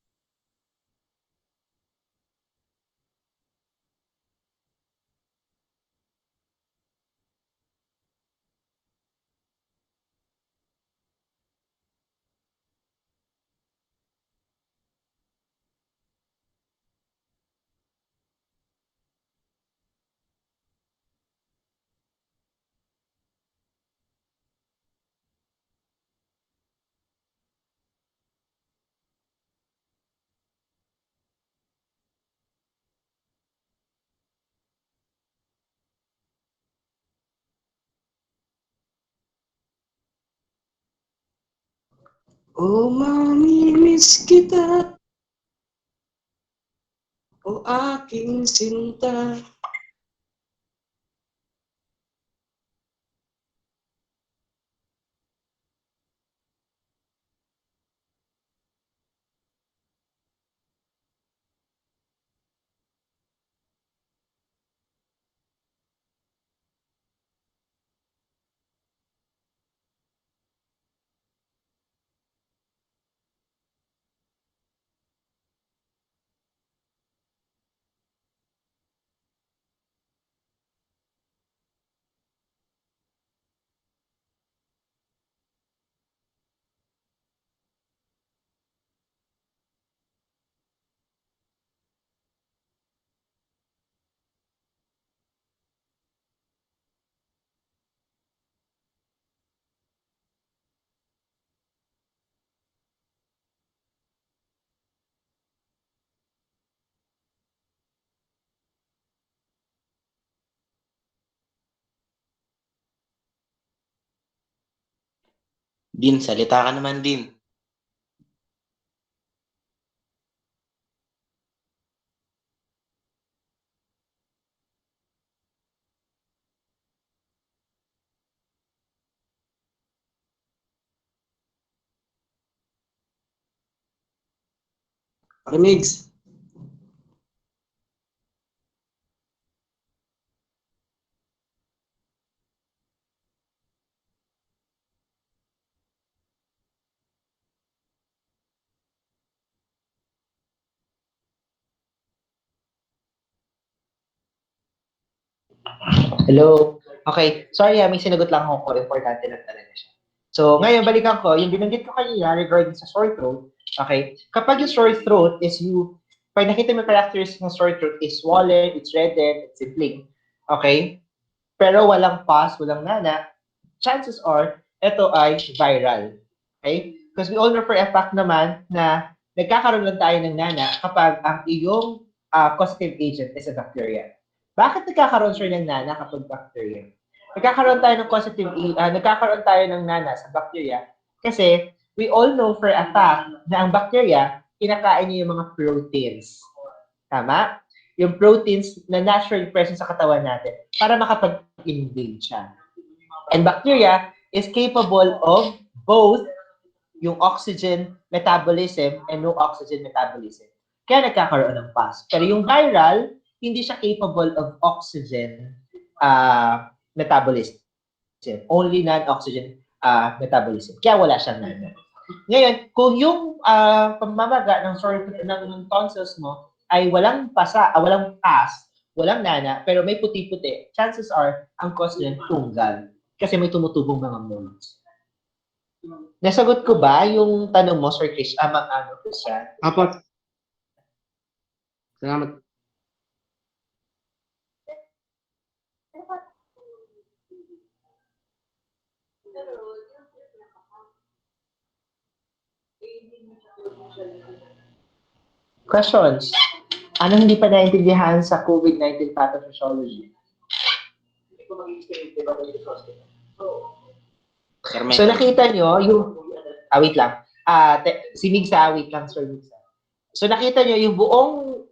Oh, mamimiss kita. Oh, aking sinta. Din, salita ka naman, Din. Parimegs. Hello. Okay. Sorry, may sinagot lang ako. Importante lang talaga siya. So, ngayon, balikan ko. Yung binanggit ko kanina regarding sa sore throat. Okay. Kapag yung sore throat is pag nakita mo yung characteristics ng sore throat is swollen, it's reddened, it's inflamed. Okay. Pero walang pus, walang nana, chances are, ito ay viral. Okay? Because we all know for a fact naman na nagkakaroon lang tayo ng nana kapag ang iyong causative agent is a bacteria. Bakit nagkakaroon siya ng nana kapag bacteria? Nagkakaroon tayo ng nana sa bacteria kasi we all know for a fact na ang bacteria, kinakain niya yung mga proteins. Tama? Yung proteins na naturally present sa katawan natin para makapag-invade siya. And bacteria is capable of both yung oxygen metabolism and no oxygen metabolism. Kaya nagkakaroon ng pus. Pero yung viral, hindi siya capable of oxygen metabolism. Only non-oxygen metabolism. Kaya wala siyang nana. Ngayon, kung yung pamamaga ng tonsils mo ay walang pus, walang nana, pero may puti-puti, chances are, ang cause niyan tunggal. Kasi may tumutubong mga molds. Nasagot ko ba yung tanong mo, Sir Christian? Christian? Apat. Salamat. Questions? Ano hindi pa naintindihan sa COVID-19 pathophysiology? Sir, may So nakita nyo yung... wait lang. Si Migsa, wait lang, Sir Migsa. So nakita nyo yung buong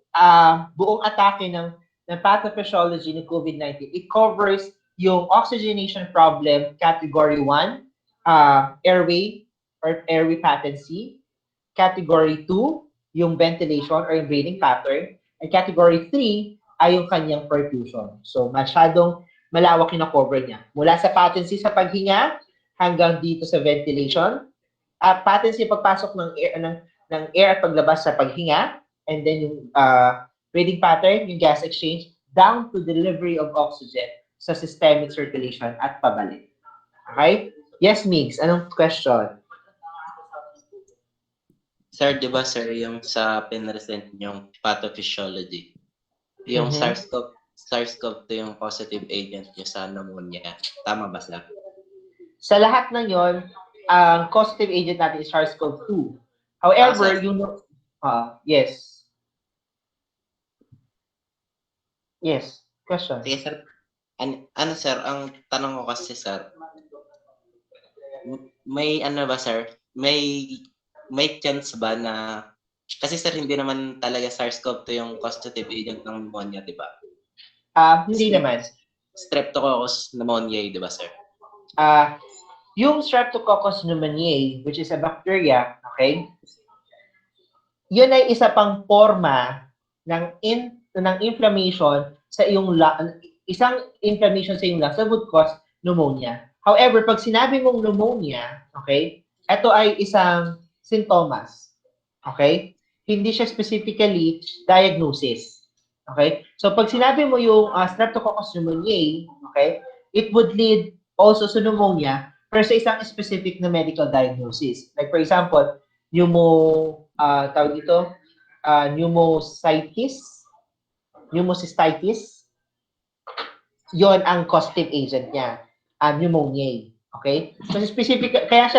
atake ng pathophysiology ng COVID-19. It covers yung oxygenation problem, category 1, airway or airway patency. Category 2, yung ventilation or yung breathing pattern. And category 3 ay yung kanyang perfusion. So masyadong malawak yung na-cover niya. Mula sa patency sa paghinga hanggang dito sa ventilation. Patency pagpasok ng air at paglabas sa paghinga. And then yung breathing pattern, yung gas exchange, down to delivery of oxygen sa systemic circulation at pabalik. Okay? Yes, Migs. Anong question? Sir, di ba sir, yung sa pinresent yung pathophysiology, yung Mhm. SARS-CoV-2 yung positive agent niya sa pneumonia. Tama ba sir? Sa lahat ng yon, ang causative agent natin is SARS-CoV-2. However, yes. Yes. Question. Sige sir, ano sir, ang tanong ko kasi sir, may ano ba sir, may chance ba na, kasi sir, hindi naman talaga SARS-CoV-2 yung causative agent ng pneumonia, di ba? Hindi naman. Streptococcus pneumoniae, di ba sir? Yung Streptococcus pneumoniae, which is a bacteria, okay? Yun ay isa pang forma ng inflammation sa iyong isang inflammation sa iyong lungs that would cause pneumonia. However, pag sinabi mong pneumonia, okay, ito ay isang sintomas. Okay? Hindi siya specifically diagnosis. Okay? So, pag sinabi mo yung Streptococcus pneumoniae, okay, it would lead also sa pneumonia pero sa isang specific na medical diagnosis. Like, for example, pneumocystis, yon ang causative agent niya, pneumoniae. Okay? So, specific, kaya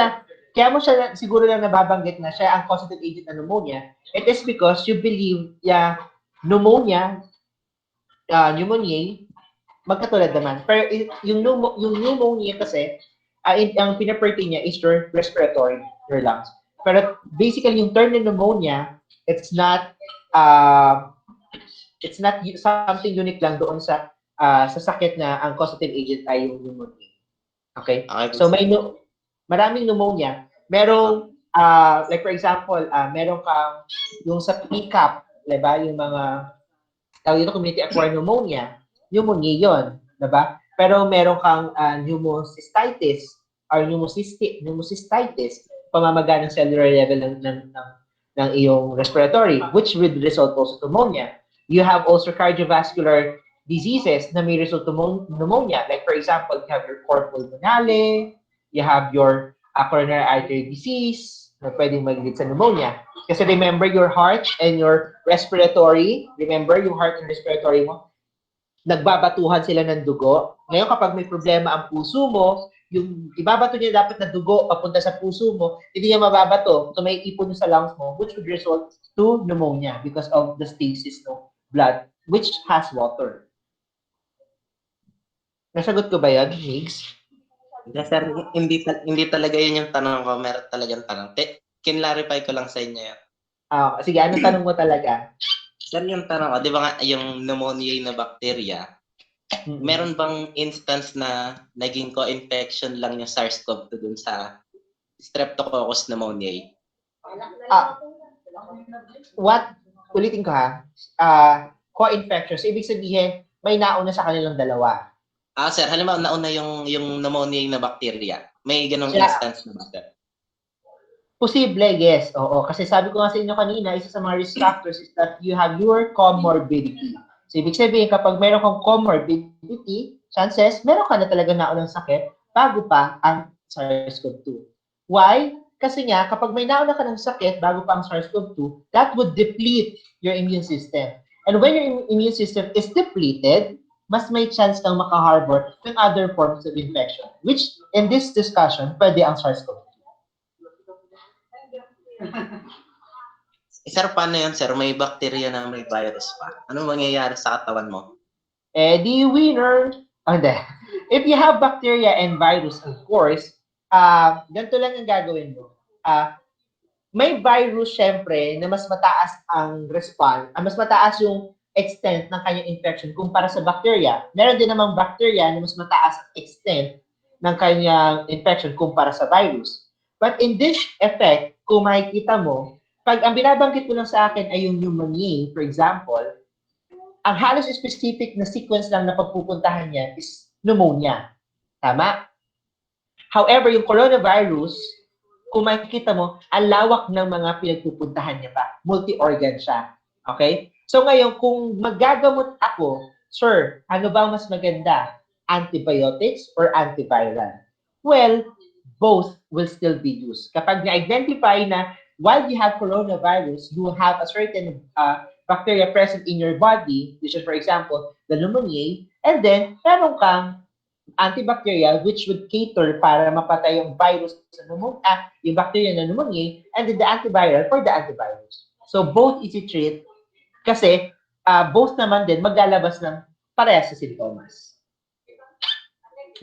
mo siya siguro lang nababanggit na siya ang causative agent ng pneumonia. It is because you believe pneumonia, pneumoniae, magkatulad naman. Pero yung pneumonia kasi, ang pinapertain niya is your respiratory, your lungs. Pero basically, yung term ng pneumonia, it's not something unique lang doon sa sakit na ang causative agent ay yung pneumonia. Okay? So maraming pneumonia. Merong like for example, meron kang yung sa PCAP, 'di ba? Yung mga tawag dito community acquired pneumonia, yon, 'di ba? Pero meron kang pneumocystitis or pneumocystitis, pamamaga ng cellular level ng iyong respiratory, which would result also to pneumonia. You have also cardiovascular diseases na may result to pneumonia. Like for example, you have your cor pulmonale, you have your coronary artery disease na pwedeng mag-lead sa pneumonia. Kasi remember your heart and your respiratory, remember yung heart and respiratory mo, nagbabatuhan sila ng dugo. Ngayon kapag may problema ang puso mo, yung ibabato niya dapat na dugo papunta sa puso mo, hindi niya mababato. So may ipon sa lungs mo, which would result to pneumonia because of the stasis ng blood, which has water. Nasagot ko ba yan, Migs? Sir, hindi talaga yun yung tanong ko. Meron talagang tanong. Kinlarify ko lang sa inyo yan. Sige, anong tanong mo talaga? Sir, yung tanong ko, di ba nga yung pneumonia na bacteria, meron bang instance na naging co-infection lang yung SARS-CoV-2 dun sa Streptococcus pneumoniae? Ulitin ko ha, co-infections, ibig sabihin, may nauna sa kanilang dalawa. Sir, halimbawa nauna yung pneumonia na bacteria. May ganong instance na ba, sir? Posible, yes. Oo. Kasi sabi ko nga sa inyo kanina, isa sa mga risk factors is that you have your comorbidity. So, ibig sabihin, kapag meron kang comorbidity, chances, meron ka na talaga naunang sakit bago pa ang SARS-CoV-2. Why? Kasi nga, kapag may nauna ka ng sakit bago pa ang SARS-CoV-2, that would deplete your immune system. And when your immune system is depleted, mas may chance kang maka-harbor ng other forms of infection, which in this discussion, pwede ang SARS-CoV-2. Sir, paano yun, sir? May bacteria na may virus pa. Ano mangyayari sa katawan mo? Di winner. Hindi. If you have bacteria and virus, of course, ganito lang ang gagawin mo. May virus, syempre, na mas mataas ang response, mas mataas yung extent ng kanyang infection kumpara sa bacteria. Meron din namang bacteria na mas mataas ang extent ng kanyang infection kumpara sa virus. But in this effect, kung makikita mo, pag ang binabanggit mo lang sa akin ay yung pneumonia, for example, ang halos specific na sequence lang na pagpupuntahan niya is pneumonia. Tama? However, yung coronavirus, kung makikita mo, ang lawak ng mga pinagpupuntahan niya pa. Multi-organ siya. Okay? So ngayon, kung magagamot ako, sir, ano ba mas maganda? Antibiotics or antiviral? Well, both will still be used. Kapag na-identify na while you have coronavirus, you have a certain bacteria present in your body, which is, for example, the pneumonia, and then meron kang antibacterial which would cater para mapatay yung virus sa pneumonia, yung bacteria na pneumonia, and then the antiviral for the antivirus. So both easy treat kasi both naman din maglalabas ng parehas sa sintomas.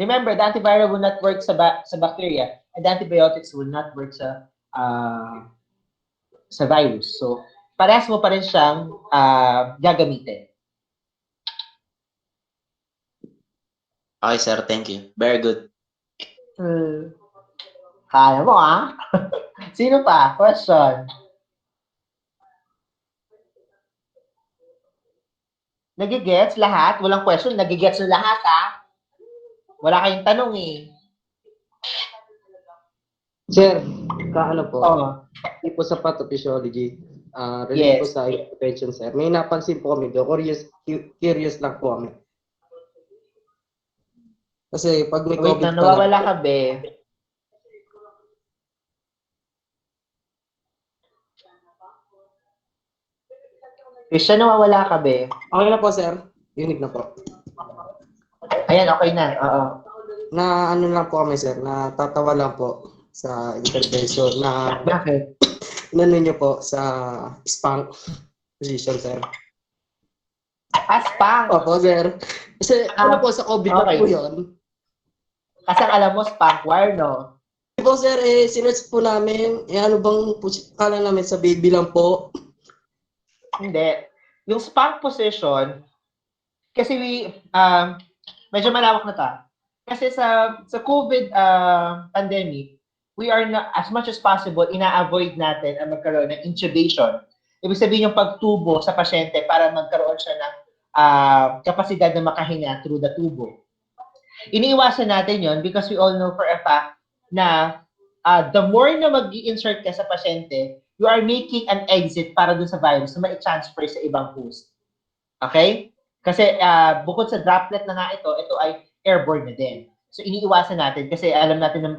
Remember, the antiviral will not work sa bacteria and the antibiotics will not work sa virus. So parehas mo pa rin siyang gagamitin. Okay, sir. Thank you. Very good. Kaya mo, Sino pa? Question. Nagigets lahat? Walang question. Nagigets na lahat, Wala kayong tanong, Sir, kaano po? Oo. Po sa pathophysiology, related po Yes. sa intervention, sir. May napansin po kami doon. Curious lang po kami. Kasi pag may Wait COVID na, nawawala ka, be. Christian, nawawala ka, be. Okay na po, sir. Unique na po. Ayan, okay na. Oo. Na ano lang po kami, sir. Natatawa lang po sa intervention na Bakit? inano nyo po sa spank position, sir. Spang. Opo, sir. Kasi ano po sa COVID na okay. po yun. Kasi ang alam mo, spank wire, no? Po, sir, sinerch po namin, ano bang kala namin sa baby lang po. Hindi. Yung spank position, kasi medyo malawak na ta. Kasi sa COVID pandemic, we are not, as much as possible, ina-avoid natin ang magkaroon ng intubation. Ibig sabihin yung pagtubo sa pasyente para magkaroon siya ng kapasidad na makahinga through the tubo. Iniiwasan natin yon because we all know for a fact na the more na mag-i-insert ka sa pasyente, you are making an exit para dun sa virus na ma-transfer sa ibang host. Okay? Kasi bukod sa droplet na nga ito ay airborne na din. So iniiwasan natin kasi alam natin na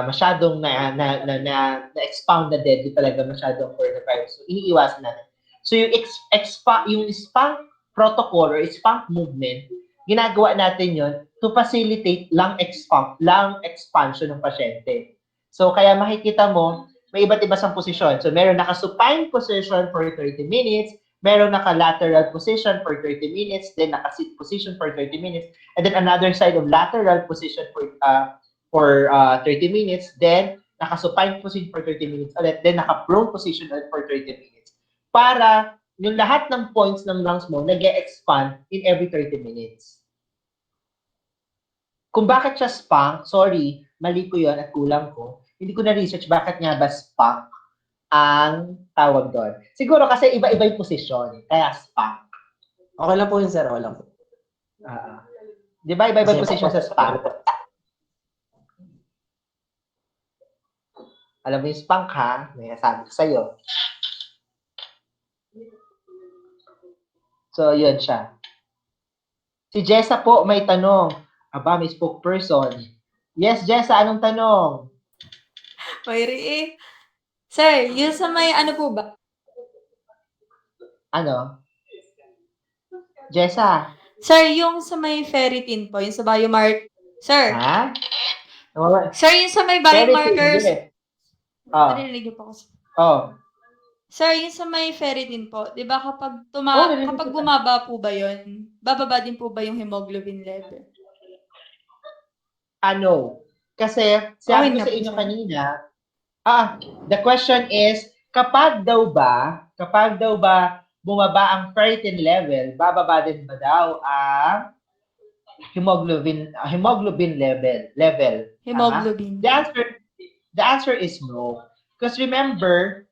masyadong na-expound na deadly talaga masyadong coronavirus. So iniiwasan natin. So yung spank protocol or spank movement, ginagawa natin yon to facilitate lung expansion ng pasyente. So kaya makikita mo, may iba't iba sang posisyon. So meron naka-supine position for 30 minutes, meron naka-lateral position for 30 minutes, then naka-sit position for 30 minutes, and then another side of lateral position for 30 minutes, then naka-supine position for 30 minutes ulit, then naka-prone position ulit for 30 minutes. Para yung lahat ng points ng lungs mo nag-e-expand in every 30 minutes. Kung bakit siya spank, sorry, mali ko yun at kulang ko. Hindi ko na-research bakit nga ba spank ang tawag doon. Siguro kasi iba-iba yung posisyon, kaya spank. Okay lang po yun, sir. Okay lang po. Di ba iba-iba yung posisyon sa spank? Alam mo yung spank, ha? May sabi ko sa'yo. So, yun siya. Si Jessa po may tanong. Aba, may spokesperson. Yes, Jessa, anong tanong? Mayri Sir, yung sa may ano po ba? Ano? Jessa, Sir, yung sa may ferritin po, yung sa biomark. Sir, ha? Nawawala. sir, yung sa may Ferritin, biomarkers. yes. Oh, Narinig niyo po ako. oh. Sir, yung sa may ferritin po, 'di ba kapag Narinig kapag kita. bumaba po ba 'yon, bababa din po ba yung hemoglobin level? Ano? Kasi, sabi ko nga sa po, inyo sir. kanina, the question is, kapag daw ba bumaba ang ferritin level, bababa din ba daw ang hemoglobin level? Tama? Hemoglobin. The answer is no. Because remember,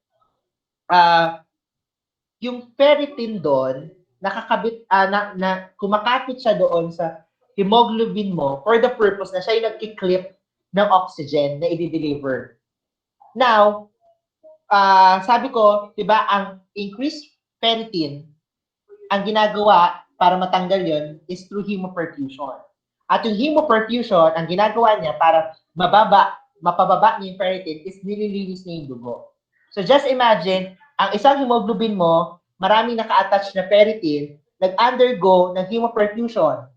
yung ferritin doon, nakakabit, kumakapit siya doon sa hemoglobin mo for the purpose na siya yung nagki-clip ng oxygen na i-deliver. Now, sabi ko, di ba, ang increased ferritin, ang ginagawa para matanggal yon is through hemoperfusion. At yung hemoperfusion, ang ginagawa niya para mapababa niya yung ferritin is nililinis niya yung dugo. So just imagine, ang isang hemoglobin mo, maraming naka-attach na ferritin, nag-undergo ng hemoperfusion.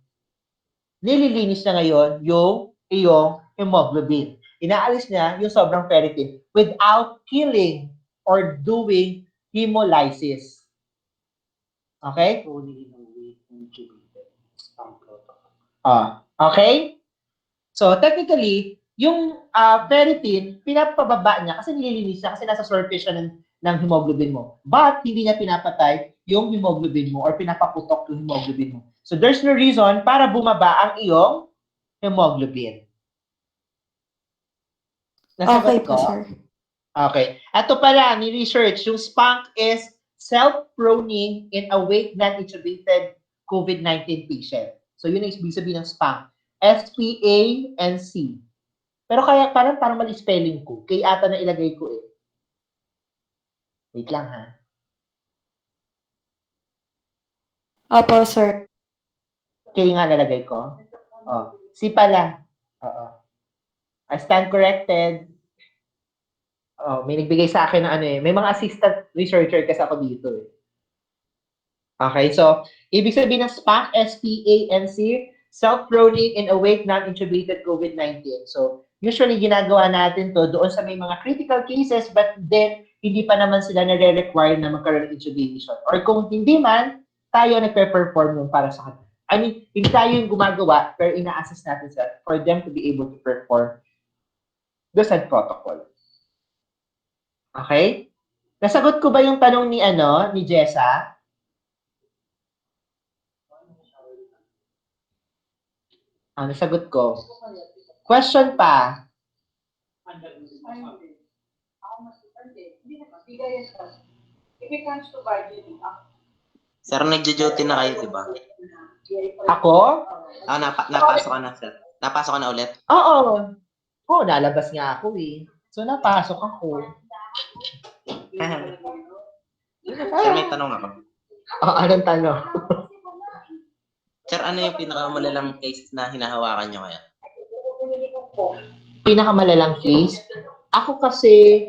Nililinis na ngayon yung iyong hemoglobin. Inaalis niya yung sobrang ferritin without killing or doing hemolysis. Okay? Okay? So, technically, yung ferritin, pinapababa niya kasi nililinis niya kasi nasa surface siya ng hemoglobin mo. But, hindi niya pinapatay yung hemoglobin mo or pinapaputok yung hemoglobin mo. So, there's no reason para bumaba ang iyong hemoglobin. Okay po, sir. Okay. Ito pala, ni-research, yung SPANC is self-proning in awake non-intubated COVID-19 patient. So, yun ang ibig sabihin ng SPANC. S-P-A-N-C. Pero kaya parang mali spelling ko. Kaya ata na ilagay ko eh. Wait lang ha. Opo, sir. Kaya nga nalagay ko. Oh. Si pala. Oo. I stand corrected. Oh, may nagbigay sa akin ng ano eh. May mga assistant researcher kasi ako dito eh. Okay, so, ibig sabihin ng SPANC, S-P-A-N-C, self-proning in awake non-intubated COVID-19. So, usually ginagawa natin to doon sa may mga critical cases but then hindi pa naman sila nare-require na magkaroon ng intubation. Or kung hindi man, tayo nagpe-perform yung para sa kanila. I mean, hindi tayo yung gumagawa pero ina-assess natin sila for them to be able to perform the said protocol. Okay? Nasagot ko ba yung tanong ni Jessa? Nasagot ko. Question pa. Sir, nagjo-duty na kayo, di ba? Ako? Napasok ka na, sir. Napasok ka na ulit? Oo. Oo, nalabas nga ako eh. So, napasok ako. Sir, may tanong ako. Anong tanong? Sir, ano yung pinakamalalang case na hinahawakan nyo ngayon? Pinakamalalang case? Ako kasi,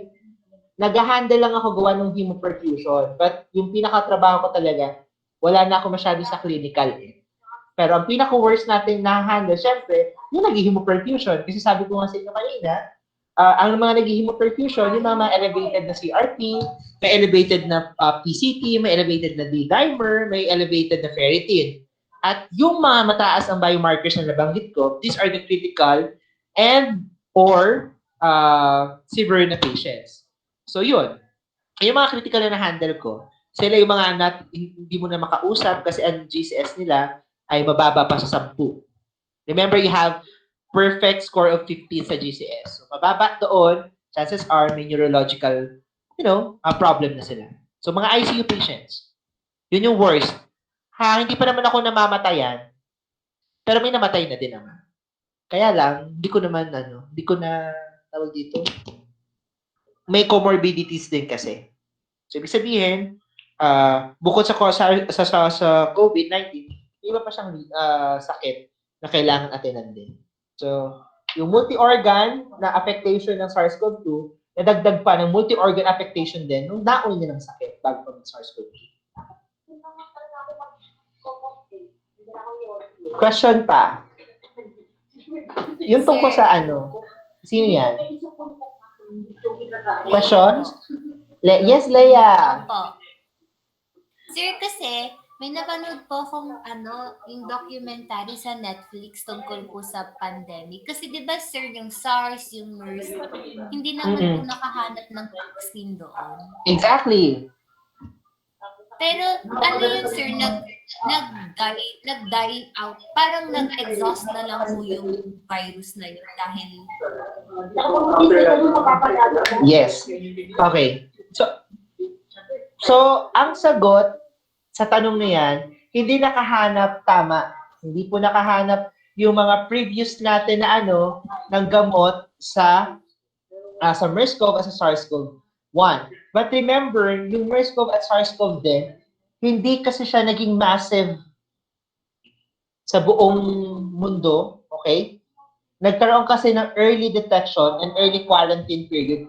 nag-handle lang ako gawa ng hemoperfusion. But yung pinakatrabaho ko talaga, wala na ako masyado sa clinical eh. Pero ang pinaka-worst natin na-handle, syempre, yung nag-hemoperfusion. Kasi sabi ko nga sa inyo kanina, ang mga nag-hemoperfusion, yung mga elevated na CRP, may elevated na PCT, may elevated na D-dimer, may elevated na ferritin. At yung mga mataas ang biomarkers na nabanggit ko, these are the critical and or severe na patients. So yun, yung mga critical na na-handle ko, sila yung mga hindi mo na makausap kasi ang GCS nila ay mababa pa sa 10. Remember, you have perfect score of 15 sa GCS. So mababa doon, chances are may neurological, problem na sila. So mga ICU patients, yun yung worst. Hindi pa naman ako namamatayan, pero may namatay na din naman. Kaya lang, hindi ko na, tawag dito, may comorbidities din kasi. So, ibig sabihin, bukod sa COVID-19, may iba pa siyang sakit na kailangan atinan din. So, yung multi-organ na affectation ng SARS-CoV-2, nadagdag pa ng multi-organ affectation din nung naon niya ng sakit bago pa ng SARS-CoV-2. Question pa. Yung tungkol sa ano? Sino yan? Questions? Yes, Leia. Opo. Sir, kasi may napanood po akong yung documentary sa Netflix tungkol po sa pandemic. Kasi di ba sir, yung SARS, yung MERS, hindi naman po nakahanap ng vaccine doon. Exactly. Pero ano yun sir, nag-die out, parang nag-exhaust na lang po yung virus na yun dahil... Yes. Okay. So ang sagot sa tanong na yan, hindi nakahanap tama. Hindi po nakahanap yung mga previous natin na ng gamot sa MERS-CoV at sa SARS-CoV-1. But remember, yung MERS-CoV at SARS-CoV din, hindi kasi siya naging massive sa buong mundo, okay? Nagkaroon kasi ng early detection and early quarantine period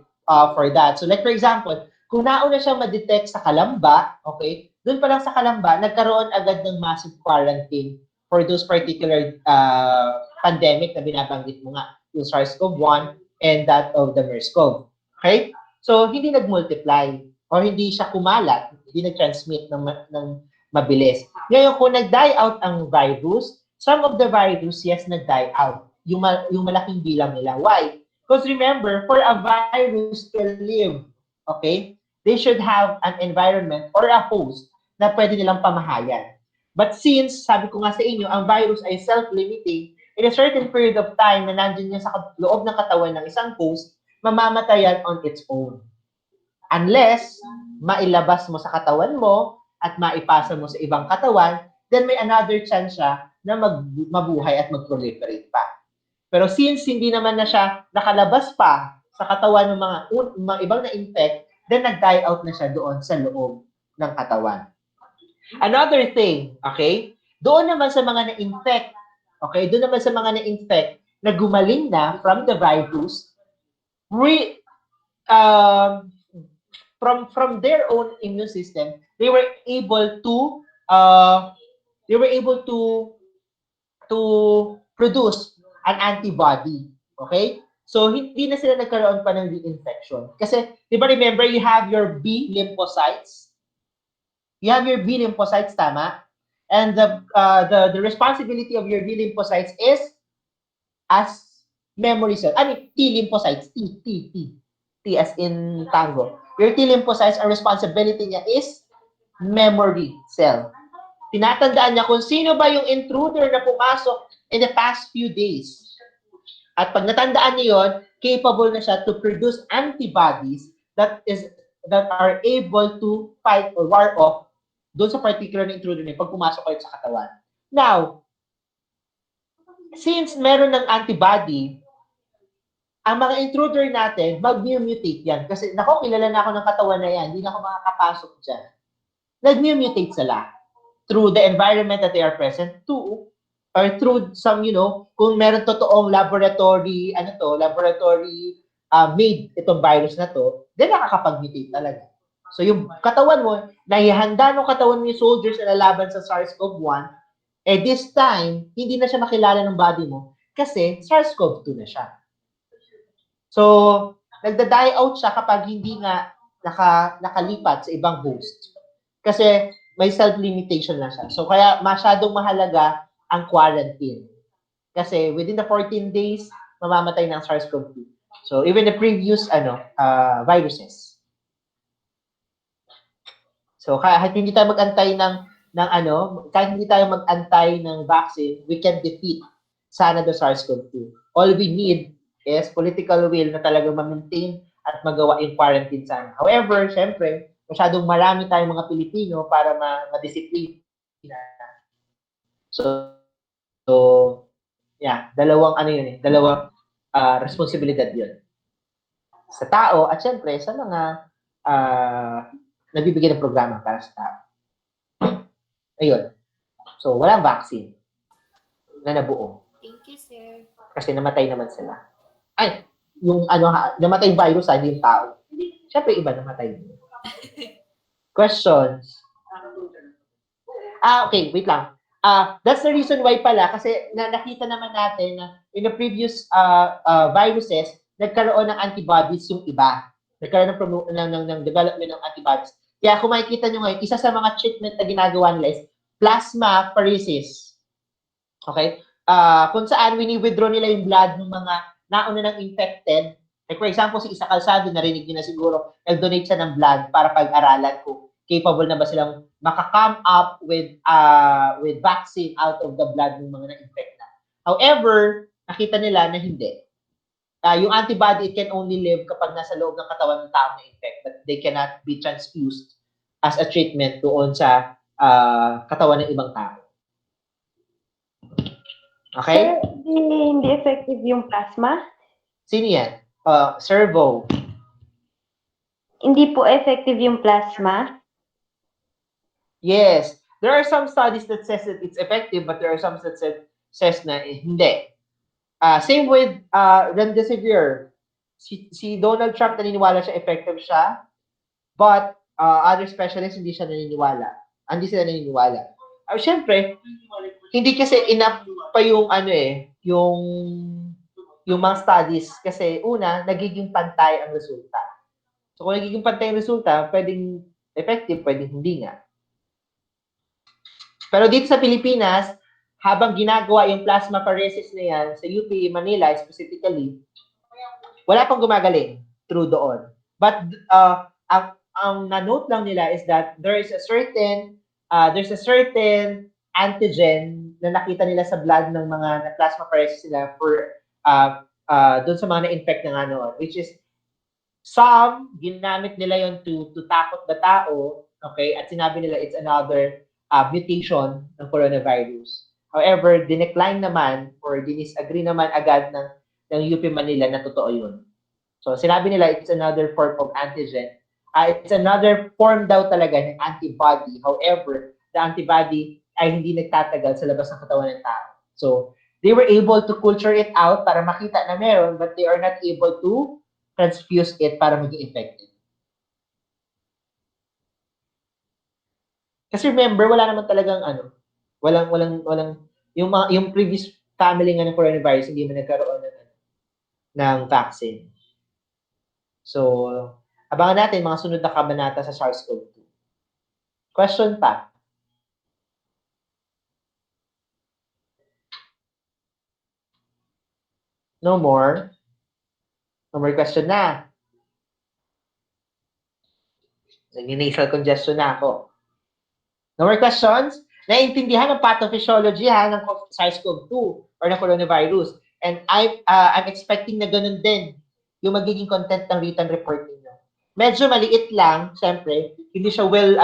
for that. So like for example, kung nauna siyang ma-detect sa Kalamba, okay, doon pa lang sa Kalamba, nagkaroon agad ng massive quarantine for those particular pandemic na binabanggit mo nga, yung SARS-CoV-1 and that of the MERS-CoV. Okay? So, hindi nag-multiply or hindi siya kumalat, hindi nag-transmit ng mabilis. Ngayon, kung nag-die out ang virus, some of the virus, yes, nag-die out. Yung malaking bilang nila. Why? Because remember, for a virus to live, okay, they should have an environment or a host na pwede nilang pamahayan. But since, sabi ko nga sa inyo, ang virus ay self-limiting, in a certain period of time na nandiyan niya sa loob ng katawan ng isang host, mamamatayan on its own. Unless, mailabas mo sa katawan mo at maipasa mo sa ibang katawan, then may another chance siya na mabuhay at mag-proliferate pa. Pero since hindi naman na siya nakalabas pa sa katawan ng mga ibang na-infect, then nag-die out na siya doon sa loob ng katawan. Another thing, okay? Doon naman sa mga na-infect, okay? Doon naman sa mga na-infect na gumaling na from the virus, from their own immune system, they were able to produce an antibody. Okay? So, hindi na sila nagkaroon pa ng reinfection. Kasi, di ba remember, you have your B lymphocytes. You have your B lymphocytes, tama? And the responsibility of your B lymphocytes is as memory cells. I mean, T lymphocytes. T as in tango. Your T lymphocytes, ang responsibility niya is memory cell. Tinatandaan niya kung sino ba yung intruder na pumasok in the past few days. At pag natandaan niyo yun, capable na siya to produce antibodies that are able to fight or war off doon sa particular na intruder niya pag pumasok kayo sa katawan. Now, since meron ng antibody, ang mga intruder natin, mag-mutate yan. Kasi, nako, kilala na ako ng katawan na yan, hindi na ako makakapasok dyan. Nag-mutate sila through the environment that they are present to, or through some, kung meron totoong laboratory made itong virus na to, then nakakapag-mutate talaga. So yung katawan mo, nahihanda ng katawan mo yung soldiers na lalaban sa SARS-CoV-1, this time, hindi na siya makilala ng body mo kasi SARS-CoV-2 na siya. So, nagda-die out siya kapag hindi nga nakalipat sa ibang host. Kasi may self-limitation lang siya. So, kaya masyadong mahalaga ang quarantine. Kasi within the 14 days, mamamatay ng SARS-CoV-2. So, even the previous viruses. So, kahit hindi tayo mag-antay kahit hindi tayo mag-antay ng vaccine, we can defeat sana the SARS-CoV-2. All we need is political will na talagang ma-maintain at magawa yung quarantine sana. However, syempre, masyadong marami tayong mga Pilipino para ma-discipline. So, yeah, dalawang responsibilidad yun. Sa tao at syempre sa mga nagbibigay ng programa para sa tao. Ayun. So, walang vaccine na nabuo. Thank you, sir. Kasi namatay naman sila. Ay, yung namatay yung virus, hindi yung tao. Syempre, iba namatay. Questions? Okay, wait lang. That's the reason why pala, kasi nakita naman natin na in the previous viruses, nagkaroon ng antibodies yung iba. Nagkaroon ng development ng antibodies. Kaya kung makikita nyo ngayon, isa sa mga treatment na ginagawa nila is plasmapheresis. Okay? Kung saan wini-withdraw nila yung blood ng mga nauna ng infected. Like for example, si Isa Calzado, narinig niyo na siguro, nag-donate siya ng blood para pag-aralan kung capable na ba silang maka-come up with vaccine out of the blood ng mga na-infect na. However, nakita nila na hindi. Yung antibody, it can only live kapag nasa loob ng katawan ng tao na infect, but they cannot be transfused as a treatment doon sa katawan ng ibang tao. Okay? Sir, hindi effective yung plasma? Sino yan? Servo. Hindi po effective yung plasma? Yes. There are some studies that says that it's effective, but there are some that says na hindi. Same with remdesivir. Si Donald Trump naniniwala siya effective siya, but other specialists hindi siya naniniwala. Hindi sila naniniwala. Syempre, hindi kasi enough pa yung yung mga studies kasi una, nagiging pantay ang resulta. So kung nagiging pantay ang resulta, pwedeng effective, pwedeng hindi nga. Pero dito sa Pilipinas, habang ginagawa yung plasmapheresis na yan sa UP Manila specifically, wala pang gumagaling through doon. But ang na-note lang nila is that there's a certain antigen na nakita nila sa blood ng mga na-plasmapheresis nila for doon sa mga na-infect na nga which is some ginamit nila yon to takot the tao, okay, at sinabi nila it's another mutation ng coronavirus. However, dinecline naman or disagree naman agad ng UP Manila na totoo yun. So, sinabi nila it's another form of antigen. It's another form daw talaga ng antibody. However, the antibody ay hindi nagtatagal sa labas ng katawan ng tao. So, they were able to culture it out para makita na meron, but they are not able to transfuse it para maging effective. Kasi remember, wala naman talagang walang yung previous family nga ng coronavirus hindi man nagkaroon ng vaccine. So, abangan natin mga sunod na kabanata sa SARS-CoV-2. Question pa? No more? No more question na. Nag-nasal congestion na ako. No more questions? Naiintindihan ng pathophysiology ng SARS-CoV-2 or ng coronavirus. And I'm expecting na ganun din yung magiging content ng written report niyo. Medyo maliit lang, syempre, hindi siya well,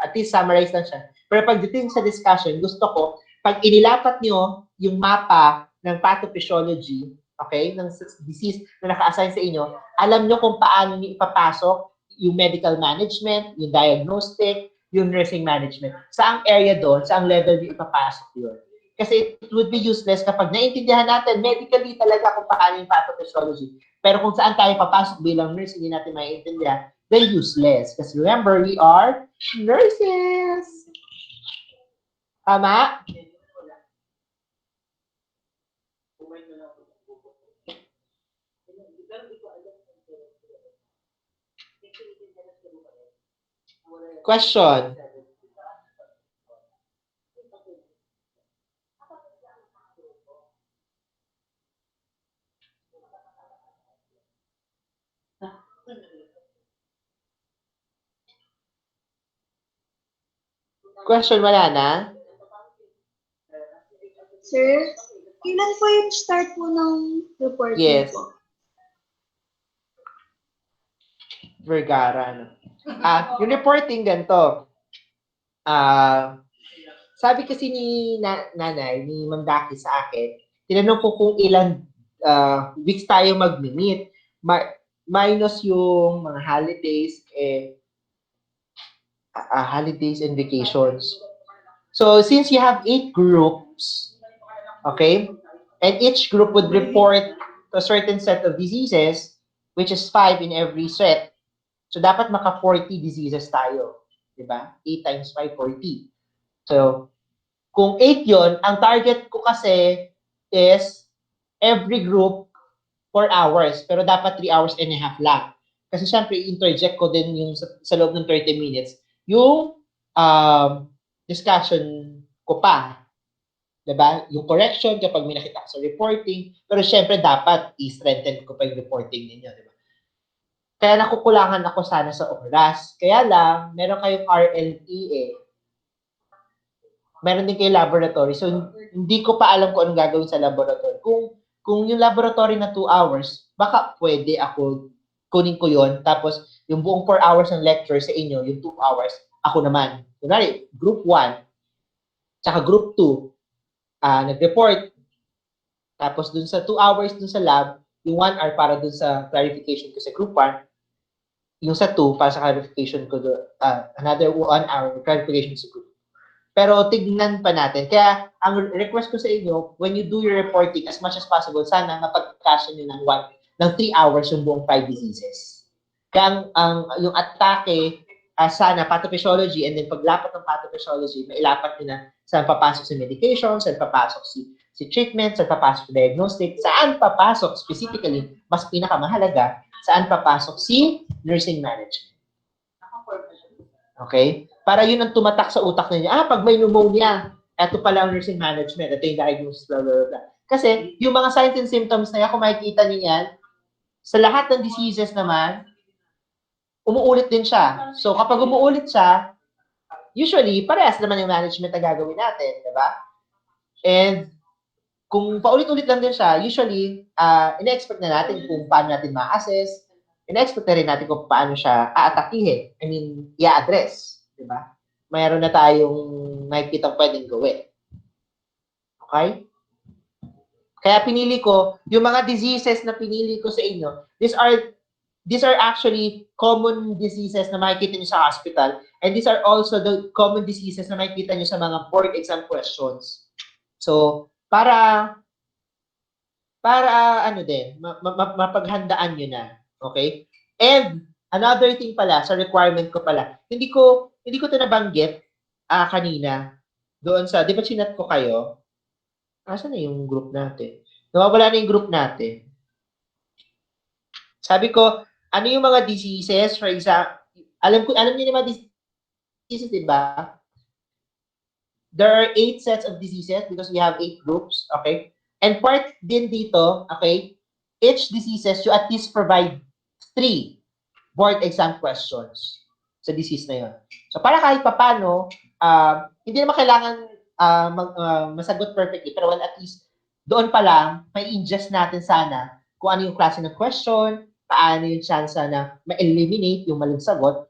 at least summarize lang siya. Pero pagdating sa discussion, gusto ko, pag inilapat niyo yung mapa ng pathophysiology, okay, ng disease na naka-assign sa inyo, alam niyo kung paano niyo ipapasok yung medical management, yung diagnostic, yung nursing management. Saang area doon, saang level niyo ipapasok yun. Kasi it would be useless kapag naintindihan natin medically talaga kung paano yung pathophysiology. Pero kung saan tayo papasok bilang nurse, hindi natin maiintindihan, then useless. Kasi remember, we are nurses. Tama? Question. Question, wala na? Sir, kailan po yung start po ng reporting Yes. po? Vergara, no? Yung reporting ganito. Sabi kasi ni nanay, ni Ma'am Daki sa akin, tinanong ko kung ilang weeks tayo mag-meet. Minus yung mga holidays and vacations. So, since you have 8 groups, okay, and each group would report to a certain set of diseases, which is 5 in every set. So, dapat maka 40 diseases tayo. Diba? 8 times 5, 40. So, Kung 8 yon, ang target ko kasi is every group 4 hours. Pero dapat 3 hours and a half lang. Kasi syempre, interject ko din yung sa loob ng 30 minutes, yung discussion ko pa. Diba? Yung correction kapag may nakita sa reporting. Pero syempre, dapat i-strengthen ko pa yung reporting ninyo. Diba? Kaya nakukulangan ako sana sa oras. Kaya lang, meron kayong RLE eh. Meron din kayo laboratory. So, hindi ko pa alam kung anong gagawin sa laboratory. Kung yung laboratory na 2 hours, baka pwede ako kunin ko yon. Tapos, yung buong 4 hours ng lecture sa inyo, yung 2 hours, ako naman. Kunwari, group 1, tsaka group 2, nag-report. Tapos, dun sa 2 hours dun sa lab, yung 1 hour para dun sa clarification ko sa group 1, yung sa 2 para sa clarification ko, another 1 hour clarification sa group. Pero tignan pa natin. Kaya, ang request ko sa inyo, when you do your reporting, as much as possible, sana mapagkasya nyo ng 3 hours yung buong 5 diseases. Kaya yung atake, sana pathophysiology, and then paglapat ng pathophysiology, mailapat nyo na saan papasok si medication, saan papasok si treatment, saan papasok si diagnostic, saan papasok specifically, mas pinakamahalaga, saan papasok si nursing management. Okay? Para yun ang tumatak sa utak ninyo. Pag may pneumonia, eto pala ang nursing management, ito yung diagnosis, blah, blah, blah. Kasi yung mga signs and symptoms na yan, kung makikita niyo yan, sa lahat ng diseases naman, umuulit din siya. So kapag umuulit siya, usually, parehas naman yung management na gagawin natin, di ba? And kung paulit-ulit lang din siya, usually, ina-expect na natin kung paano natin ma-assess, ina-expect na rin natin kung paano siya aatakihin. I mean, i-address. Diba? Mayroon na tayong nakikita pwedeng gawin. Okay? Kaya pinili ko, yung mga diseases na pinili ko sa inyo, these are actually common diseases na makikita nyo sa hospital, and these are also the common diseases na makikita nyo sa mga board exam questions. So, para ano din, mapaghandaan nyo na. Okay? And, another thing pala, sa requirement ko pala, hindi ko ito nabanggit kanina doon sa, di ba chinat ko kayo? Asan na yung group natin? Nawawala na yung group natin. Sabi ko, ano yung mga diseases, for example, alam niyo yung mga diseases, di ba? There are 8 sets of diseases because we have 8 groups, okay? And part din dito, okay, each diseases, you at least provide 3 board exam questions sa disease na yun. So, para kahit papano, hindi naman kailangan masagot perfectly, pero well, at least, doon pa lang, may ingest natin sana kung ano yung klase ng question, paano yung chance na ma-eliminate yung maling sagot.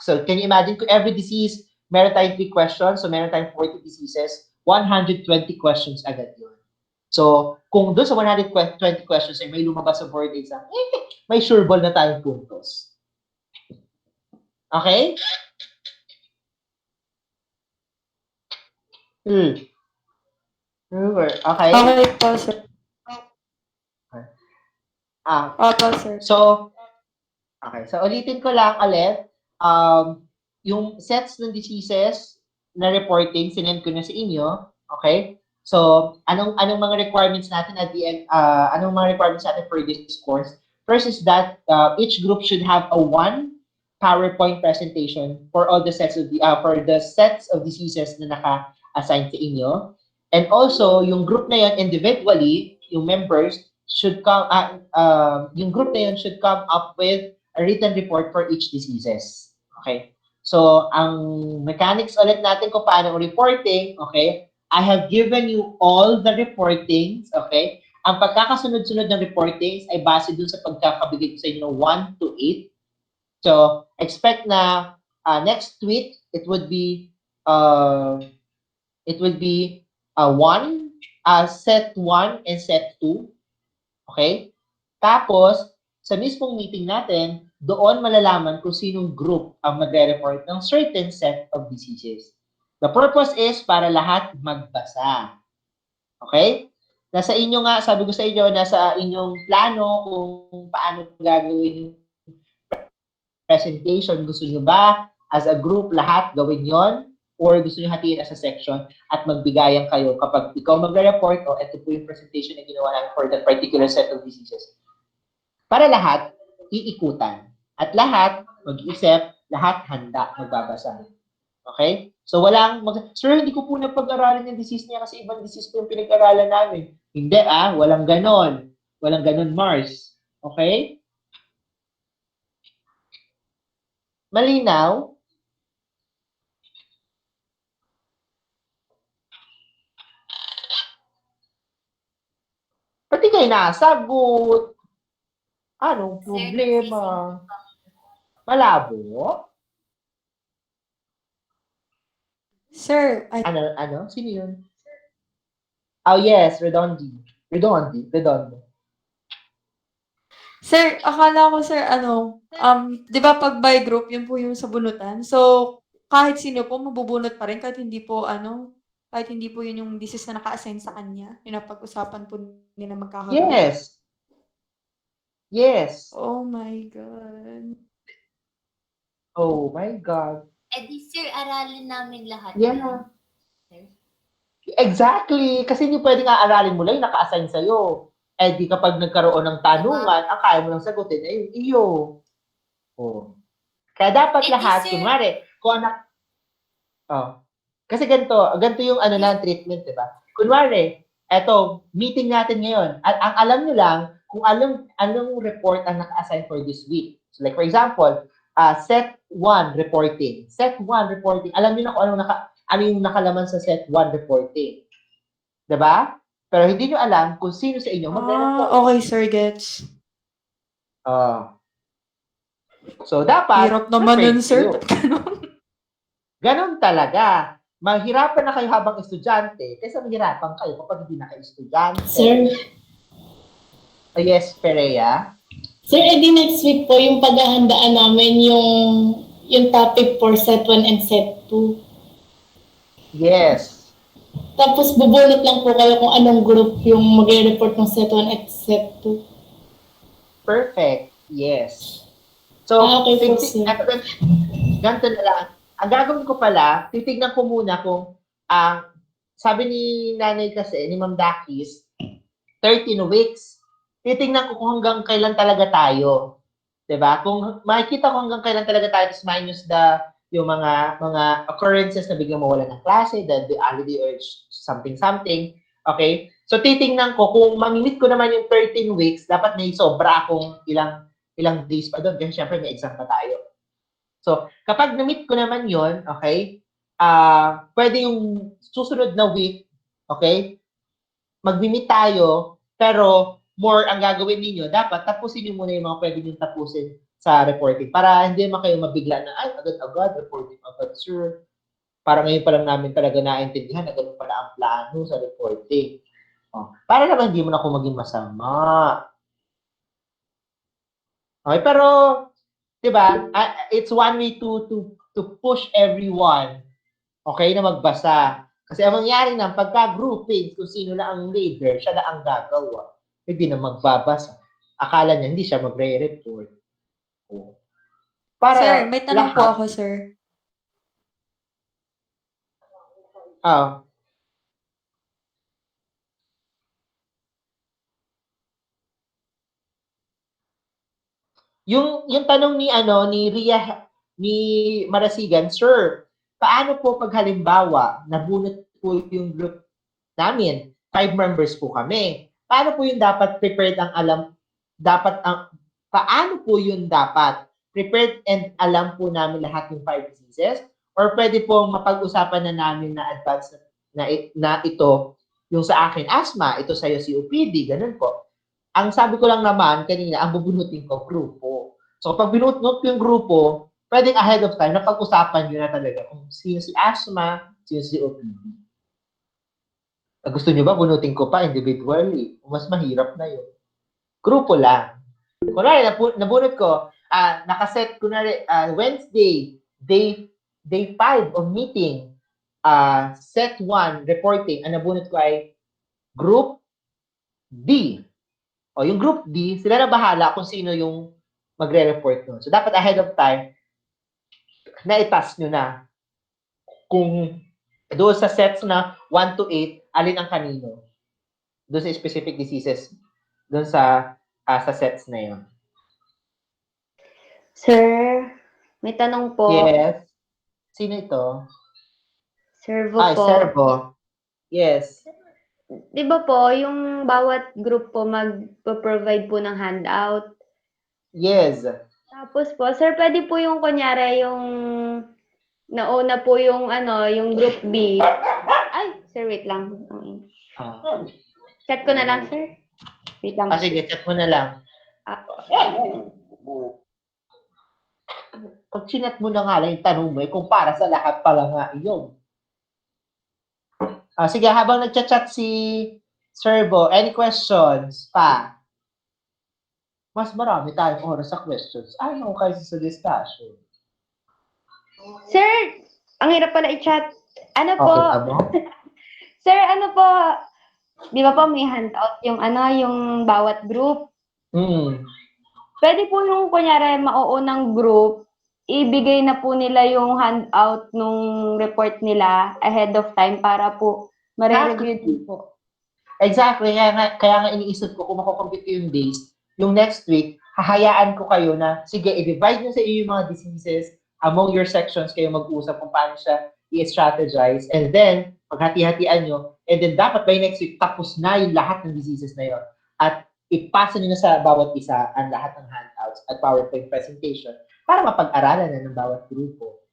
So, can you imagine kung every disease, meron tayong 3 questions, so meron tayong 40 diseases, 120 questions agad yun. So, kung doon sa 120 questions ay may lumabas sa board exam, may sure ball na tayong puntos. Okay? Okay? Okay po, sir. Opo, sir. So, okay. So, ulitin ko lang ulit. Yung sets ng diseases na reporting, sinend ko na sa inyo. Okay? So, anong mga requirements natin at the end, anong mga requirements natin for this course? First is that each group should have a 1 PowerPoint presentation for all the sets of diseases na naka-assign sa inyo. And also, yung group na yun individually, yung members should come yung group na yun should come up with a written report for each diseases. Okay? So, ang mechanics ulit natin kung paano reporting, okay? I have given you all the reportings, okay? Ang pagkakasunod-sunod ng reportings ay base dun sa pagkakabigay ko sa inyo ng 1 to 8. So, expect na next week, it would be 1, set 1 and set 2. Okay? Tapos, sa mismong meeting natin, doon malalaman kung sinong group ang magre-report ng certain set of diseases. The purpose is para lahat magbasa. Okay? Nasa inyo nga, sabi ko sa inyo, nasa inyong plano kung paano gagawin yung presentation. Gusto nyo ba as a group lahat gawin yon? or gusto nyo hatiin as a section at magbigayan kayo kapag ikaw magre-report o ito po yung presentation na ginawa namin for that particular set of diseases. Para lahat, iikutan. At lahat, mag-isip, lahat handa, magbabasa. Okay? So walang, sir, hindi ko po napag-aralan yung disease niya kasi ibang disease po yung pinag-aralan namin. Hindi walang ganon. Walang ganon, Mars. Okay? Malinaw? Pati kayo nasagot. Anong problema? Malabo? Sir, Ano? Sino yun? Oh, yes, Redondo. Sir, akala ko, sir, di ba pag by group, yun po yung sa bunutan. So, kahit sino po, mabubunot pa rin kahit hindi po, kahit hindi po yun yung disease na naka-assign sa kanya. Yung napag-usapan po nila magkakaroon. Yes. Yes. Oh my God. Oh my God. Di sir, aralin namin lahat. Yeah. Exactly. Kasi hindi pwedeng aaralin mo lang yung naka-assign sa'yo. Di kapag nagkaroon ng tanungan, ang kaya mo lang sagutin ay yung iyo. Oh. Kaya dapat lahat, sir, kunwari, kung anak, kasi ganito yung treatment, di ba? Kunwari, eto, meeting natin ngayon. Ang alam nyo lang, kung anong report ang naka-assign for this week. So like for example, set 1 reporting. Set 1 reporting. Alam niyo na kung ano yung nakalaman sa set 1 reporting. 'Di ba? Pero hindi niyo alam kung sino sa inyo magre-report. Okay, sir, gets. So dapat Hirap naman nun, sir. Ganon talaga. Mahirapan na kayo habang estudyante kaysa mahirapan kayo kapag hindi na kayo estudyante. Sir? Yes, Perea? Sir, edi next week po yung paghahandaan namin yung topic for set 1 and set 2. Yes. Tapos bubunot lang po kayo kung anong group yung mag-report ng set 1 at set 2. Perfect. Yes. So, okay po, sir. Ganito na lang. Ang gagawin ko pala, titignan ko muna kung, sabi ni nanay kasi, ni Ma'am Dakis, 13 weeks. Titignan ko kung hanggang kailan talaga tayo. 'Di ba? Kung makikita ko hanggang kailan talaga tayo, minus yung mga occurrences na biglang mawala ng klase, the holiday or something. Okay? So titingnan ko kung mamimit ko naman yung 13 weeks, dapat may sobra akong ilang days pa doon kasi syempre may exam pa tayo. So, kapag na-meet ko naman yon, okay? Pwede yung susunod na week, okay? Mag-meet tayo, pero more ang gagawin ninyo, dapat tapusin nyo muna yung mga pwede nyo tapusin sa reporting para hindi naman kayo mabigla na, ay, agad-agad, reporting agad, sir. Para ngayon pa lang namin talaga naintindihan na ganun pala ang plano sa reporting. Para naman hindi mo na ako maging masama. Okay, pero, di ba, it's one way to push everyone, okay, na magbasa. Kasi ang mangyari na, pagka-grouping, kung sino na ang leader, siya na ang gagawa. Hindi na magbabasa. Akala niya, hindi siya magre-report. Para sir, may tanong po ako, sir. Yung tanong ni Ria, ni Marasigan, sir, paano po pag halimbawa, nabunot po yung group namin, 5 members po kami. Paano po yung dapat prepared ang alam, paano po yung dapat prepared and alam po namin lahat yung 5 diseases? Or pwede po mapag-usapan na namin na advance na ito, yung sa akin asthma, ito sa'yo COPD, ganun po. Ang sabi ko lang naman kanina, ang bubunutin ko, grupo. So kapag binunot yung grupo, pwedeng ahead of time, napag-usapan nyo na talaga kung sino si asthma, sino si COPD. Gusto nyo ba bunutin ko pa individually? Mas mahirap na yun. Grupo lang. Kunwari, nabunot ko, nakaset, kunwari, Wednesday, day 5 of meeting, set 1, reporting, ang nabunot ko ay group D. O yung group D, sila na bahala kung sino yung magre-report nun. So, dapat ahead of time, na-task nyo na. kung doon sa sets na 1 to 8, alin ang kanino? Doon sa specific diseases, doon sa sets na yun. Sir, may tanong po. Yes. Sino ito? Servo Ay, po. Servo. Yes. Di ba po, yung bawat group po mag-provide po ng handout. Yes. Tapos po, sir, pwede po yung kunyari yung nauna po yung yung group B. Ay, sir, wait lang. Chat ko na lang, sir. Wait lang. Sige, chat mo na lang. Pag chinat mo na nga lang yung tanong mo, kung para sa lahat pala nga yun. Sige, habang nagchat-chat si Servo, any questions pa? Mas marami tayong oras sa questions. Ano kayo sa discussion? Sir, ang hirap pala i-chat. Ano po? Okay, Sir, ano po? Di ba po may handout yung yung bawat group? Pwede po yung kunyari mauunang group, ibigay na po nila yung handout nung report nila ahead of time para po mare-review din po. Exactly. Kaya nga iniisip ko kung makukompute yung days, yung next week, hahayaan ko kayo na, sige, i-divide nyo sa iyo yung mga diseases, among your sections kayo mag-usap kung paano siya i-strategize, and then, maghati-hatian nyo, and then dapat by next week, tapos na yung lahat ng diseases na yun. At ipasa nyo na sa bawat isa ang lahat ng handouts at PowerPoint presentation para mapag-aralan na ng bawat grupo.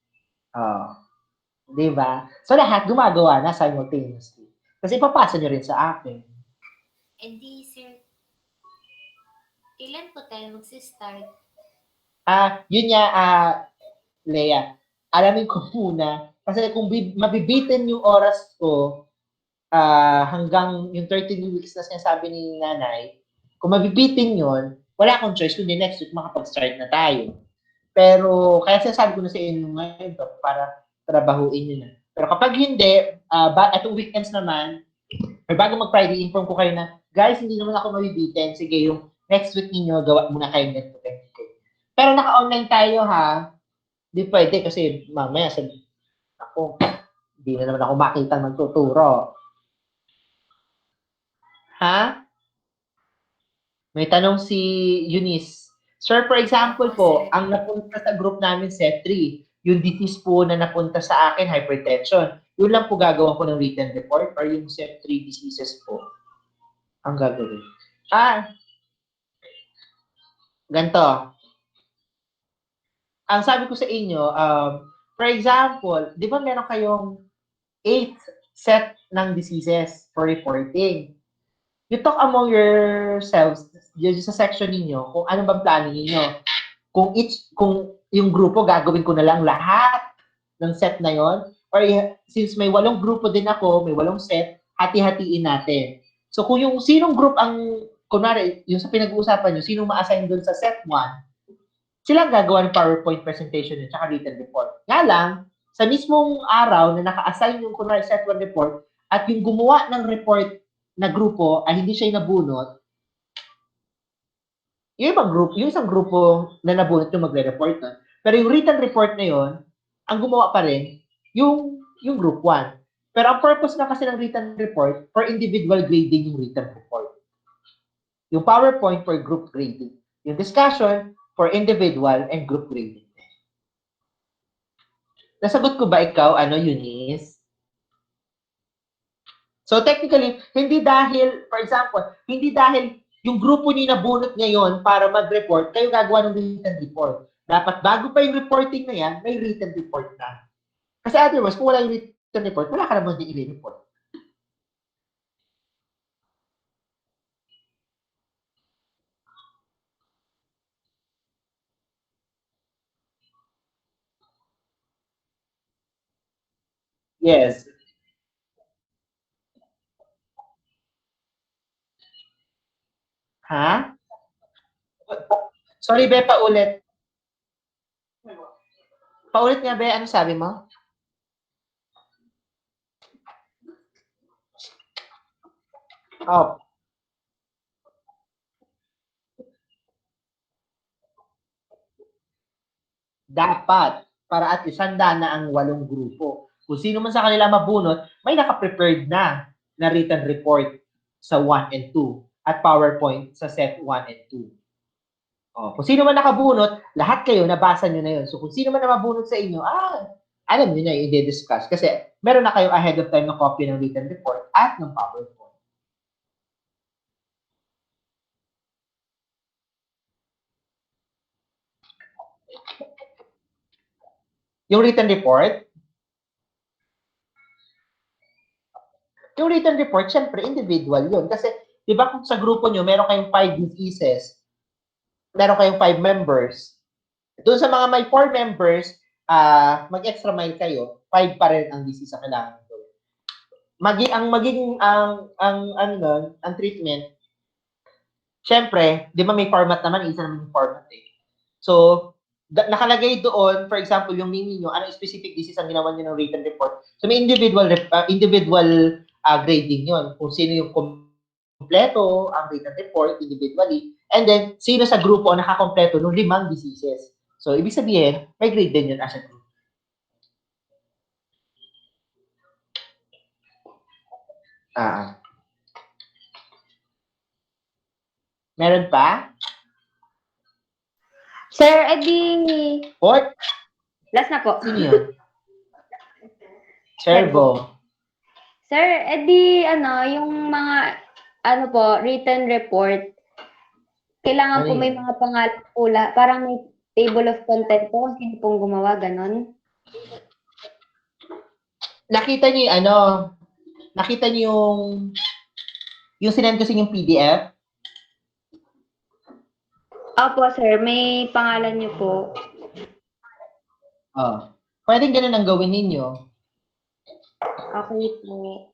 Diba? So lahat gumagawa na simultaneously. Kasi ipapasa nyo rin sa akin. Hindi, sir. Ilan po tayo mag-start? Yun nga, Lea. Alamin ko muna. Kasi kung mabibitin yung oras ko hanggang yung 13 weeks na sinasabi ni nanay, kung mabibitin yun, wala akong choice kundi next week makapag-start na tayo. Pero kaya sinasabi ko na sa inyo ngayon to para trabahuin nyo na. Pero kapag hindi, atong weekends naman, or bago mag-Friday, inform ko kayo na, guys, hindi naman ako mabibitin. Sige, yung next week ninyo, gawa muna kayo next week. Pero naka-online tayo, ha? Hindi pwede kasi mamaya sabi, ako, hindi na naman ako makita magtuturo. Ha? May tanong si Eunice. Sir, for example po, ang napunta sa group namin set 3, yung disease po na napunta sa akin, hypertension, yun lang po gagawin ko ng written report or yung set 3 diseases po ang gagawin. Ganito. Ang sabi ko sa inyo, for example, di ba meron kayong 8 set ng diseases for reporting? You talk among yourselves, yun sa section ninyo, kung ano bang plano ninyo. Kung yung grupo, gagawin ko na lang lahat ng set na yon, or since may 8 grupo din ako, may 8 set, hati-hatiin natin. So kung yung sinong group ang, kunwari, yung sa pinag-uusapan nyo, sinong ma-assign dun sa set 1, silang gagawa ng PowerPoint presentation at saka written report. Nga lang, sa mismong araw na naka-assign yung kunwari set 1 report, at yung gumawa ng report na grupo ay hindi siya nabunot, yung isang grupo na nabunot yung magre-report na. Pero yung written report na yon, ang gumawa pa rin, yung group 1. Pero ang purpose na kasi ng written report, for individual grading yung written report. Yung PowerPoint for group grading. Yung discussion for individual and group grading. Nasagot ko ba ikaw, Eunice? So technically, hindi dahil, for example, hindi dahil yung grupo niyo nabunot ngayon para mag-report, kayo gagawa ng written report. Dapat bago pa yung reporting na yan, may written report na. Kasi otherwise, kung wala yung written report, wala ka naman din i-report. Yes. Ha? Sorry, Be, paulit. Paulit nga, Be, ano sabi mo? Oh. Dapat, para at least handa na ang 8 grupo. Kung sino man sa kanila mabunot, may naka-prepared na written report sa 1 and 2 at PowerPoint sa set 1 and 2. Kung sino man nakabunot, lahat kayo nabasa nyo na yun. So kung sino man na mabunot sa inyo, alam nyo na yung i-discuss kasi meron na kayo ahead of time na copy ng written report at ng PowerPoint. Yung written report, syempre, individual yun. Kasi, di ba kung sa grupo nyo, meron kayong 5 diseases, meron kayong 5 members. Doon sa mga may 4 members, mag-extra mile kayo, 5 pa rin ang disease sa kailangan gawin. Ang treatment, syempre, di ba may format naman, isa naman yung format eh. So, nakalagay doon, for example, yung name niyo, anong specific disease ang ginawa niyo ng written report. So, may individual grading yon. Kung sino yung kompleto ang written report individually, and then, sino sa grupo ang nakakompleto ng 5 diseases. So, ibig sabihin, may grade din yun as a group. Meron pa? Sir, edi... What? Last na po. Sino yun? Servo. Sir, edi yung mga written report, kailangan po may mga pangalan po, parang may table of content po kung sino pong gumawa, ganon. Nakita niyo yung sinend ko sa yung PDF? Opo, sir. May pangalan niyo po. Pwedeng ganun ang gawin ninyo. Okay po.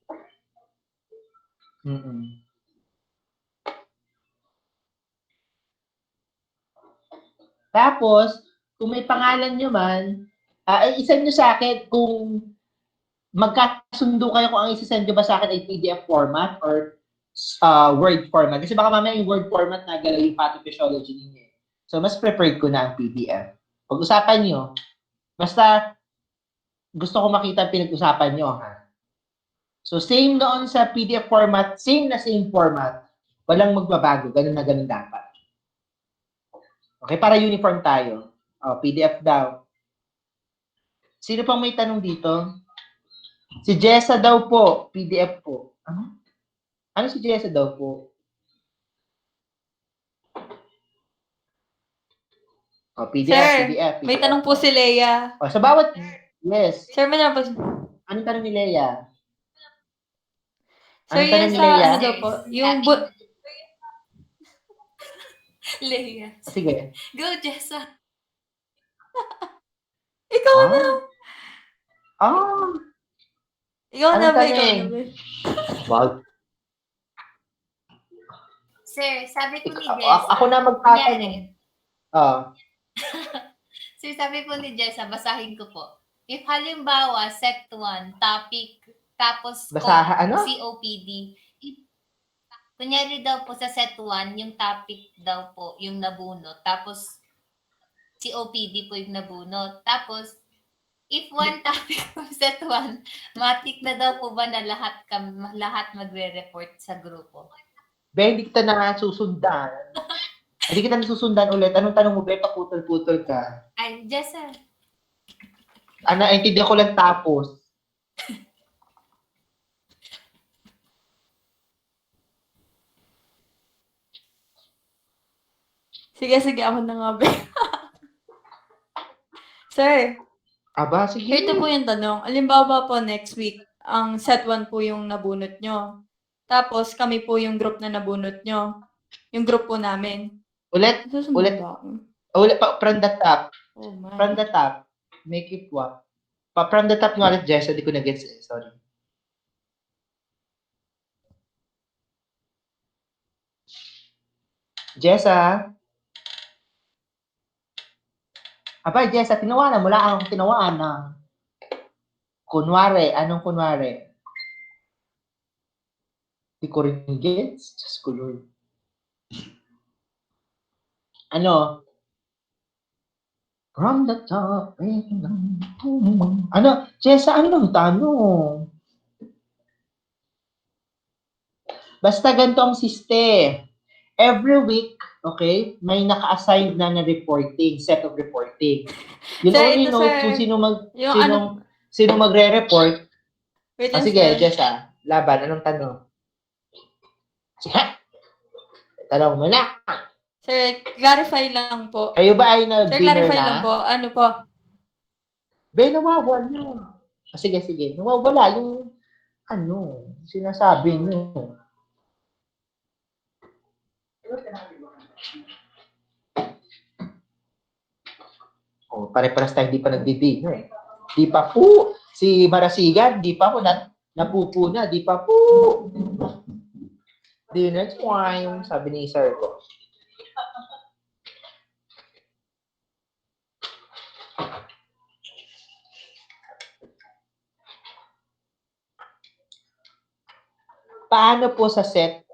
Tapos, kung may pangalan nyo man, isend nyo sa akin kung magkasundo kayo kung ang isasend nyo ba sa akin ay PDF format or Word format. Kasi baka mamaya yung Word format na galaw yung pathophysiology ninyo. So, mas preferred ko na ang PDF. Pag-usapan nyo, basta gusto ko makita ang pinag-usapan nyo, ha? So, same doon sa PDF format, same format, walang magbabago, ganun na ganun dapat. Okay, para uniform tayo. PDF daw. Sino pang may tanong dito? Si Jessa daw po, PDF po. Ano si Jessa daw po? PDF, Sir, PDF. may tanong po si Leia. Sa bawat, yes. Sir, may tanong po. Anong tanong ni Leia? Sir, yun sa, daw po, yung Leia. Sige. Go, Jessa. Ikaw na. Ikaw na ba? Wow. Sir, sabi po ni Jessa. Ako na magtatanong. Sir, sabi po ni Jessa, basahin ko po. If halimbawa, set 1, topic, tapos COPD. Kunyari daw po sa set 1, yung topic daw po, yung nabunot. Tapos, COPD po yung nabunot. Tapos, if one topic from set 1, matik na daw po ba na lahat magre-report sa grupo? Hindi kita na susundan. Hindi kita nasusundan ulit. Anong tanong mo, Beto? Putol-putol ka. Ay, Jessa. Intindihan ko lang tapos. Sige, ako na nga, be. Sir. Sige. Ito po yung tanong. Alimbawa po next week, ang set 1 po yung nabunot nyo. Tapos, kami po yung group na nabunot nyo. Yung group po namin. Ulit. From the top. Oh my. From the top. Make it what? From the top nga ulit, Jess. Hindi ko na-gets eh. Sorry. Jessa? Jessa, tinawanan mo lang akong tinawaan na kunwari. Anong kunwari? Hindi ko rin gets. Diyos ko, Lord. From the top. Ano? Jessa, ano ang tanong? Basta ganito ang system. Every week, okay, may naka-assign na reporting, set of reporting. You'll Sir, only ito, know sir. kung Yung sino magre-report. Wait O lang, sige, sir. Jessa, laban, anong tanong? Sige, tanong mo na. Sir, clarify lang po. Kayo ba ay Sir, nag-dinner clarify lang po. na? Ano po? Nawawala. Sige. Nawawala yung sinasabi nyo. Oh, pare-paras tayo di pa nagdi-dinner eh. Di pa po. Si Marasigan, di pa po napupo na, di pa po. Dinner time, sabi ni sir ko. Paano po sa set,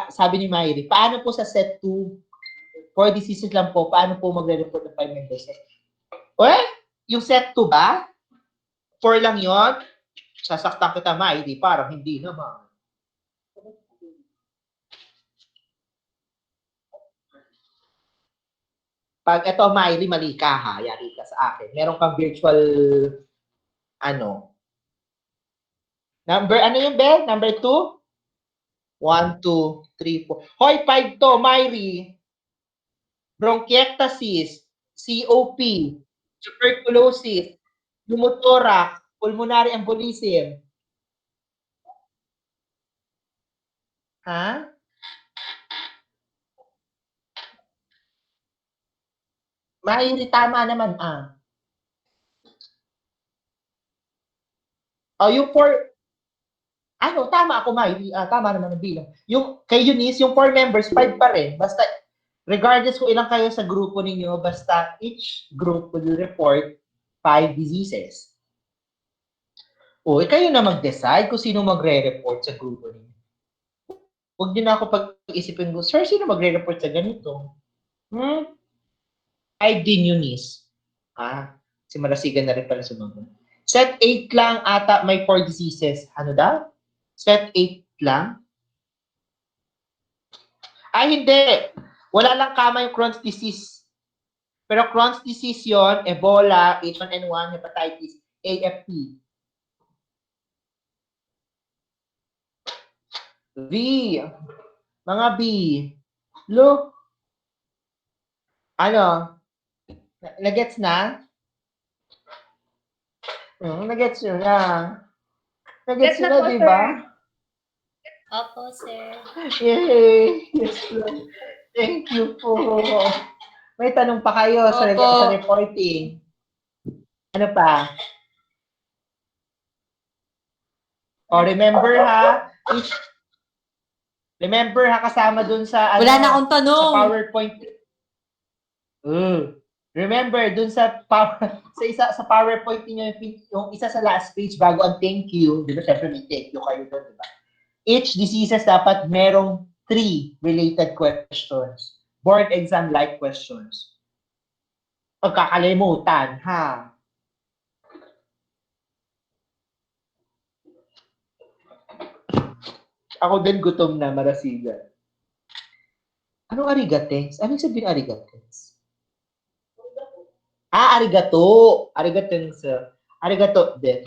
sabi ni Myri, paano po sa set 2, 4 diseases lang po, paano po magre-report ng 5 members? Yung set 2 ba? 4 lang yon. Sasaktan kita, Myri, parang hindi naman. Pag ito, Myri, mali ka ha, yari ka sa akin. Meron kang virtual, Number, yung be? Number 2? 1, 2, 3, 4. Hoy, 5 to, Myri. Bronchiectasis, COP, tuberculosis, pneumothorax, pulmonary embolism. Ha? Myri, tama naman yung 4, tama ako, Myri. Tama naman ang bilang. Yung kay Eunice, yung 4 members, 5 pa rin. Basta, regardless kung ilang kayo sa grupo ninyo, basta each group will report 5 diseases. Kayo na mag-decide kung sino magre-report sa grupo ninyo. Huwag niyo na ako pag-isipin ko, sir, sino magre-report sa ganito? 5 din, Eunice. Si Marasigan na rin pala sumagot. Set 8 lang ata may 4 diseases. Ano daw? Set 8 lang? Hindi. Wala lang kama yung Crohn's disease. Pero Crohn's disease yon, Ebola, H1N1, hepatitis, AFP. V. Mga B. Look. Nagets na? Nagets nyo na. Nagets nyo na, di ba? Opo, sir. Yay! Yes, Lord. Thank you po. May tanong pa kayo sa reporting. Ano pa? Remember ha, kasama dun sa Wala na akong tanong. Sa PowerPoint. Remember dun sa PowerPoint niyo yung isa sa last page bago ang thank you, di ba? Syempre may thank you kayo doon, di ba? Each diseases dapat merong 3 related questions. Board exam-like questions. Pagkakalimutan, ha? Ako din gutom na, Marasigan. Anong arigates? Anong sabihin arigates? Arigato. Arigato din,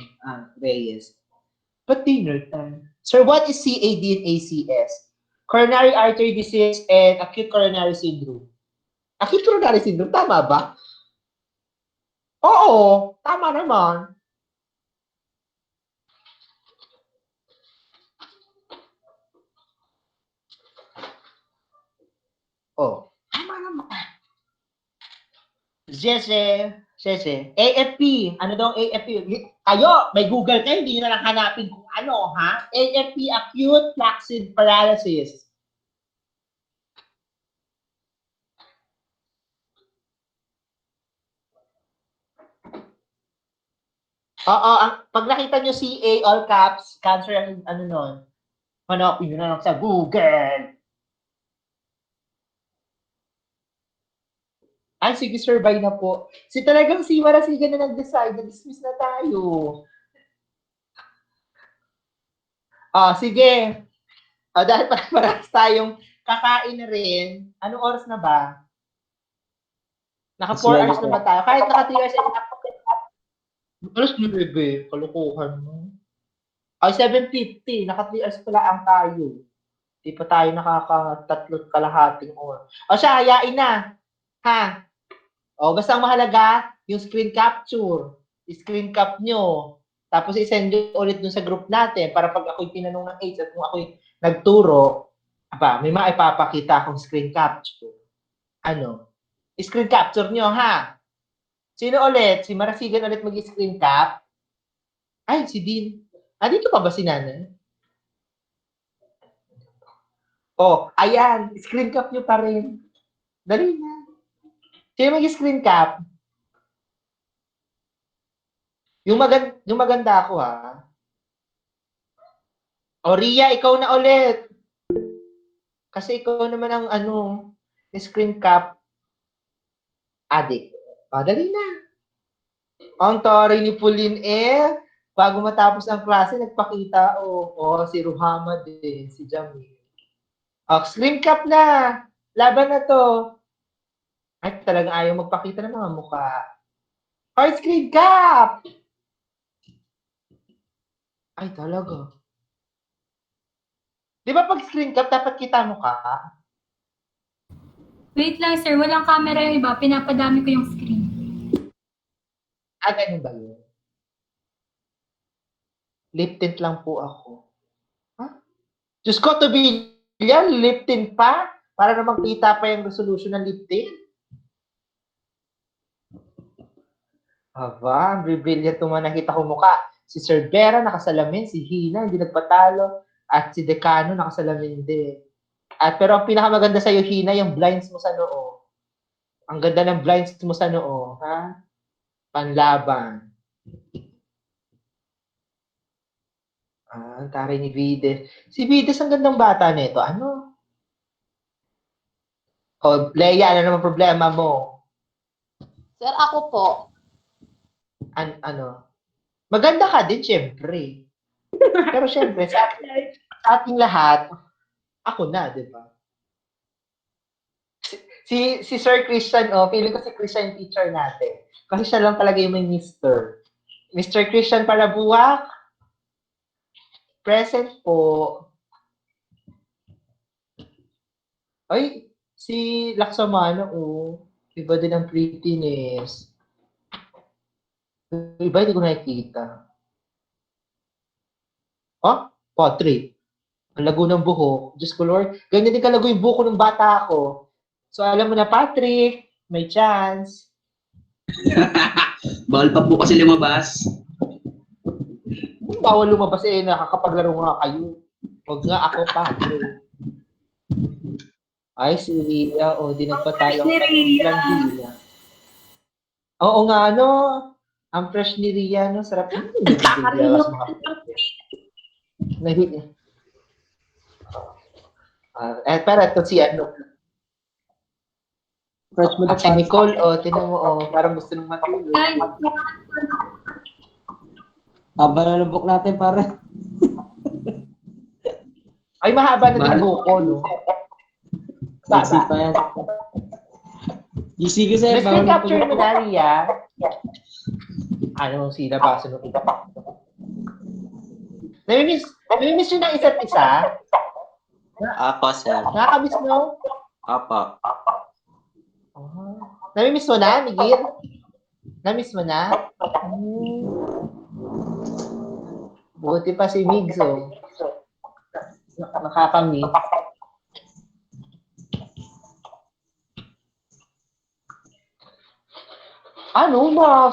Reyes. But dinner time. Sir, what is CAD and ACS? Coronary artery disease and acute coronary syndrome. Acute coronary syndrome, tama ba? Oo, tama naman. Tama naman. Jesse. AFP. Ano daw ang AFP? Kayo, may Google kayo, hindi nyo na lang hanapin kung ano, ha? AFP, acute flaccid paralysis. Pag nakita nyo CA, all caps, cancer ang nun. Hanapin nyo na lang sa Google. Ay, sige, sir, bye na po. Talagang si Marasigan na nag-decide, na-dismiss na tayo. Sige. Dahil parehas tayong kakain na rin, anong oras na ba? Naka 4 hours na ba tayo? Kahit naka 3 hours, alas 9, kalukuhan mo. Ay, 7:50, naka 3 hours pala ang tayo. Di pa tayo nakaka-3 kalahating oras. Siya, hayain na. Ha? Basta ang mahalaga, yung screen capture. Screen cap nyo. Tapos i-send nyo ulit dun sa group natin para pag ako'y tinanong ng AIDS at kung ako'y nagturo, may maipapakita akong screen capture. Screen capture nyo, ha? Sino ulit? Si Marasigan ulit mag-screen cap? Ay, si Dean. Dito pa ba si Nanay? Ayan. Screen cap nyo pa rin. Dali na. Sino mag-screen cap? Yung maganda ako, ha? Ria, ikaw na ulit. Kasi ikaw naman ang screen cap addict. Dali na. Ang taray ni Pauline bago matapos ang klase, nagpakita, si Ruhama din, si Jamil. Screen cap na. Laban na to. Ay, talagang ayaw magpakita ng mga mukha. Screen cap! Ay, talaga. Di ba pag screen cap, dapat kita mukha? Wait lang, sir. Walang camera yung iba. Pinapadami ko yung screen. Ganun ba yun? Lip tint lang po ako. Diyos ko, to be yan, lip tint pa? Para na makita pa yung resolution ng lip tint? Ang brilliant naman nakita ko mukha. Si Sir Vera nakasalamin, si Hina hindi nagpatalo, at si Decano nakasalamin din. Pero ang pinakamaganda sa'yo, Hina, yung blinds mo sa noo. Ang ganda ng blinds mo sa noo, ha? Panlaban. Ang taray ni Vides. Si Vides, ang gandang bata nito. Leia, ano naman problema mo? Sir, ako po. Maganda ka din, syempre. Pero syempre, sa ating lahat, ako na, di ba? Si Sir Christian, feeling ko si Christian yung teacher natin. Kasi siya lang talaga yung may Mr. Mr. Christian Parabuak, present po. Ay, si Laksamano, iba din ang prettiness. Iba, hindi ko nakikita. Patrick. Ang lago ng buhok. Diyos ko, Lord. Ganyan din kalago yung buhok ng bata ako. So, alam mo na, Patrick, may chance. Bawal pa po kasi lumabas. Bawal lumabas nakakapaglaro nga kayo. Huwag nga ako, Patrick. Ay, si Ria. Di nagpatayo ang Ria. Oo nga, ang fresh ni Ria, sarap. Pero ito si Fresh mo si Nicole, tinan mo, parang gusto nang matulog. Haba na ng buhok natin, pare. Ay, mahaba na ng buhok ko, no? Sexy pa yan. Sige, sir. Screen capture mo na, Ria. Sila ba? Sunod ito. Namimiss nyo ng isa't isa? Apo, sir. Nakakamiss mo? Apo. Namimiss mo na, Miguel? Namiss mo na? Buti pa si Migs, nakakamiss.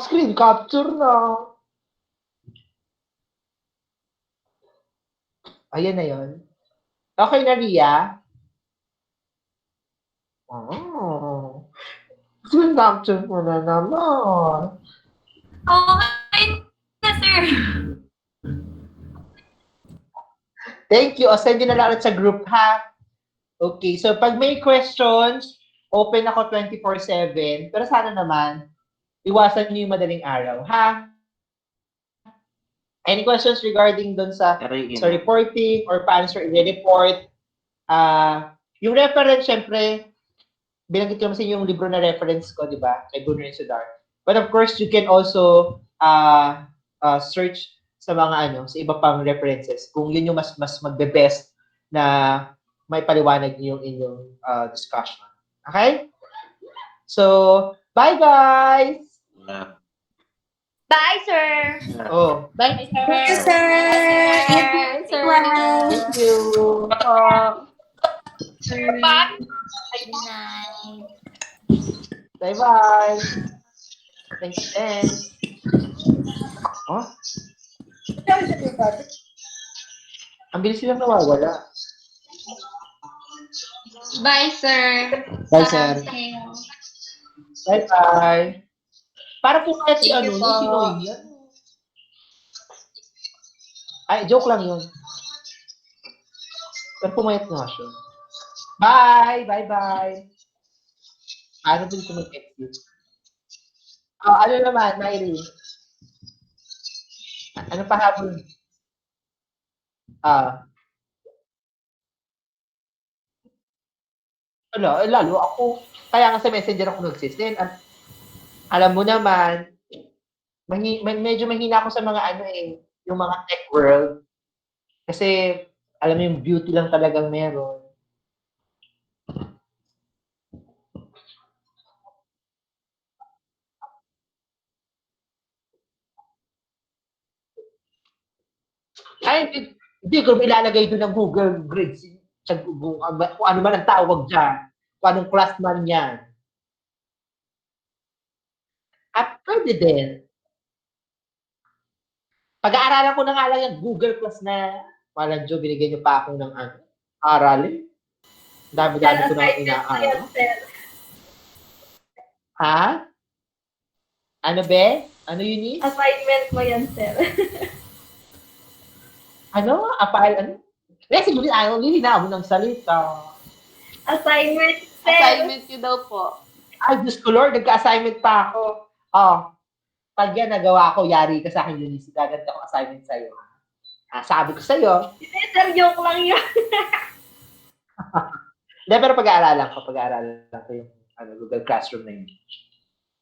Screen capture na. Ayan na yun. Okay na, Ria? Screen capture mo na naman. Okay na, sir. Thank you. Send nyo na lang ulit sa group, ha? Okay, so pag may questions, open ako 24/7, pero sana naman, iwasan niyo yung madaling araw, ha? Any questions regarding dun sa reporting or paano sir i-report? Yung reference, syempre, binanggit ko naman sa inyo yung libro na reference ko, di ba? Kay Brunner and Sudar. But of course, you can also search sa mga sa iba pang references. Kung yun yung mas magbe-best na may paliwanag yung inyong discussion. Okay? So, bye guys! Bye, sir! Oh. Bye, sir. Thank you, sir. Bye, sir. Thank you. Good night. Bye-bye. Thank you, then. Oh? Ang bilis silang nawawala. Bye, sir. Bye, sir. Bye-bye. Para po kaya si Thank you po. si Noe yan. Ay, joke lang yun. Pero pumayat nga siya. Bye! Bye-bye! Ano din ito mag-exit? Ano naman, Myri? Ano pa habol? Lalo ako. Kaya nga sa messenger ako nagsisend. At alam mo naman, medyo mahina ako sa mga yung mga tech world. Kasi, alam mo yung beauty lang talagang meron. Ay, hindi ko ilalagay doon ng Google grades. Kung ano man ang tawag dyan. Kung anong class man yan. At pwede din. Pag-aaralan ko na nga lang yung Google Class na walang Diyo, binigyan niyo pa ako ng aralin. Dami-dami ko na inaaral. Ha? Ano be? Ano yun eh? Assignment mo yan, sir. Ano? Ano? Kasi ayaw nilinaw mo ng salita. Assignment, sir. Assignment nyo daw po. Ay, Diyos ko Lord, nagka-assignment pa ako. Pag yan nagawa ko, yari ka sa akin, Eunice, gaganda ko assignment sa'yo. Sabi ko sa'yo. Sir, joke lang yun. Hindi, pero pag-aaralan ko yung Google Classroom na yun.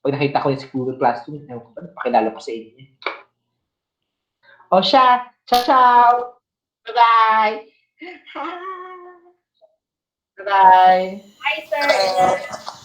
Pag nakita ko yung Google Classroom, pakilala ko sa inyo. Ciao! Bye-bye! Bye-bye! Bye, sir.